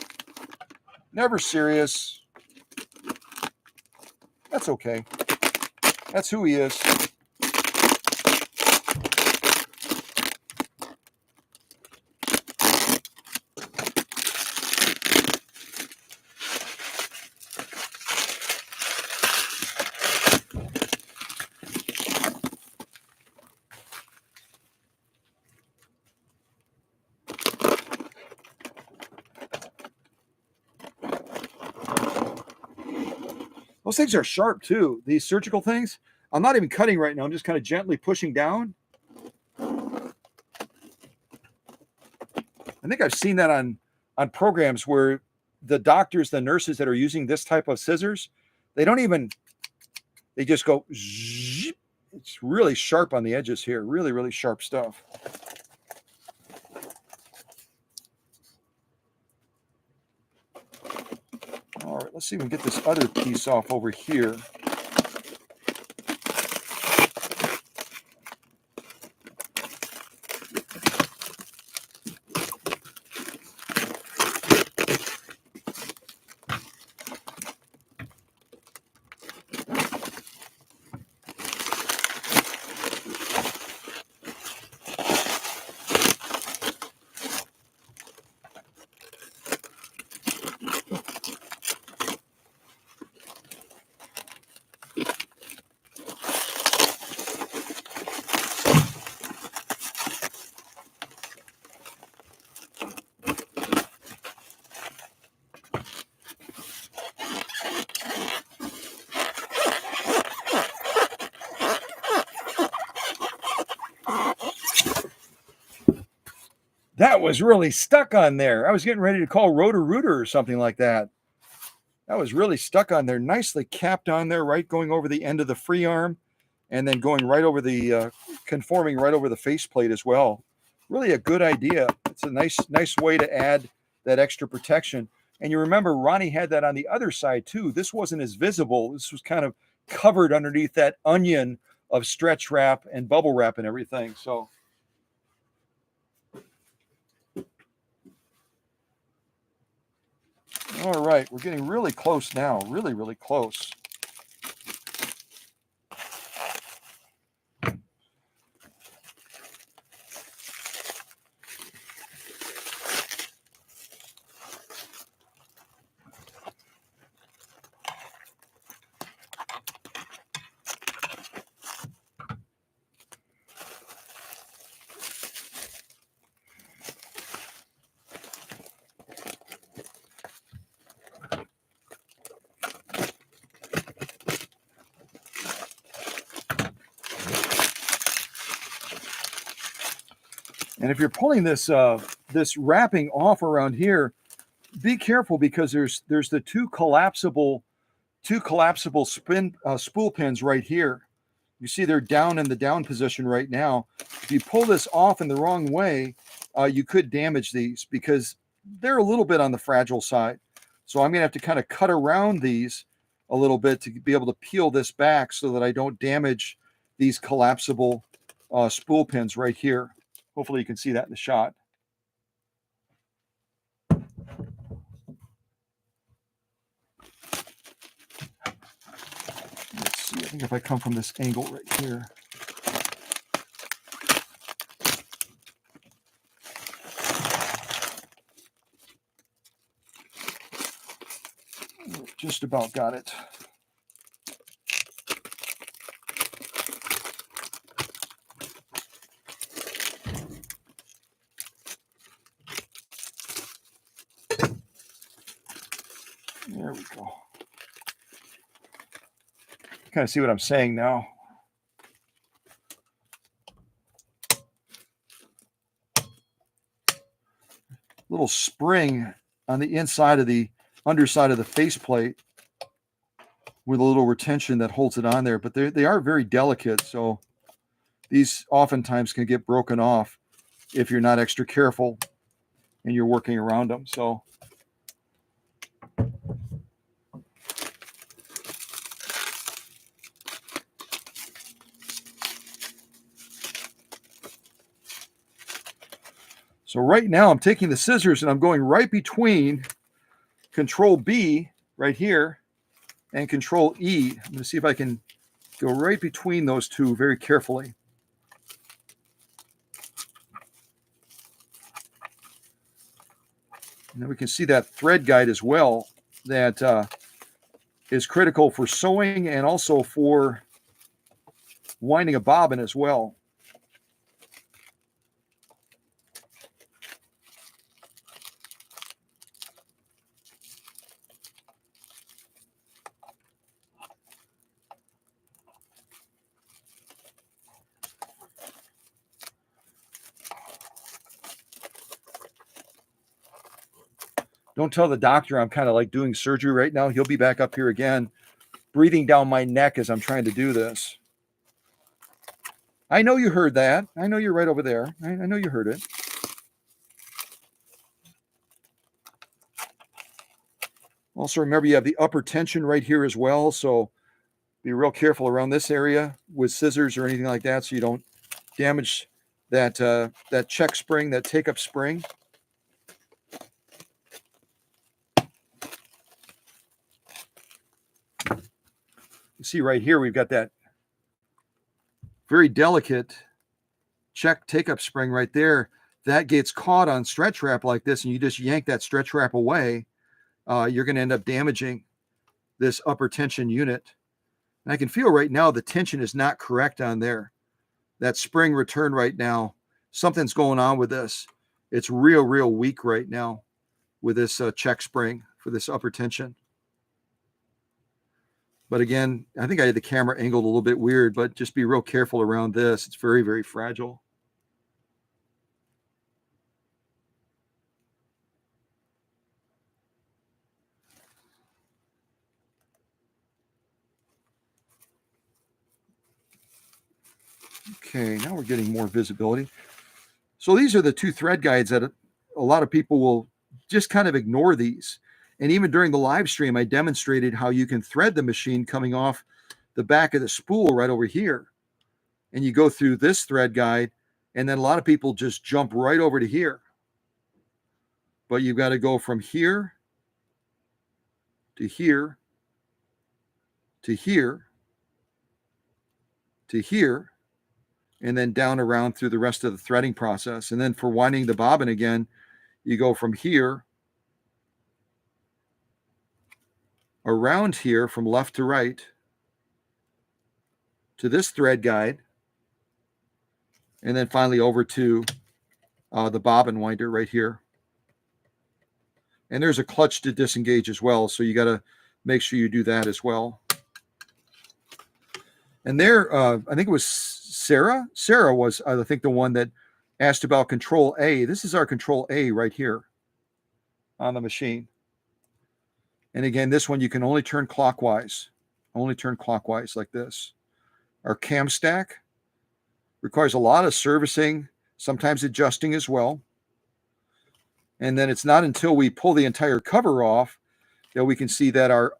Never serious. That's okay. That's who he is. Those things are sharp too. These surgical things. I'm not even cutting right now. I'm just kind of gently pushing down. I think I've seen that on programs where the doctors, the nurses that are using this type of scissors, they just go zzz, It's really sharp on the edges here. Really, really sharp stuff. All right, let's see if we can get this other piece off over here. That was really stuck on there. I was getting ready to call Roto-Rooter or something like that. That was really stuck on there. Nicely capped on there, right, going over the end of the free arm, and then going right over the, conforming right over the faceplate as well. Really a good idea. It's a nice way to add that extra protection. And you remember Ronnie had that on the other side too. This wasn't as visible. This was kind of covered underneath that onion of stretch wrap and bubble wrap and everything. So all right, we're getting really close now. Really, really close. And if you're pulling this this wrapping off around here, be careful because there's the two collapsible spool pins right here. You see they're down in the down position right now. If you pull this off in the wrong way, you could damage these because they're a little bit on the fragile side. So I'm going to have to kind of cut around these a little bit to be able to peel this back so that I don't damage these collapsible spool pins right here. Hopefully you can see that in the shot. Let's see, I think if I come from this angle right here. Just about got it. There we go. Kind of see what I'm saying now. Little spring on the inside of the underside of the faceplate with a little retention that holds it on there, but they are very delicate, so these oftentimes can get broken off if you're not extra careful and you're working around them. So right now I'm taking the scissors and I'm going right between Control B right here and Control E. I'm going to see if I can go right between those two very carefully. And then we can see that thread guide as well that is critical for sewing and also for winding a bobbin as well. Don't tell the doctor I'm kind of like doing surgery right now. He'll be back up here again, breathing down my neck as I'm trying to do this. I know you heard that. I know you're right over there. I know you heard it. Also, remember you have the upper tension right here as well. So be real careful around this area with scissors or anything like that so you don't damage that that check spring, that take-up spring. You see right here, we've got that very delicate check take-up spring right there. That gets caught on stretch wrap like this, and you just yank that stretch wrap away, you're going to end up damaging this upper tension unit. And I can feel right now the tension is not correct on there. That spring return right now, something's going on with this. It's real weak right now with this check spring for this upper tension. But again, I think I had the camera angled a little bit weird, but just be real careful around this. It's very fragile. Okay, now we're getting more visibility. So these are the two thread guides that a lot of people will just kind of ignore these. And even during the live stream, I demonstrated how you can thread the machine coming off the back of the spool right over here. And you go through this thread guide, and then a lot of people just jump right over to here. But you've got to go from here to here to here to here, and then down around through the rest of the threading process. And then for winding the bobbin again, you go from here around here from left to right to this thread guide, and then finally over to the bobbin winder right here. And there's a clutch to disengage as well, so you got to make sure you do that as well. And there, I think it was Sarah. Sarah was, I think, the one that asked about Control A. This is our Control A right here on the machine. And again, this one you can only turn clockwise like this. Our cam stack requires a lot of servicing, sometimes adjusting as well. And then it's not until we pull the entire cover off that we can see that our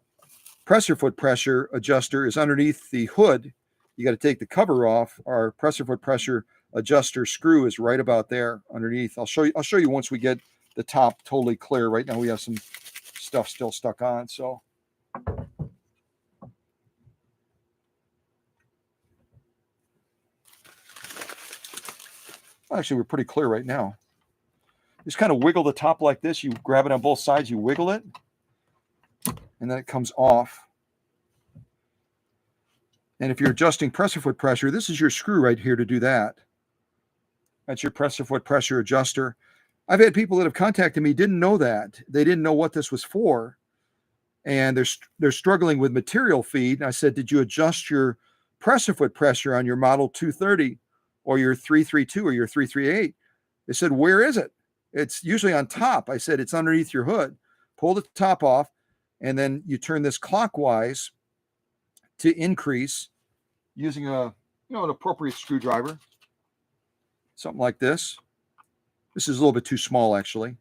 pressure foot pressure adjuster is underneath the hood. You got to take the cover off. Our pressure foot pressure adjuster screw is right about there underneath. I'll show you once we get the top totally clear. Right now we have some stuff still stuck on. So actually we're pretty clear right now. Just kind of wiggle the top like this. You grab it on both sides, you wiggle it, and then it comes off. And if you're adjusting pressure foot pressure, this is your screw right here to do that. That's your pressure foot pressure adjuster. I've had people that have contacted me, didn't know that. They didn't know what this was for. And they're struggling with material feed. And I said, did you adjust your pressure foot pressure on your model 230 or your 332 or your 338? They said, where is it? It's usually on top. I said, it's underneath your hood. Pull the top off, and then you turn this clockwise to increase using an appropriate screwdriver. Something like this. This is a little bit too small, actually.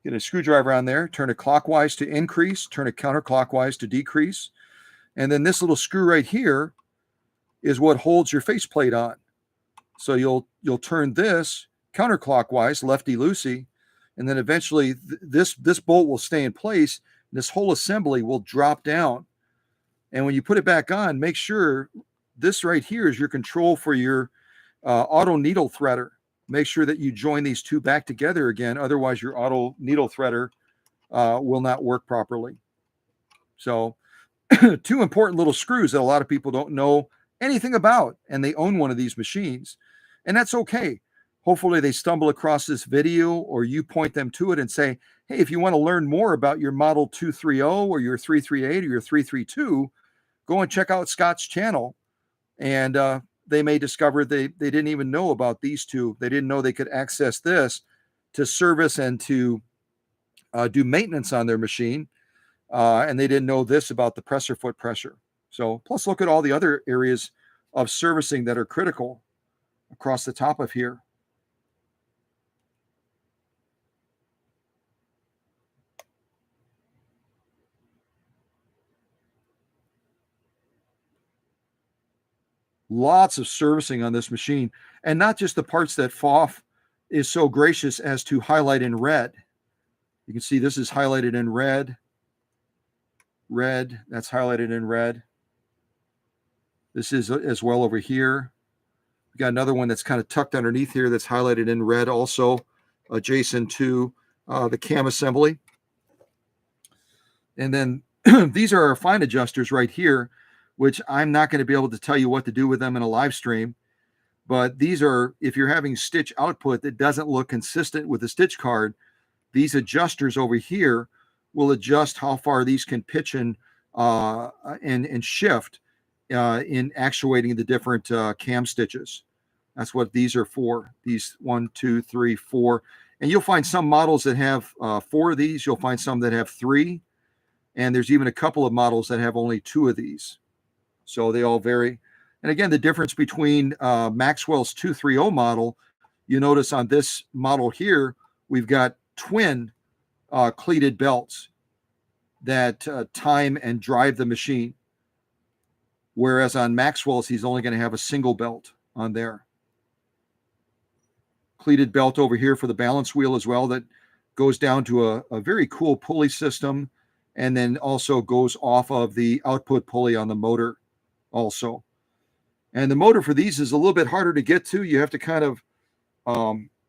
Get a screwdriver on there, turn it clockwise to increase, turn it counterclockwise to decrease. And then this little screw right here is what holds your faceplate on. So you'll turn this counterclockwise, lefty-loosey, and then eventually this bolt will stay in place. And this whole assembly will drop down. And when you put it back on, make sure this right here is your control for your auto needle threader. Make sure that you join these two back together again. Otherwise, your auto needle threader will not work properly. So two important little screws that a lot of people don't know anything about, and they own one of these machines. And that's okay. Hopefully they stumble across this video, or you point them to it and say, hey, if you want to learn more about your model 230 or your 338 or your 332, go and check out Scott's channel. And they may discover they didn't even know about these two. They didn't know they could access this to service and to do maintenance on their machine. And they didn't know this about the pressure foot pressure. So plus look at all the other areas of servicing that are critical across the top of here. Lots of servicing on this machine, and not just the parts that FOF is so gracious as to highlight in red. You can see this is highlighted in red. Red, that's highlighted in red. This is as well over here. We got another one that's kind of tucked underneath here that's highlighted in red also, adjacent to the cam assembly. And then these are our fine adjusters right here, which I'm not going to be able to tell you what to do with them in a live stream. But these are, if you're having stitch output that doesn't look consistent with the stitch card, these adjusters over here will adjust how far these can pitch and shift in actuating the different cam stitches. That's what these are for. These 1, 2, 3, 4. And you'll find some models that have 4 of these. You'll find some that have 3. And there's even a couple of models that have only 2 of these. So they all vary. And again, the difference between Maxwell's 230 model, you notice on this model here, we've got twin cleated belts that time and drive the machine. Whereas on Maxwell's, he's only going to have a single belt on there. Cleated belt over here for the balance wheel as well that goes down to a very cool pulley system, and then also goes off of the output pulley on the motor also. And the motor for these is a little bit harder to get to. You have to kind of,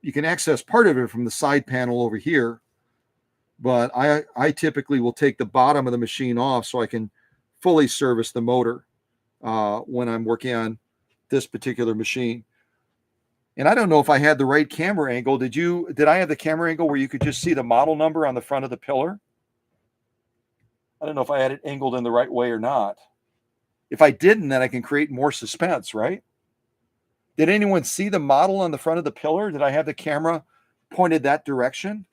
you can access part of it from the side panel over here, but I typically will take the bottom of the machine off so I can fully service the motor when I'm working on this particular machine. And I don't know if I had the right camera angle. Did I have the camera angle where you could just see the model number on the front of the pillar? I don't know if I had it angled in the right way or not. If I didn't, then I can create more suspense, right? Did anyone see the model on the front of the pillar? Did I have the camera pointed that direction?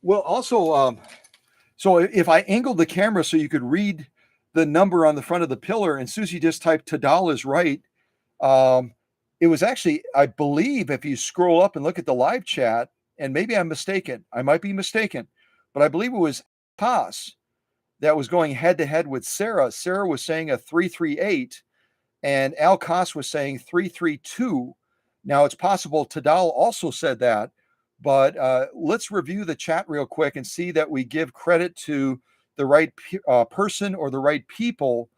Well, also, so if I angled the camera so you could read the number on the front of the pillar, and Susie just typed Tadal is right, it was actually, I believe, if you scroll up and look at the live chat, and maybe I'm mistaken, I might be mistaken, but I believe it was Haas that was going head to head with Sarah. Sarah was saying a 338, and Al Koss was saying 332. Now, it's possible Tadal also said that, but let's review the chat real quick and see that we give credit to the right person or the right people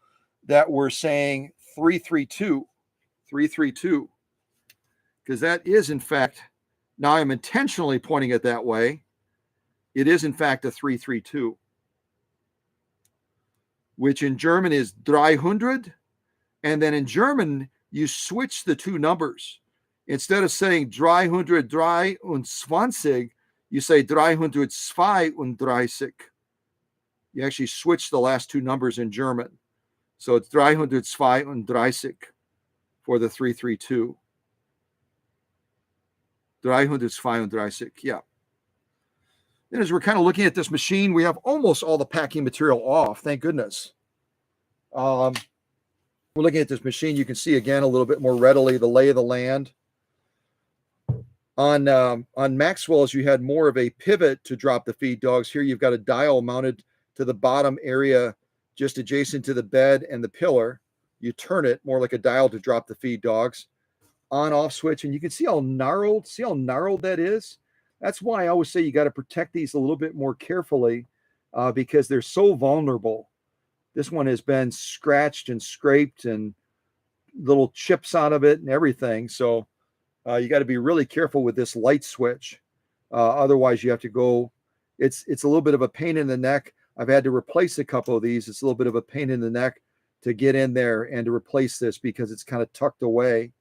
that were saying 332. 332. Because that is, in fact, now I'm intentionally pointing it that way. It is, in fact, a 332, which in German is 300. And then in German, you switch the two numbers. Instead of saying 323, you say 332. You actually switch the last two numbers in German. So it's 332 for the 332. 332, yeah. And as we're kind of looking at this machine, we have almost all the packing material off, thank goodness. We're looking at this machine. You can see again a little bit more readily the lay of the land. On Maxwell's, you had more of a pivot to drop the feed dogs. Here you've got a dial mounted to the bottom area just adjacent to the bed and the pillar. You turn it more like a dial to drop the feed dogs. On-off switch, and you can see how gnarled that is. That's why I always say you got to protect these a little bit more carefully because they're so vulnerable. This one has been scratched and scraped and little chips out of it and everything. So you got to be really careful with this light switch. Otherwise, you have to go. It's a little bit of a pain in the neck. I've had to replace a couple of these. It's a little bit of a pain in the neck to get in there and to replace this because it's kind of tucked away.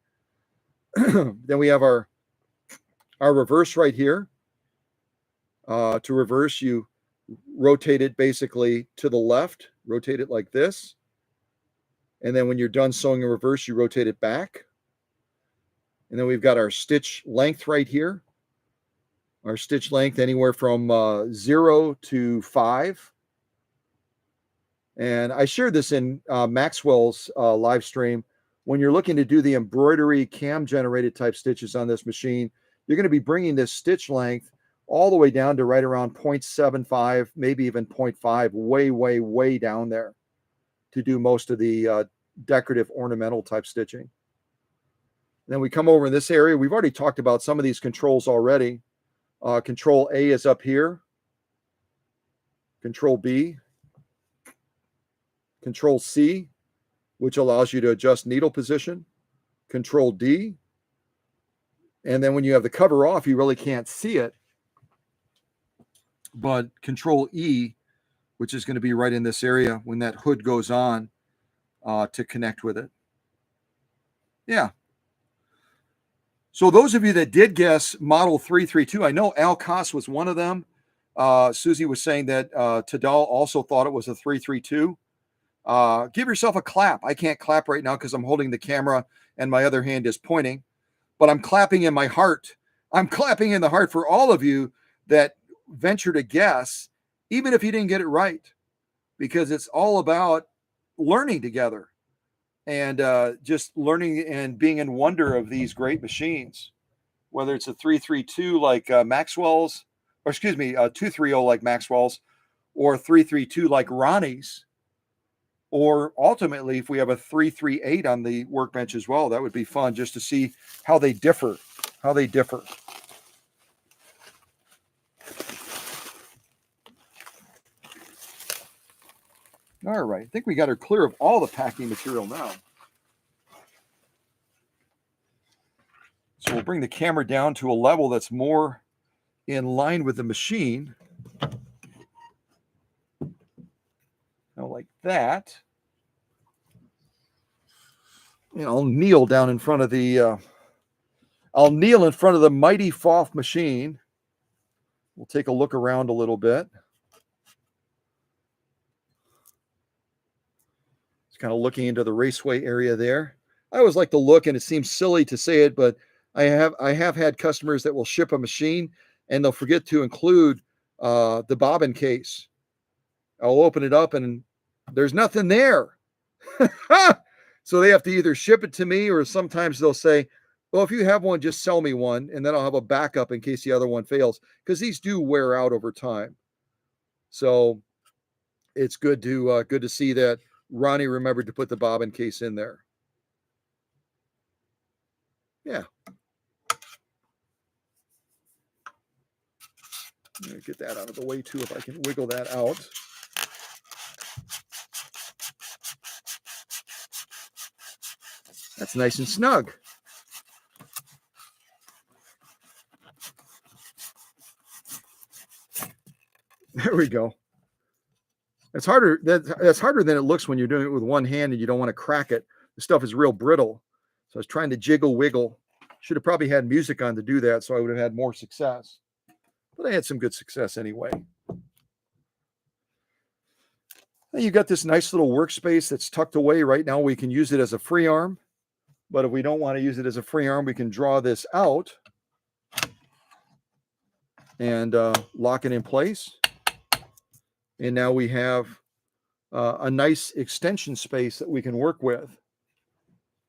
Then we have our reverse right here. To reverse, you rotate it basically to the left, rotate it like this. And then when you're done sewing in reverse, you rotate it back. And then we've got our stitch length right here. Our stitch length anywhere from 0 to 5. And I shared this in Maxwell's live stream. When you're looking to do the embroidery cam generated type stitches on this machine, you're going to be bringing this stitch length all the way down to right around 0.75, maybe even 0.5, way, way, way down there to do most of the decorative ornamental type stitching. And then we come over in this area. We've already talked about some of these controls already. Control A is up here. Control B. Control C, which allows you to adjust needle position. Control D. And then when you have the cover off, you really can't see it. But Control E, which is going to be right in this area when that hood goes on to connect with it. Yeah. So those of you that did guess model 332, I know Al Koss was one of them. Susie was saying that Tadal also thought it was a 332. Give yourself a clap. I can't clap right now because I'm holding the camera and my other hand is pointing, but I'm clapping in my heart. I'm clapping in the heart for all of you that venture to guess, even if you didn't get it right, because it's all about learning together and just learning and being in wonder of these great machines, whether it's a 332 like Maxwell's, or excuse me, a 230 like Maxwell's, or 332 like Ronnie's. Or ultimately, if we have a 338 on the workbench as well, that would be fun just to see how they differ, All right, I think we got her clear of all the packing material now. So we'll bring the camera down to a level that's more in line with the machine. Now, like that. And I'll kneel down in front of the, mighty Foff machine. We'll take a look around a little bit. It's kind of looking into the raceway area there. I always like to look, and it seems silly to say it, but I have had customers that will ship a machine and they'll forget to include the bobbin case. I'll open it up and there's nothing there. So they have to either ship it to me, or sometimes they'll say, well, if you have one, just sell me one, and then I'll have a backup in case the other one fails, because these do wear out over time. So it's good to see that Ronnie remembered to put the bobbin case in there. Yeah. I'm going to get that out of the way too, if I can wiggle that out. That's nice and snug. There we go. That's harder. That's harder than it looks when you're doing it with one hand and you don't want to crack it. The stuff is real brittle. So I was trying to jiggle wiggle. Should have probably had music on to do that, so I would have had more success. But I had some good success anyway. Now you got this nice little workspace that's tucked away. Right now we can use it as a free arm. But if we don't want to use it as a free arm, we can draw this out and lock it in place. And now we have a nice extension space that we can work with.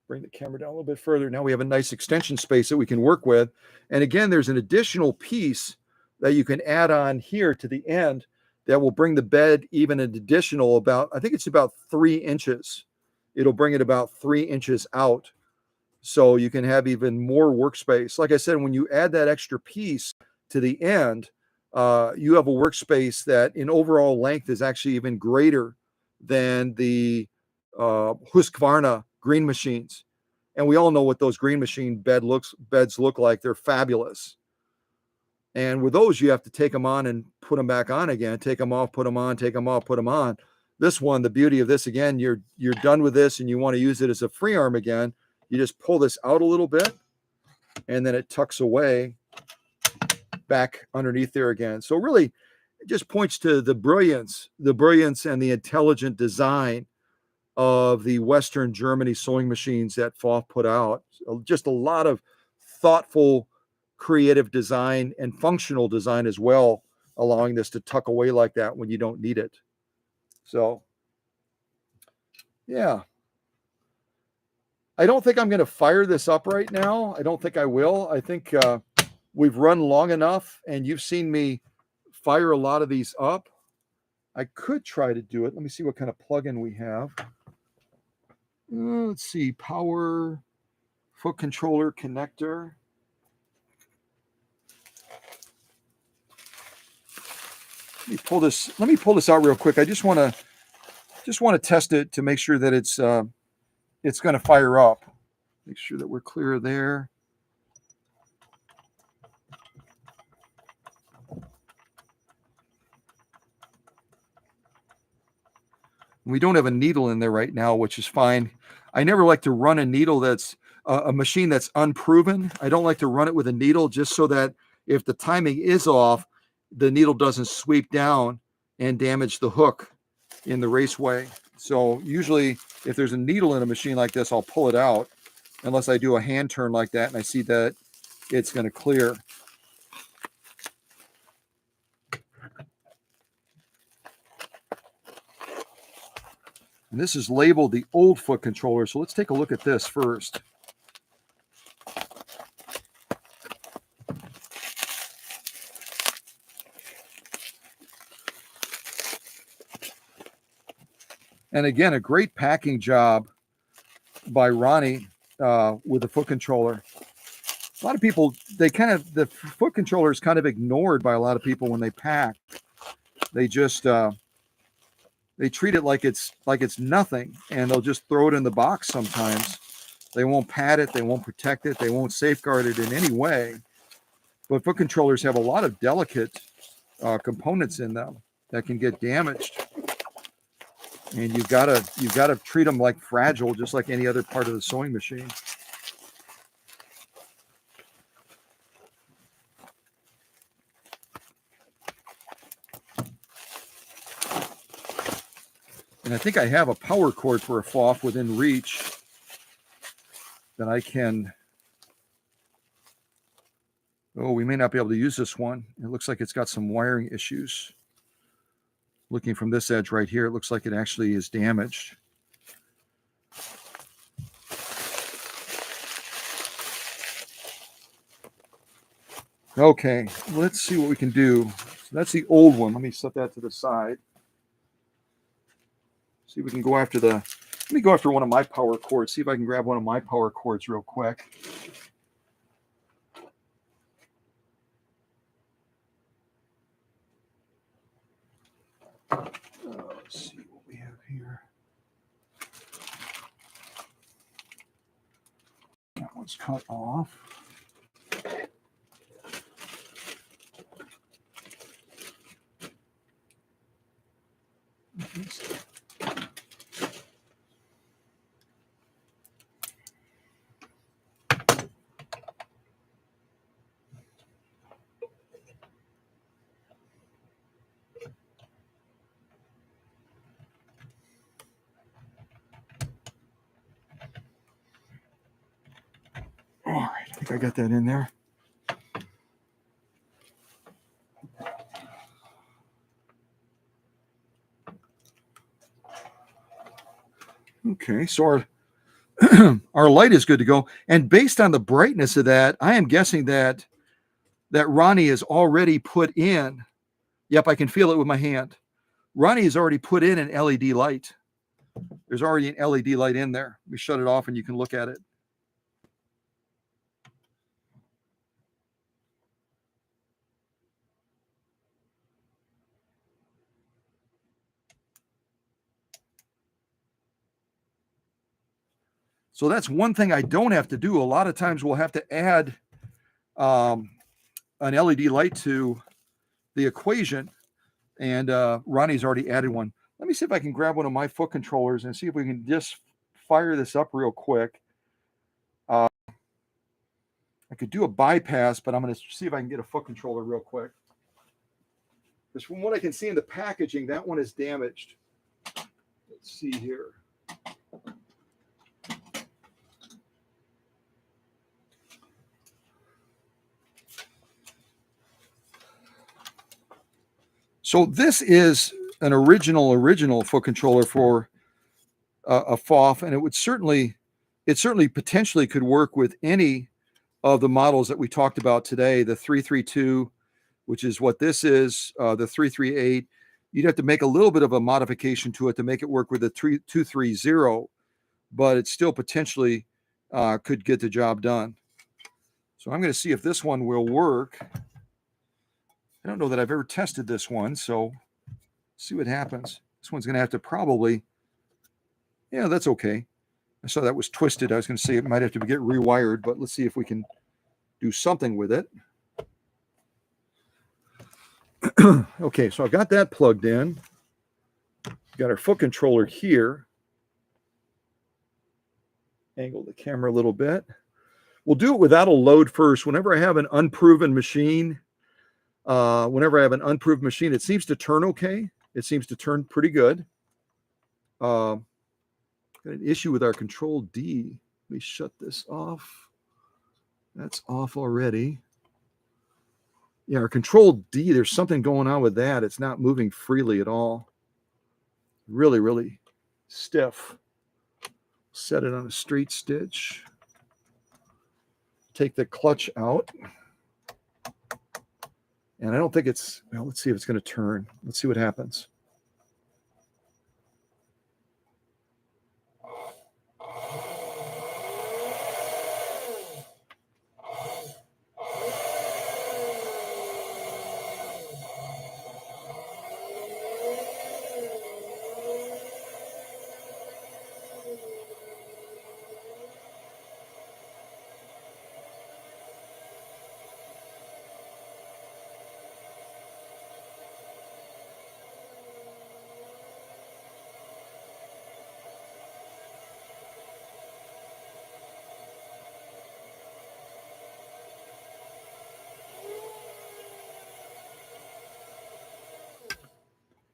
Bring the camera down a little bit further. Now we have a nice extension space that we can work with. And again, there's an additional piece that you can add on here to the end that will bring the bed even an additional about, I think it's about 3 inches. It'll bring it about 3 inches out. So you can have even more workspace. Like I said, when you add that extra piece to the end, you have a workspace that in overall length is actually even greater than the Husqvarna green machines. And we all know what those green machine beds look like. They're fabulous. And with those, you have to take them on and put them back on again. Take them off, put them on, take them off, put them on. This one, the beauty of this, again, you're done with this and you want to use it as a free arm again. You just pull this out a little bit and then it tucks away back underneath there again. So really, it just points to the brilliance and the intelligent design of the Western Germany sewing machines that Pfaff put out. So just a lot of thoughtful, creative design and functional design as well, allowing this to tuck away like that when you don't need it. So, yeah. I don't think I'm going to fire this up right now. I don't think I will. I think we've run long enough, and you've seen me fire a lot of these up. I could try to do it. Let me see what kind of plug-in we have. Let's see, power, foot controller connector. Let me pull this out real quick. I just want to test it to make sure that it's going to fire up. Make sure that we're clear there. We don't have a needle in there right now, which is fine. I never like to run a needle that's a machine that's unproven. I don't like to run it with a needle just so that if the timing is off, the needle doesn't sweep down and damage the hook in the raceway. So usually if there's a needle in a machine like this, I'll pull it out unless I do a hand turn like that and I see that it's going to clear. And this is labeled the old foot controller. So let's take a look at this first. And again, a great packing job by Ronnie with the foot controller. A lot of people, the foot controller is kind of ignored by a lot of people when they pack. They just, they treat it like it's nothing, and they'll just throw it in the box sometimes. They won't pad it, they won't protect it, they won't safeguard it in any way. But foot controllers have a lot of delicate components in them that can get damaged. And you've got to treat them like fragile, just like any other part of the sewing machine. And I think I have a power cord for a Pfaff within reach that I can. Oh, we may not be able to use this one. It looks like it's got some wiring issues. Looking from this edge right here, it looks like it actually is damaged. Okay, let's see what we can do. So that's the old one. Let me set that to the side. See if we can go after let me go after one of my power cords. See if I can grab one of my power cords real quick. Let's see what we have here. That one's cut off. All right, I think I got that in there. Okay, so our light is good to go. And based on the brightness of that, I am guessing that Ronnie has already put in, yep, I can feel it with my hand. Ronnie has already put in an LED light. There's already an LED light in there. We shut it off and you can look at it. So that's one thing I don't have to do. A lot of times we'll have to add an LED light to the equation, and Ronnie's already added one. Let me see if I can grab one of my foot controllers and see if we can just fire this up real quick. I could do a bypass, but I'm going to see if I can get a foot controller real quick. Because from what I can see in the packaging, that one is damaged. Let's see here. So this is an original foot controller for a FOF, and it certainly potentially could work with any of the models that we talked about today, the 332, which is what this is, the 338. You'd have to make a little bit of a modification to it to make it work with the 230, but it still potentially could get the job done. So I'm going to see if this one will work. I don't know that I've ever tested this one, so see what happens. This one's going to have to probably, yeah, that's okay. I saw that was twisted. I was going to say it might have to get rewired, but let's see if we can do something with it. Okay, so I've got that plugged in. Got our foot controller here. Angle the camera a little bit. We'll do it without a load first. Whenever I have an unproven machine, it seems to turn okay. It seems to turn pretty good. Got an issue with our control D. Let me shut this off. That's off already. Yeah, our control D, there's something going on with that. It's not moving freely at all. Really, really stiff. Set it on a straight stitch. Take the clutch out. And I don't think it's, well, let's see if it's going to turn. Let's see what happens.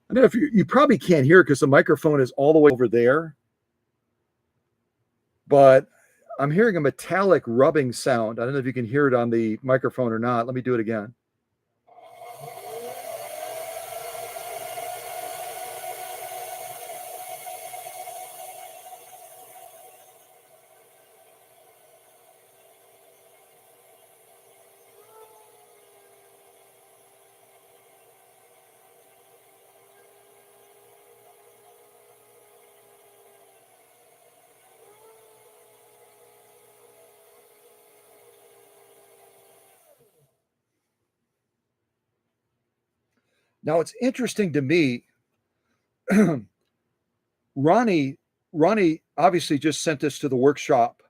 I don't know if you probably can't hear it because the microphone is all the way over there, but I'm hearing a metallic rubbing sound. I don't know if you can hear it on the microphone or not. Let me do it again. Now it's interesting to me. Ronnie obviously just sent this to the workshop.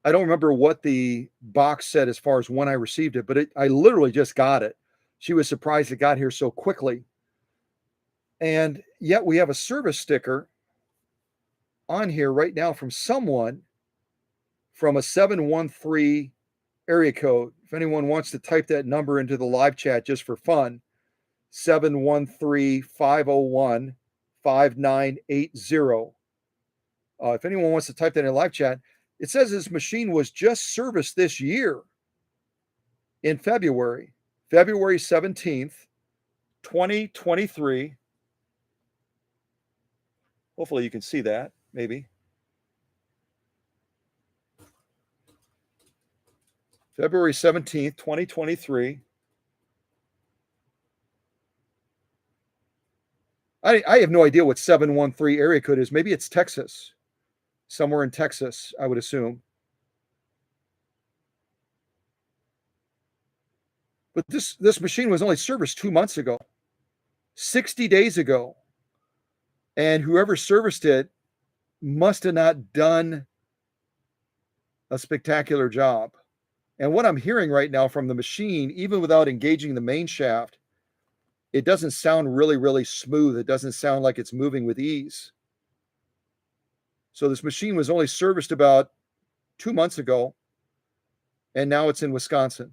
I don't remember what the box said as far as when I received it, but I literally just got it. She was surprised it got here so quickly. And yet we have a service sticker on here right now from someone from a 713 area code. If anyone wants to type that number into the live chat just for fun, 713-501-5980. If anyone wants to type that in live chat, it says his machine was just serviced this year in February 17th, 2023. Hopefully you can see that, maybe. February 17th, 2023. I have no idea what 713 area code is. Maybe it's Texas. Somewhere in Texas, I would assume. But this machine was only serviced 2 months ago, 60 days ago. And whoever serviced it must have not done a spectacular job. And what I'm hearing right now from the machine, even without engaging the main shaft, it doesn't sound really, really smooth. It doesn't sound like it's moving with ease. So this machine was only serviced about 2 months ago, and now it's in Wisconsin.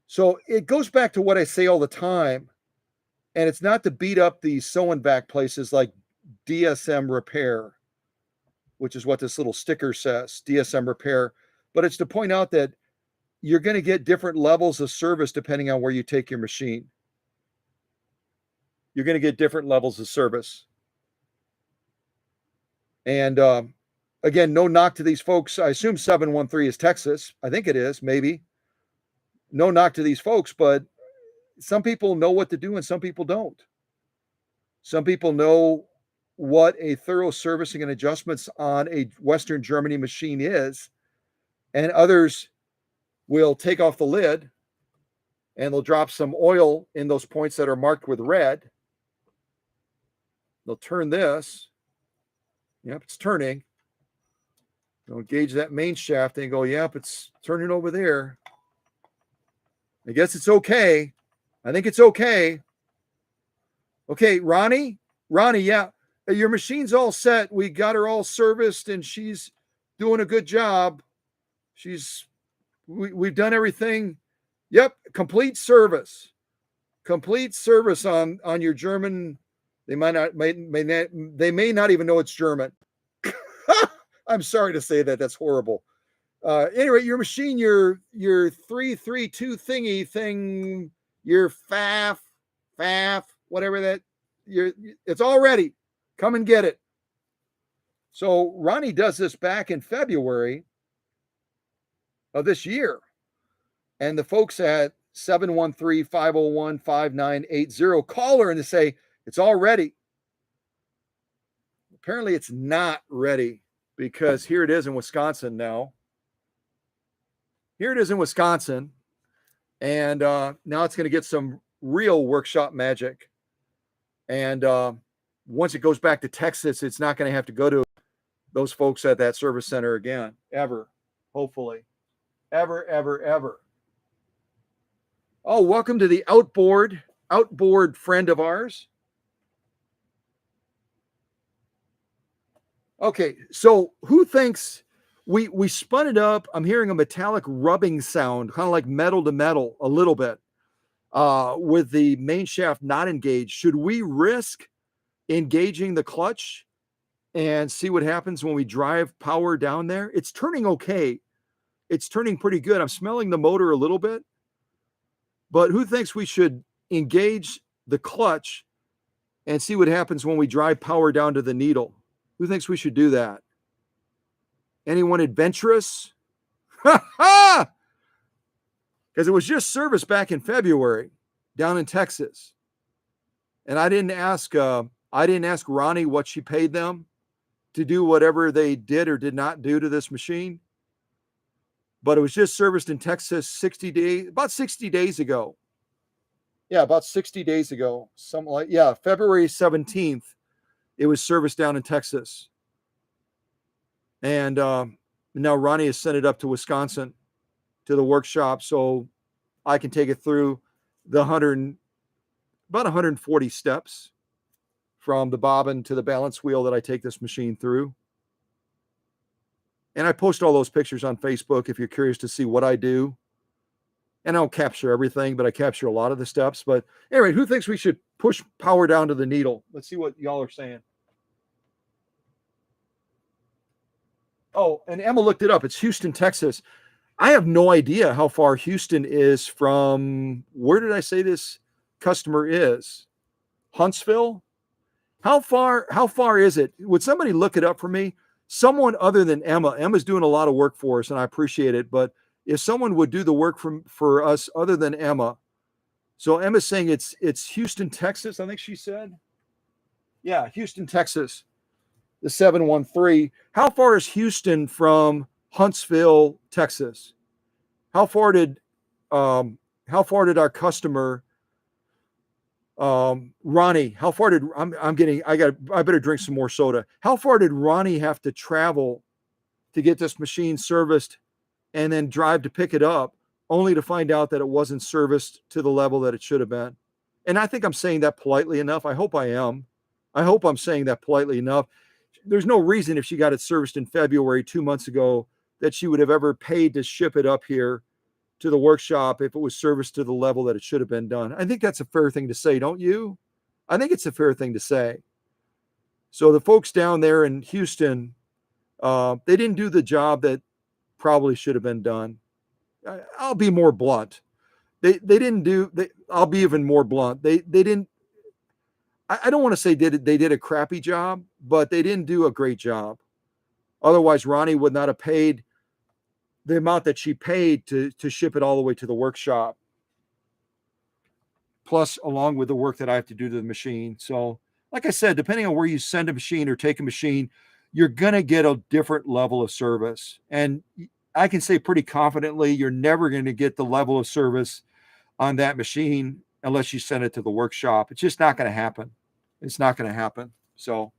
So it goes back to what I say all the time, and it's not to beat up the sew-and back places like DSM Repair, which is what this little sticker says, DSM Repair, but it's to point out that you're going to get different levels of service depending on where you take your machine. you're going to get different levels of service. And again, no knock to these folks. I assume 713 is Texas. I think it is, maybe. No knock to these folks, but some people know what to do and some people don't. Some people know what a thorough servicing and adjustments on a Western Germany machine is, and others will take off the lid and they'll drop some oil in those points that are marked with red. They'll turn this. Yep, it's turning. They'll engage that main shaft and go, yep, it's turning over there. I guess it's okay. I think it's okay. Okay, Ronnie, yeah, your machine's all set. We got her all serviced and she's doing a good job. We've done everything. Yep, complete service on your German. They may not even know it's German. I'm sorry to say that. That's horrible. Anyway, your machine, your 332 thingy thing, your faff, whatever that, it's all ready. Come and get it. So Ronnie does this back in February of this year. And the folks at 713-501-5980 call her and they say, it's all ready. Apparently it's not ready because here it is in Wisconsin now. Here it is in Wisconsin. And now it's going to get some real workshop magic. And once it goes back to Texas, it's not going to have to go to those folks at that service center again, ever, hopefully. Ever. Oh, welcome to the outboard friend of ours. Okay, so who thinks we spun it up? I'm hearing a metallic rubbing sound, kind of like metal to metal, a little bit, with the main shaft not engaged. Should we risk engaging the clutch and see what happens when we drive power down there? It's turning okay. It's turning pretty good. I'm smelling the motor a little bit, but who thinks we should engage the clutch and see what happens when we drive power down to the needle? Who thinks we should do that? Anyone adventurous? Because it was just serviced back in February down in Texas. And I didn't ask Ronnie what she paid them to do whatever they did or did not do to this machine. But it was just serviced in Texas about 60 days ago. Yeah, about 60 days ago. Something like, yeah, February 17th. It was serviced down in Texas. And now Ronnie has sent it up to Wisconsin to the workshop so I can take it through the about 140 steps from the bobbin to the balance wheel that I take this machine through. And I post all those pictures on Facebook if you're curious to see what I do. And I don't capture everything, but I capture a lot of the steps. But anyway, who thinks we should push power down to the needle? Let's see what y'all are saying. Oh, and Emma looked it up. It's Houston, Texas. I have no idea how far Houston is from, where did I say this customer is? Huntsville? How far is it? Would somebody look it up for me? Someone other than Emma. Emma's doing a lot of work for us, and I appreciate it. But if someone would do the work for us other than Emma. So Emma's saying it's Houston, Texas, I think she said. Yeah, Houston, Texas. The 713. How far is Houston from Huntsville, Texas? How far did our customer Ronnie, how far did I better drink some more soda. How far did Ronnie have to travel to get this machine serviced and then drive to pick it up, only to find out that it wasn't serviced to the level that it should have been? And I think I'm saying that politely enough. I hope I am. I hope I'm saying that politely enough. There's no reason if she got it serviced in February 2 months ago that she would have ever paid to ship it up here to the workshop if it was serviced to the level that it should have been done. I think that's a fair thing to say, don't you? I think it's a fair thing to say. So the folks down there in Houston, they didn't do the job that probably should have been done. I'll be more blunt. I'll be even more blunt. They didn't. I don't want to say they did a crappy job, but they didn't do a great job. Otherwise, Ronnie would not have paid the amount that she paid to ship it all the way to the workshop, plus along with the work that I have to do to the machine. So, like I said, depending on where you send a machine or take a machine, you're going to get a different level of service. And I can say pretty confidently, you're never going to get the level of service on that machine unless you send it to the workshop. It's just not going to happen. It's not going to happen. So,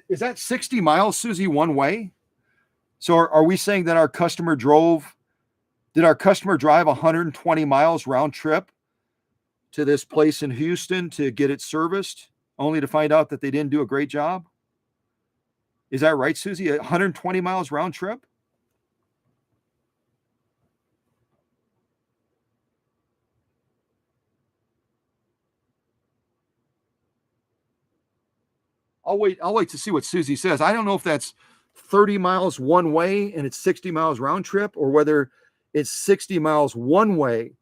is that 60 miles, Susie, one way? So are we saying that did our customer drive 120 miles round trip to this place in Houston to get it serviced, only to find out that they didn't do a great job? Is that right, Susie? 120 miles round trip? I'll wait to see what Susie says. I don't know if that's 30 miles one way and it's 60 miles round trip, or whether it's 60 miles one way,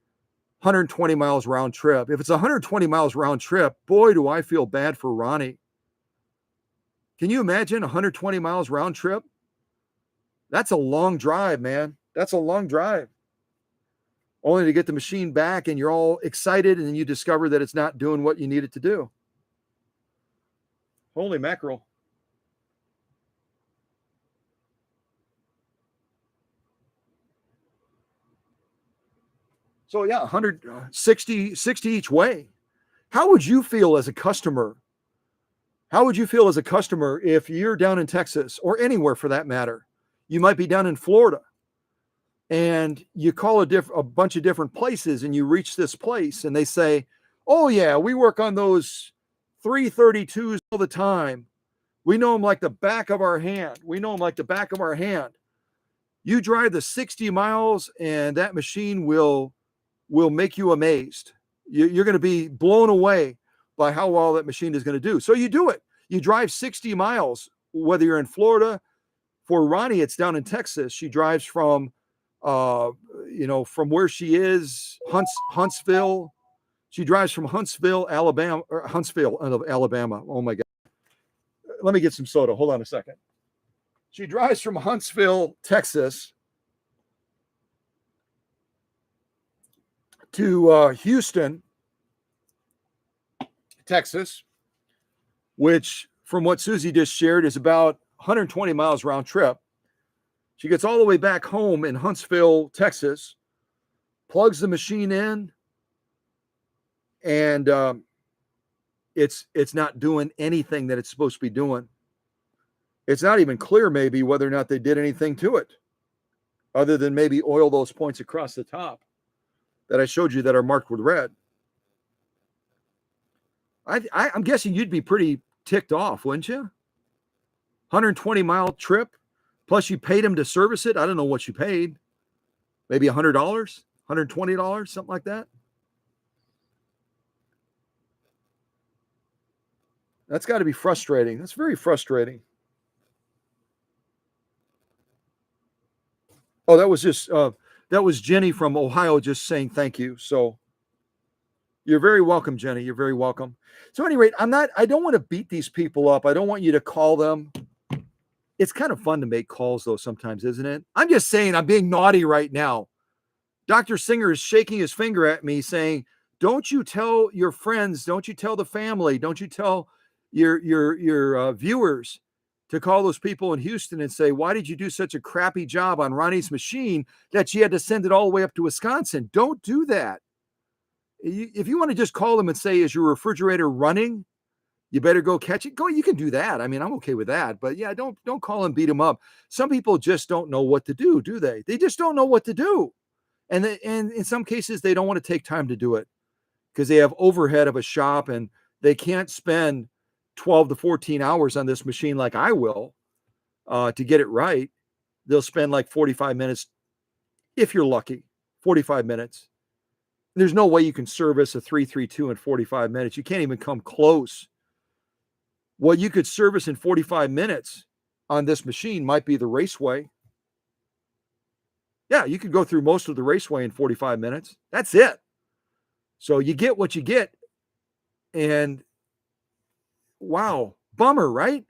120 miles round trip. If it's 120 miles round trip, boy, do I feel bad for Ronnie. Can you imagine 120 miles round trip? That's a long drive, man. That's a long drive. Only to get the machine back and you're all excited and then you discover that it's not doing what you need it to do. Holy mackerel. So yeah, 160 60 each way. How would you feel as a customer? How would you feel as a customer if you're down in Texas or anywhere for that matter? You might be down in Florida and you call a bunch of different places and you reach this place and they say, "Oh yeah, we work on those 332s all the time. We know them like the back of our hand. We know them like the back of our hand." You drive the 60 miles and that machine will make you amazed. You're going to be blown away by how well that machine is going to do. So you do it. You drive 60 miles, whether you're in Florida. For Ronnie, it's down in Texas. She drives from, from where she is, Huntsville. She drives from Huntsville, Alabama. Oh my God. Let me get some soda. Hold on a second. She drives from Huntsville, Texas, to Houston, Texas, which, from what Susie just shared, is about 120 miles round trip. She gets all the way back home in Huntsville, Texas, plugs the machine in, and it's not doing anything that it's supposed to be doing. It's not even clear maybe whether or not they did anything to it, other than maybe oil those points across the top that I showed you that are marked with red. I'm guessing you'd be pretty ticked off, wouldn't you? 120-mile trip, plus you paid him to service it. I don't know what you paid. Maybe $100, $120, something like that. That's got to be frustrating. That's very frustrating. Oh, that was Jenny from Ohio just saying thank you. So you're very welcome, Jenny. You're very welcome. So at any rate, I don't want to beat these people up. I don't want you to call them. It's kind of fun to make calls though sometimes, isn't it? I'm just saying I'm being naughty right now. Dr. Singer is shaking his finger at me saying, "Don't you tell your friends, don't you tell the family, don't you tell your viewers to call those people in Houston and say, why did you do such a crappy job on Ronnie's machine that she had to send it all the way up to Wisconsin?" Don't do that. If you want to just call them and say, "Is your refrigerator running? You better go catch it." Go, you can do that. I mean, I'm okay with that. But yeah, don't call and beat them up. Some people just don't know what to do they? They just don't know what to do. And in some cases, they don't want to take time to do it because they have overhead of a shop and they can't spend 12 to 14 hours on this machine like I will to get it right. They'll spend like 45 minutes, if you're lucky, 45 minutes. There's no way you can service a 332 in 45 minutes. You can't even come close. What you could service in 45 minutes on this machine might be the raceway. Yeah, you could go through most of the raceway in 45 minutes. That's it. So you get what you get. And wow, bummer, right?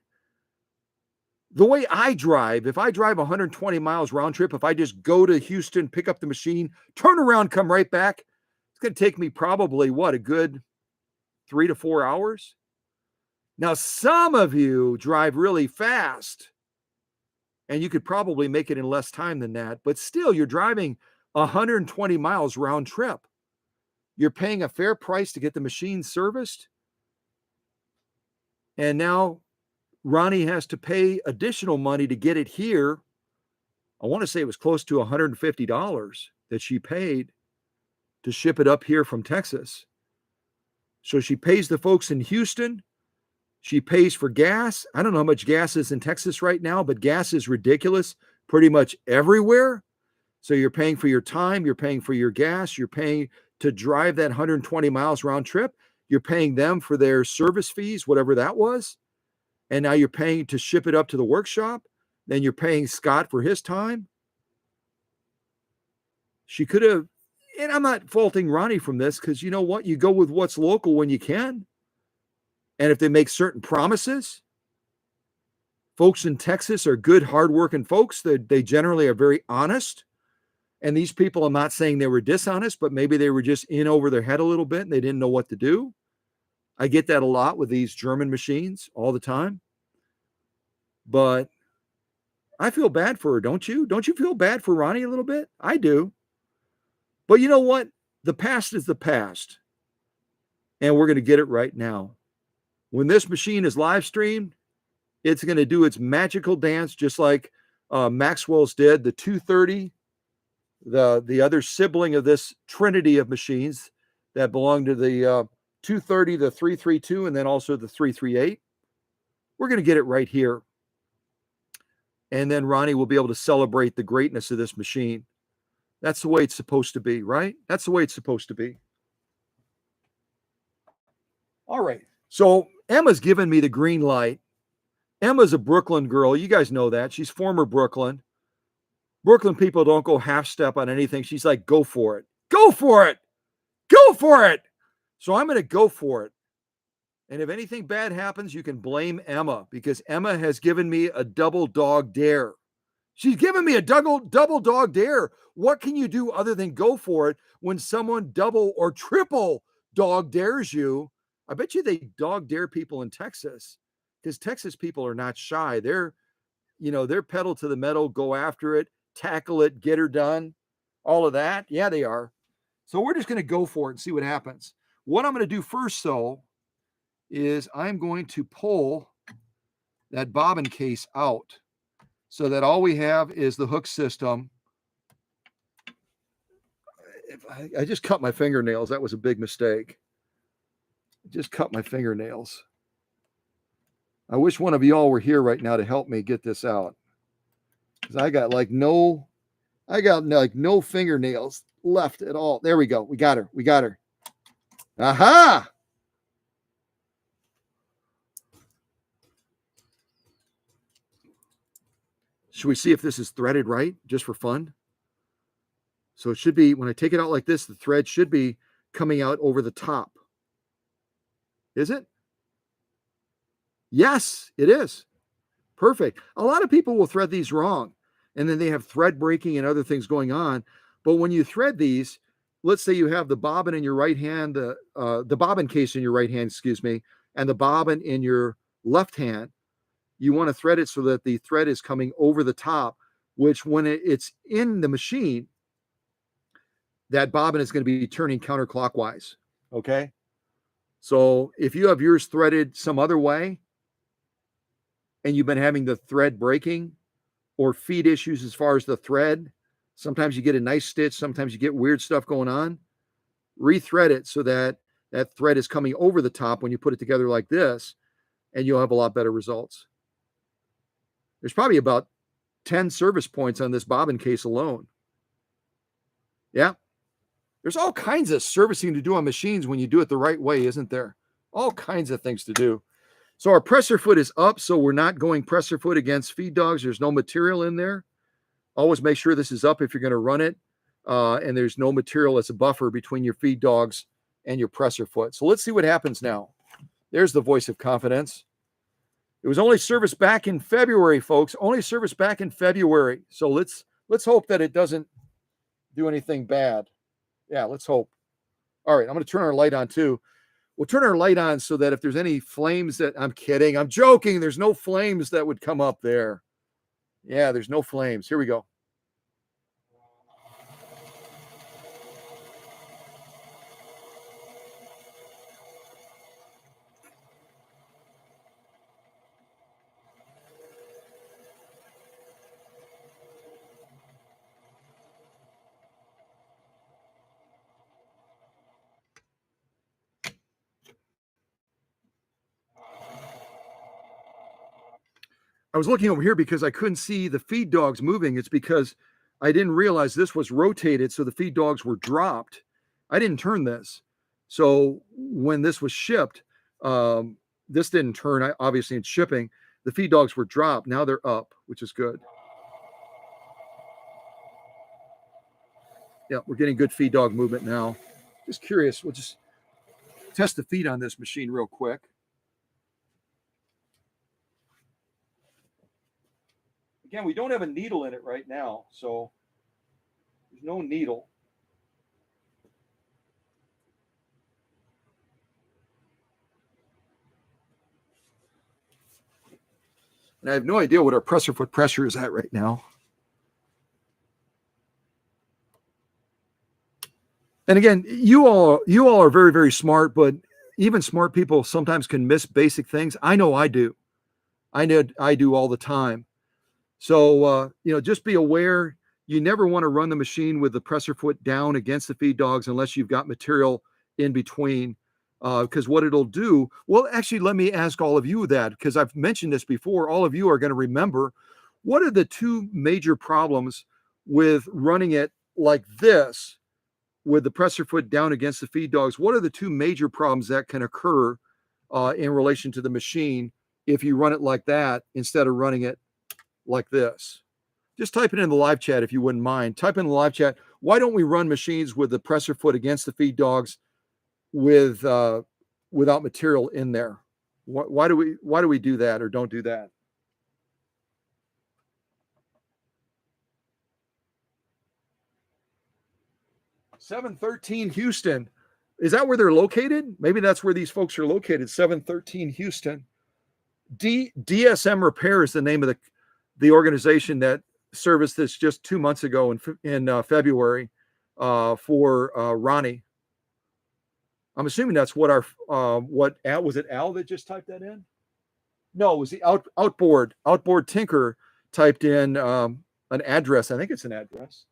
The way I drive, if I drive 120 miles round trip, if I just go to Houston, pick up the machine, turn around, come right back, it's going to take me probably a good 3 to 4 hours. Now, some of you drive really fast and you could probably make it in less time than that, but still you're driving 120 miles round trip. You're paying a fair price to get the machine serviced. And now Ronnie has to pay additional money to get it here. I want to say it was close to $150 that she paid to ship it up here from Texas. So she pays the folks in Houston. She pays for gas. I don't know how much gas is in Texas right now, but gas is ridiculous pretty much everywhere. So you're paying for your time, you're paying for your gas, you're paying to drive that 120 miles round trip. You're paying them for their service fees, whatever that was. And now you're paying to ship it up to the workshop. Then you're paying Scott for his time. She could have, and I'm not faulting Ronnie from this, because you know what? You go with what's local when you can. And if they make certain promises, folks in Texas are good, hardworking folks. They generally are very honest. And these people, I'm not saying they were dishonest, but maybe they were just in over their head a little bit and they didn't know what to do. I get that a lot with these German machines all the time. But I feel bad for her, don't you? Don't you feel bad for Ronnie a little bit? I do. But you know what? The past is the past. And we're going to get it right now. When this machine is live streamed, it's going to do its magical dance just like Maxwell's did. The 230, the other sibling of this trinity of machines that belong to the 230, the 332, and then also the 338. We're going to get it right here. And then Ronnie will be able to celebrate the greatness of this machine. That's the way it's supposed to be, right? That's the way it's supposed to be. All right. So Emma's given me the green light. Emma's a Brooklyn girl. You guys know that. She's former Brooklyn. Brooklyn people don't go half step on anything. She's like, go for it. Go for it. Go for it. So I'm going to go for it. And if anything bad happens, you can blame Emma, because Emma has given me a double dog dare. She's given me a double dog dare. What can you do other than go for it when someone double or triple dog dares you? I bet you they dog dare people in Texas, because Texas people are not shy. They're pedal to the metal, go after it, tackle it, get her done, all of that. Yeah, they are. So we're just going to go for it and see what happens. What I'm going to do first, though, is I'm going to pull that bobbin case out so that all we have is the hook system. I just cut my fingernails. That was a big mistake. I just cut my fingernails. I wish one of y'all were here right now to help me get this out, because I got no fingernails left at all. There we go. We got her. Aha! Should we see if this is threaded right, just for fun? So it should be, when I take it out like this, the thread should be coming out over the top. Is it? Yes, it is. Perfect. A lot of people will thread these wrong, and then they have thread breaking and other things going on. But when you thread these, let's say you have the bobbin in your right hand, the bobbin case in your right hand, and the bobbin in your left hand. You want to thread it so that the thread is coming over the top, which when it's in the machine, that bobbin is going to be turning counterclockwise. Okay. So if you have yours threaded some other way and you've been having the thread breaking or feed issues as far as the thread, sometimes you get a nice stitch, sometimes you get weird stuff going on, rethread it so that that thread is coming over the top when you put it together like this, and you'll have a lot better results. There's probably about 10 service points on this bobbin case alone. Yeah. There's all kinds of servicing to do on machines when you do it the right way, isn't there? All kinds of things to do. So our presser foot is up, so we're not going presser foot against feed dogs. There's no material in there. Always make sure this is up if you're going to run it. And there's no material as a buffer between your feed dogs and your presser foot. So let's see what happens now. There's the voice of confidence. It was only serviced back in February, folks. Only serviced back in February. So let's hope that it doesn't do anything bad. Yeah, let's hope. All right, I'm going to turn our light on too. We'll turn our light on so that if there's any flames that, I'm kidding, I'm joking. There's no flames that would come up there. Yeah, there's no flames. Here we go. I was looking over here because I couldn't see the feed dogs moving. It's because I didn't realize this was rotated, so the feed dogs were dropped. I didn't turn this. So when this was shipped, this didn't turn, obviously in shipping. The feed dogs were dropped. Now they're up, which is good. Yeah, we're getting good feed dog movement now. Just curious. We'll just test the feed on this machine real quick. Again, we don't have a needle in it right now, so there's no needle. And I have no idea what our presser foot pressure is at right now. And again, you all are very, very smart, but even smart people sometimes can miss basic things. I know I do. I know I do all the time. So, just be aware. You never want to run the machine with the presser foot down against the feed dogs unless you've got material in between. Because what it'll do, well, actually, let me ask all of you that, because I've mentioned this before. All of you are going to remember. What are the two major problems with running it like this, with the presser foot down against the feed dogs? What are the two major problems that can occur in relation to the machine if you run it like that instead of running it like this? Just type it in the live chat if you wouldn't mind. Type in the live chat, why don't we run machines with the presser foot against the feed dogs with without material in there? Why do we do that or don't do that? $713 Houston. Is that where they're located? Maybe that's where these folks are located. $713 Houston. DSM Repair is the name of the organization that serviced this just 2 months ago in February for Ronnie. I'm assuming that's what what Al, was it Al that just typed that in? No, it was the outboard tinker typed in an address. I think it's an address.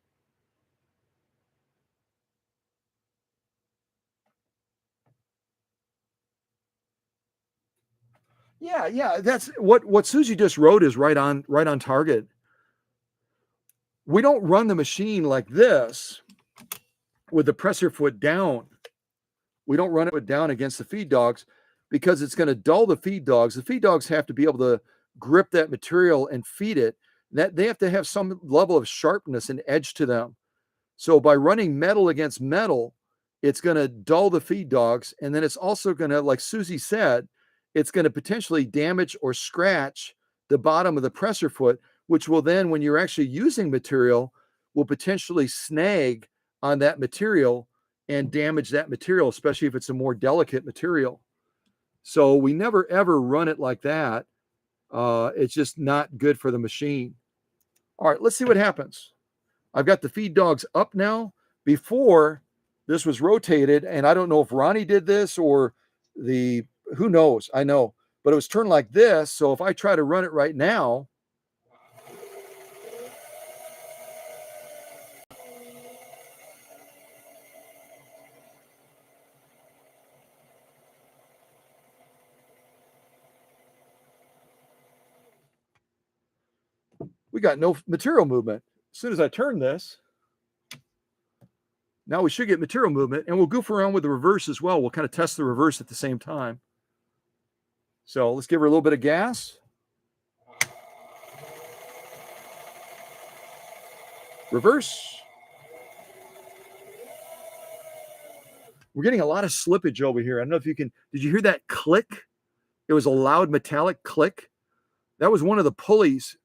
Yeah, that's what Susie just wrote is right on target. We don't run the machine like this with the presser foot down. We don't run it down against the feed dogs because it's going to dull the feed dogs. The feed dogs have to be able to grip that material and feed it. That they have to have some level of sharpness and edge to them. So by running metal against metal, it's going to dull the feed dogs. And then it's also going to, like Susie said, it's going to potentially damage or scratch the bottom of the presser foot, which will then, when you're actually using material, will potentially snag on that material and damage that material, especially if it's a more delicate material. So we never, ever run it like that. It's just not good for the machine. All right, let's see what happens. I've got the feed dogs up now. Before, this was rotated, and I don't know if Ronnie did this or who knows, I know. But it was turned like this, so if I try to run it right now, we got no material movement. As soon as I turn this, now we should get material movement, and we'll goof around with the reverse as well. We'll kind of test the reverse at the same time. So let's give her a little bit of gas. Reverse. We're getting a lot of slippage over here. I don't know if you can, did you hear that click? It was a loud metallic click. That was one of the pulleys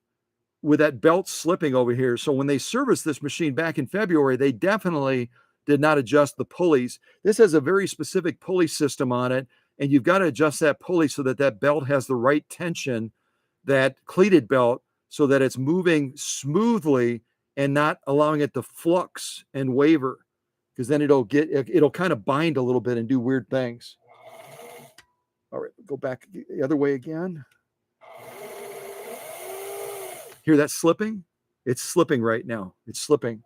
with that belt slipping over here. So when they serviced this machine back in February, they definitely did not adjust the pulleys. This has a very specific pulley system on it, and you've got to adjust that pulley so that that belt has the right tension, that cleated belt, so that it's moving smoothly and not allowing it to flux and waver, because then it'll kind of bind a little bit and do weird things. All right, go back the other way again. Hear that slipping? It's slipping right now. It's slipping.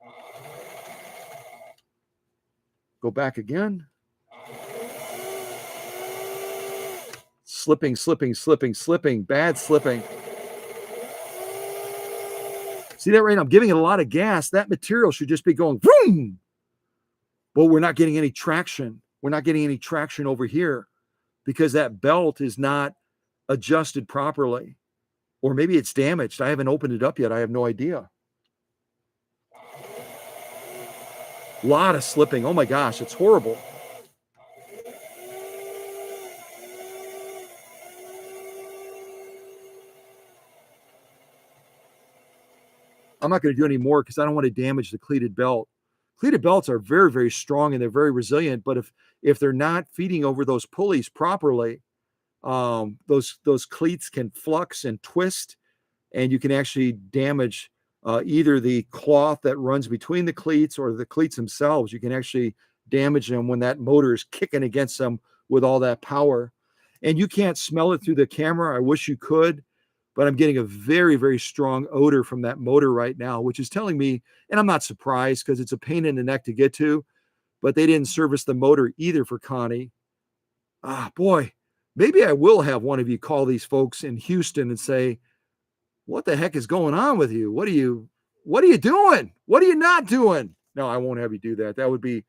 Go back again. Slipping, slipping, slipping, slipping, bad slipping. See that right now? I'm giving it a lot of gas. That material should just be going vroom. But we're not getting any traction. We're not getting any traction over here because that belt is not adjusted properly. Or maybe it's damaged. I haven't opened it up yet. I have no idea. A lot of slipping. Oh my gosh, it's horrible. I'm not going to do any more because I don't want to damage the cleated belt. Cleated belts are very, very strong and they're very resilient. But if they're not feeding over those pulleys properly, those cleats can flux and twist, and you can actually damage either the cloth that runs between the cleats or the cleats themselves. You can actually damage them when that motor is kicking against them with all that power. And you can't smell it through the camera. I wish you could, but I'm getting a very, very strong odor from that motor right now, which is telling me, and I'm not surprised because it's a pain in the neck to get to, but they didn't service the motor either for Connie. Ah, boy, maybe I will have one of you call these folks in Houston and say, what the heck is going on with you? What are you doing? What are you not doing? No, I won't have you do that. That would be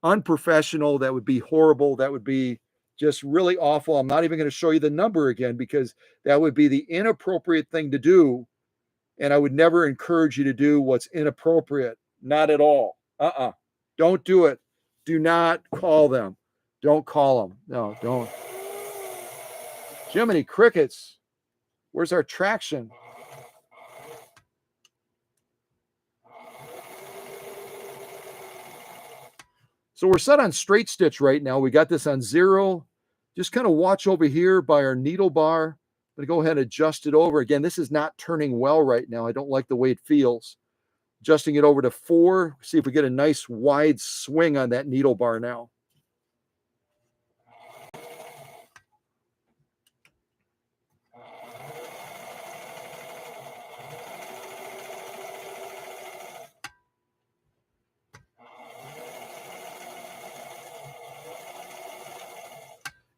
unprofessional. That would be horrible. That would be just really awful. I'm not even going to show you the number again because that would be the inappropriate thing to do. And I would never encourage you to do what's inappropriate. Not at all. Don't do it. Do not call them. Don't call them. No, don't. Jiminy crickets. Where's our traction? So we're set on straight stitch right now. We got this on 0. Just kind of watch over here by our needle bar. I'm going to go ahead and adjust it over. Again, this is not turning well right now. I don't like the way it feels. Adjusting it over to 4. See if we get a nice wide swing on that needle bar now.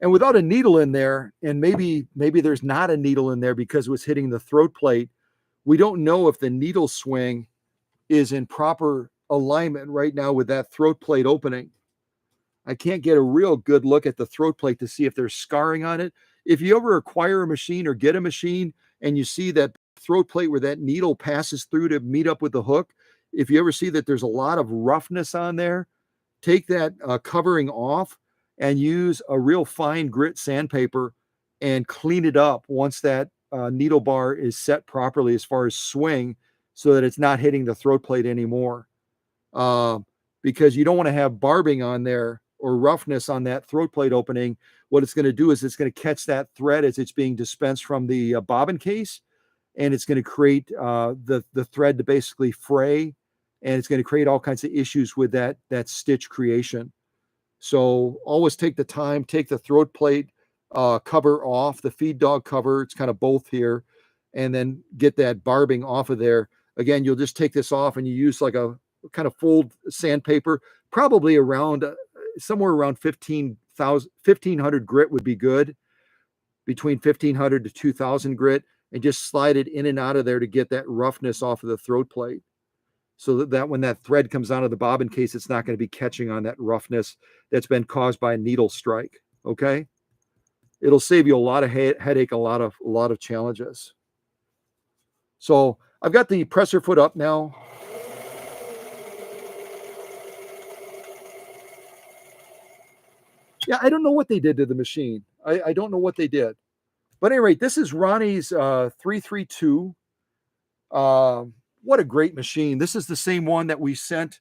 And without a needle in there, and maybe there's not a needle in there because it was hitting the throat plate, we don't know if the needle swing is in proper alignment right now with that throat plate opening. I can't get a real good look at the throat plate to see if there's scarring on it. If you ever acquire a machine or get a machine and you see that throat plate where that needle passes through to meet up with the hook, if you ever see that there's a lot of roughness on there, take that covering off and use a real fine grit sandpaper and clean it up once that needle bar is set properly as far as swing, so that it's not hitting the throat plate anymore. Because you don't want to have barbing on there or roughness on that throat plate opening. What it's going to do is it's going to catch that thread as it's being dispensed from the bobbin case, and it's going to create the thread to basically fray, and it's going to create all kinds of issues with that stitch creation. So always take the time, take the throat plate cover off, the feed dog cover. It's kind of both here, and then get that barbing off of there. Again, you'll just take this off and you use like a kind of fold sandpaper, probably around somewhere around 1500 grit would be good, between 1500 to 2000 grit, and just slide it in and out of there to get that roughness off of the throat plate, so that when that thread comes out of the bobbin case, it's not going to be catching on that roughness that's been caused by a needle strike. Okay, it'll save you a lot of headache, a lot of challenges. So I've got the presser foot up now. Yeah, I don't know what they did to the machine. I don't know what they did. But at any rate, this is Ronnie's 332. What a great machine. This is the same one that we sent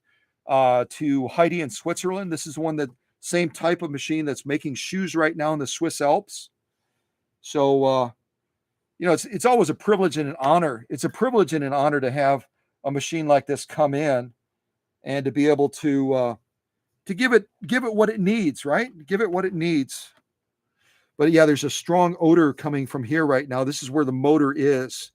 to Heidi in Switzerland. This is one that same type of machine that's making shoes right now in the Swiss Alps. So, it's always a privilege and an honor. It's a privilege and an honor to have a machine like this come in and to be able to give it what it needs, right? Give it what it needs. But yeah, there's a strong odor coming from here right now. This is where the motor is.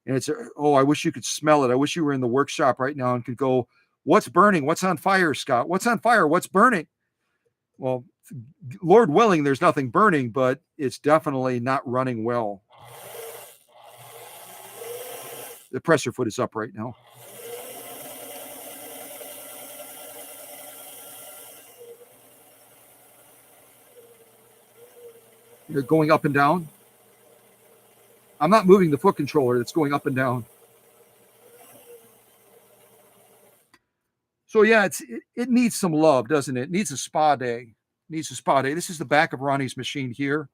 And I wish you could smell it. I wish you were in the workshop right now and could go, what's burning? What's on fire, Scott? What's on fire? What's burning? Well, Lord willing, there's nothing burning, but it's definitely not running well. The pressure foot is up right now. You're going up and down. I'm not moving the foot controller. It's going up and down. So yeah, it needs some love, doesn't it? It needs a spa day. It needs a spa day. This is the back of Ronnie's machine here.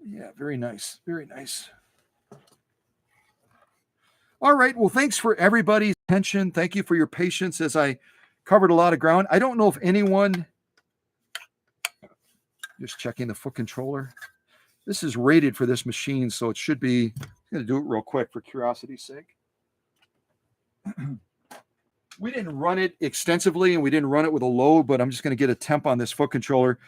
Yeah, very nice. Very nice. All right. Well, thanks for everybody's attention. Thank you for your patience as I covered a lot of ground. I don't know if anyone, just checking the foot controller. This is rated for this machine, so it should be, I'm going to do it real quick for curiosity's sake. We didn't run it extensively and we didn't run it with a load, but I'm just going to get a temp on this foot controller.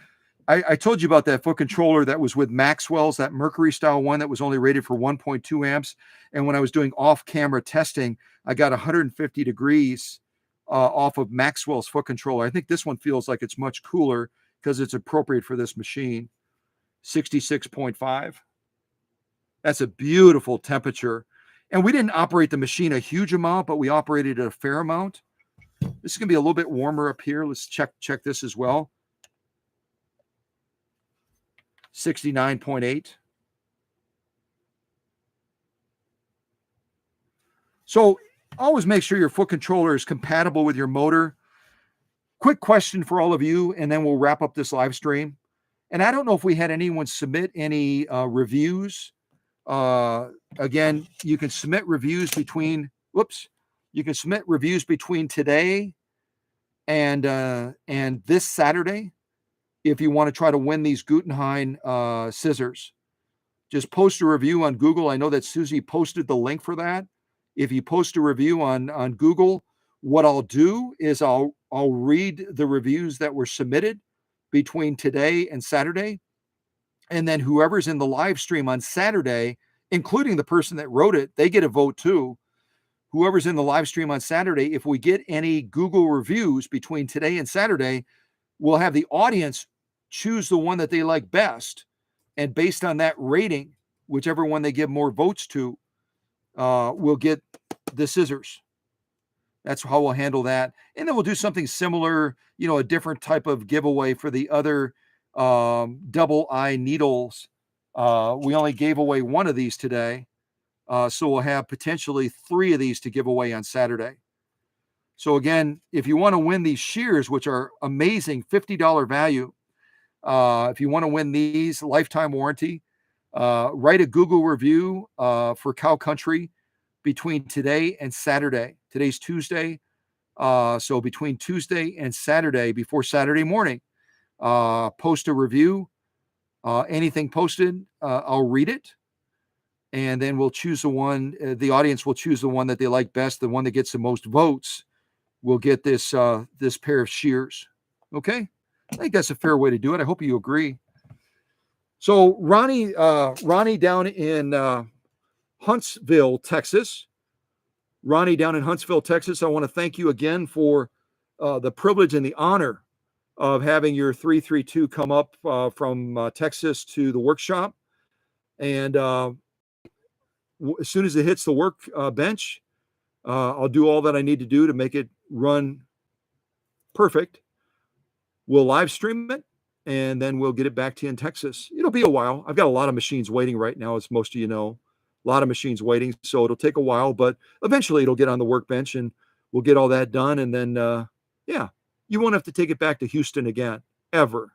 I told you about that foot controller that was with Maxwell's, that Mercury style one that was only rated for 1.2 amps. And when I was doing off-camera testing, I got 150 degrees off of Maxwell's foot controller. I think this one feels like it's much cooler because it's appropriate for this machine. 66.5. That's a beautiful temperature. And we didn't operate the machine a huge amount, but we operated it a fair amount. This is going to be a little bit warmer up here. Let's check this as well. 69.8. So always make sure your foot controller is compatible with your motor. Quick question for all of you, and then we'll wrap up this live stream. And I don't know if we had anyone submit any reviews. Again, you can submit reviews between, you can submit reviews between today and this Saturday. If you want to try to win these Guggenheim scissors, just post a review on Google. I know that Susie posted the link for that. If you post a review on Google, what I'll do is I'll read the reviews that were submitted between today and Saturday. And then whoever's in the live stream on Saturday, including the person that wrote it, they get a vote too. Whoever's in the live stream on Saturday, if we get any Google reviews between today and Saturday, we'll have the audience choose the one that they like best. And based on that rating, whichever one they give more votes to, will get the scissors. That's how we'll handle that. And then we'll do something similar, a different type of giveaway for the other double eye needles. We only gave away one of these today. So we'll have potentially 3 of these to give away on Saturday. So again, if you want to win these shears, which are amazing, $50 value, if you want to win these, lifetime warranty, write a Google review for Cow Country between today and Saturday. Today's Tuesday. So between Tuesday and Saturday, before Saturday morning, post a review. Anything posted, I'll read it. And then we'll choose the one, the audience will choose the one that they like best. The one that gets the most votes will get this pair of shears. Okay? I think that's a fair way to do it. I hope you agree. So Ronnie down in Huntsville, Texas. Ronnie down in Huntsville, Texas, I want to thank you again for the privilege and the honor of having your 332 come up from Texas to the workshop. And as soon as it hits the work bench, I'll do all that I need to do to make it run perfect. We'll live stream it, and then we'll get it back to you in Texas. It'll be a while. I've got a lot of machines waiting right now, as most of you know. A lot of machines waiting, so it'll take a while, but eventually it'll get on the workbench and we'll get all that done. And then, yeah, you won't have to take it back to Houston again, ever.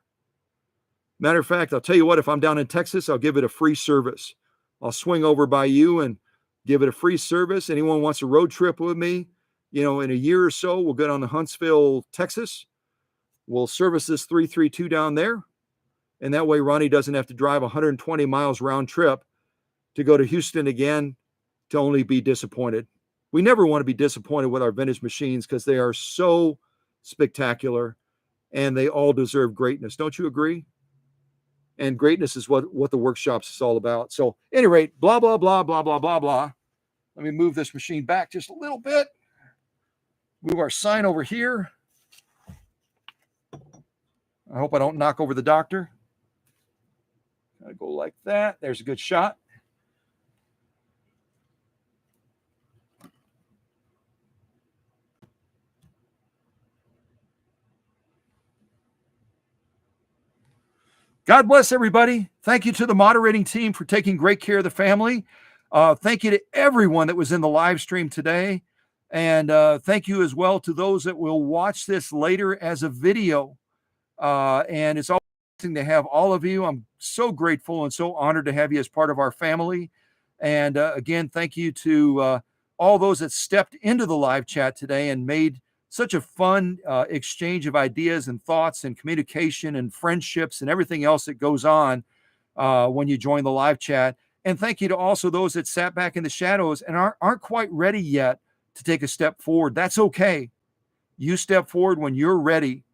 Matter of fact, I'll tell you what, if I'm down in Texas, I'll give it a free service. I'll swing over by you and give it a free service. Anyone wants a road trip with me, in a year or so, we'll get on to Huntsville, Texas. We'll service this 332 down there. And that way Ronnie doesn't have to drive 120 miles round trip to go to Houston again to only be disappointed. We never want to be disappointed with our vintage machines because they are so spectacular and they all deserve greatness. Don't you agree? And greatness is what the workshops is all about. So, at any rate, blah, blah, blah, blah, blah, blah, blah. Let me move this machine back just a little bit. Move our sign over here. I hope I don't knock over the doctor. I go like that. There's a good shot. God bless everybody. Thank you to the moderating team for taking great care of the family. Thank you to everyone that was in the live stream today. And thank you as well to those that will watch this later as a video. And it's always amazing to have all of you. I'm so grateful and so honored to have you as part of our family. And again, thank you to all those that stepped into the live chat today and made such a fun exchange of ideas and thoughts and communication and friendships and everything else that goes on when you join the live chat. And thank you to also those that sat back in the shadows and aren't quite ready yet to take a step forward. That's okay. You step forward when you're ready.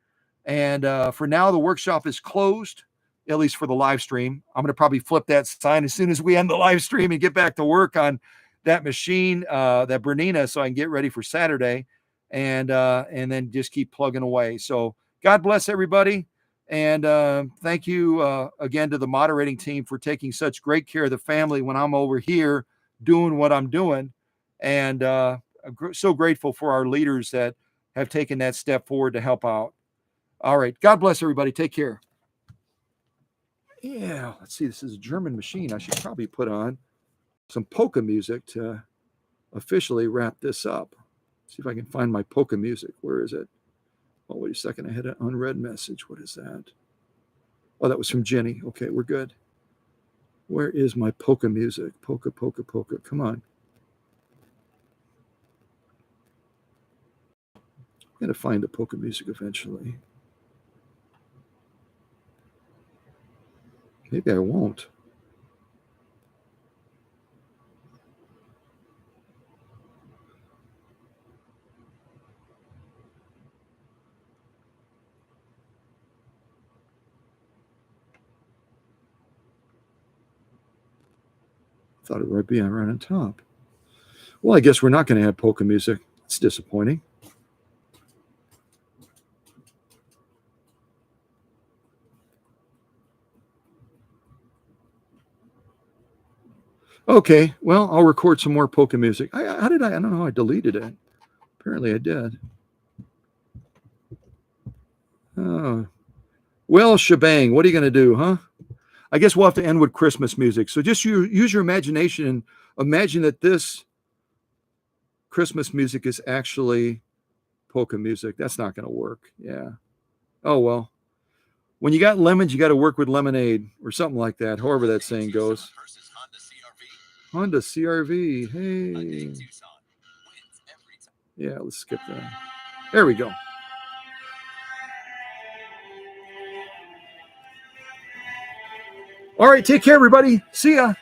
And for now, the workshop is closed, at least for the live stream. I'm going to probably flip that sign as soon as we end the live stream and get back to work on that machine, that Bernina, so I can get ready for Saturday. And then just keep plugging away. So God bless everybody. And thank you again to the moderating team for taking such great care of the family when I'm over here doing what I'm doing. And so grateful for our leaders that have taken that step forward to help out. All right. God bless everybody. Take care. Yeah. Let's see. This is a German machine. I should probably put on some polka music to officially wrap this up. See if I can find my polka music. Where is it? Oh, wait a second. I had an unread message. What is that? Oh, that was from Jenny. Okay, we're good. Where is my polka music? Polka, polka, polka. Come on. I'm going to find the polka music eventually. Maybe I won't. Thought it would be right on top. Well, I guess we're not going to have polka music. It's disappointing. Okay, well, I'll record some more polka music. How did I don't know. I deleted it. Apparently I did. Oh, well, shebang. What are you going to do, huh? I guess we'll have to end with Christmas music. So just use your imagination and imagine that this Christmas music is actually polka music. That's not going to work. Yeah. Oh, well. When you got lemons, you got to work with lemonade or something like that, however that saying goes. Honda CRV. Hey. Yeah, let's skip that. There we go. All right, take care, everybody. See ya.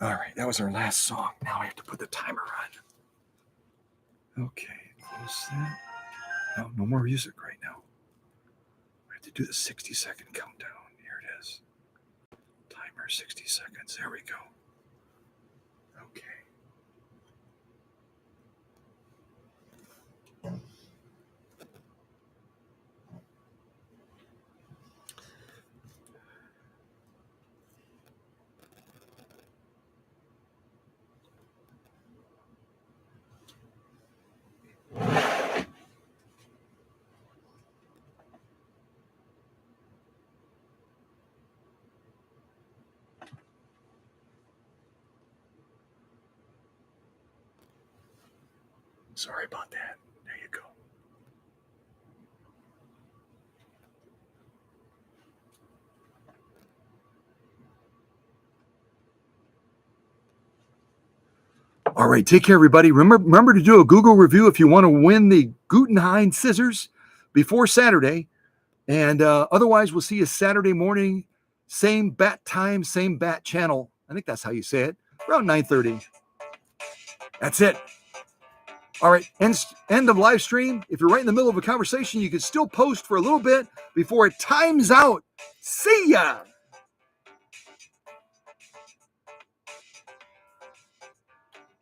All right, that was our last song. Now I have to put the timer on. Okay, close that. No more music right now. I have to do the 60-second countdown. Here it is. Timer 60 seconds. There we go. Okay. Sorry about that. There you go. All right, take care, everybody. Remember to do a Google review if you want to win the Guggenheim scissors before Saturday. And otherwise, we'll see you Saturday morning, same bat time, same bat channel. I think that's how you say it, around 9:30. That's it. All right, end of live stream. If you're right in the middle of a conversation, you can still post for a little bit before it times out. See ya.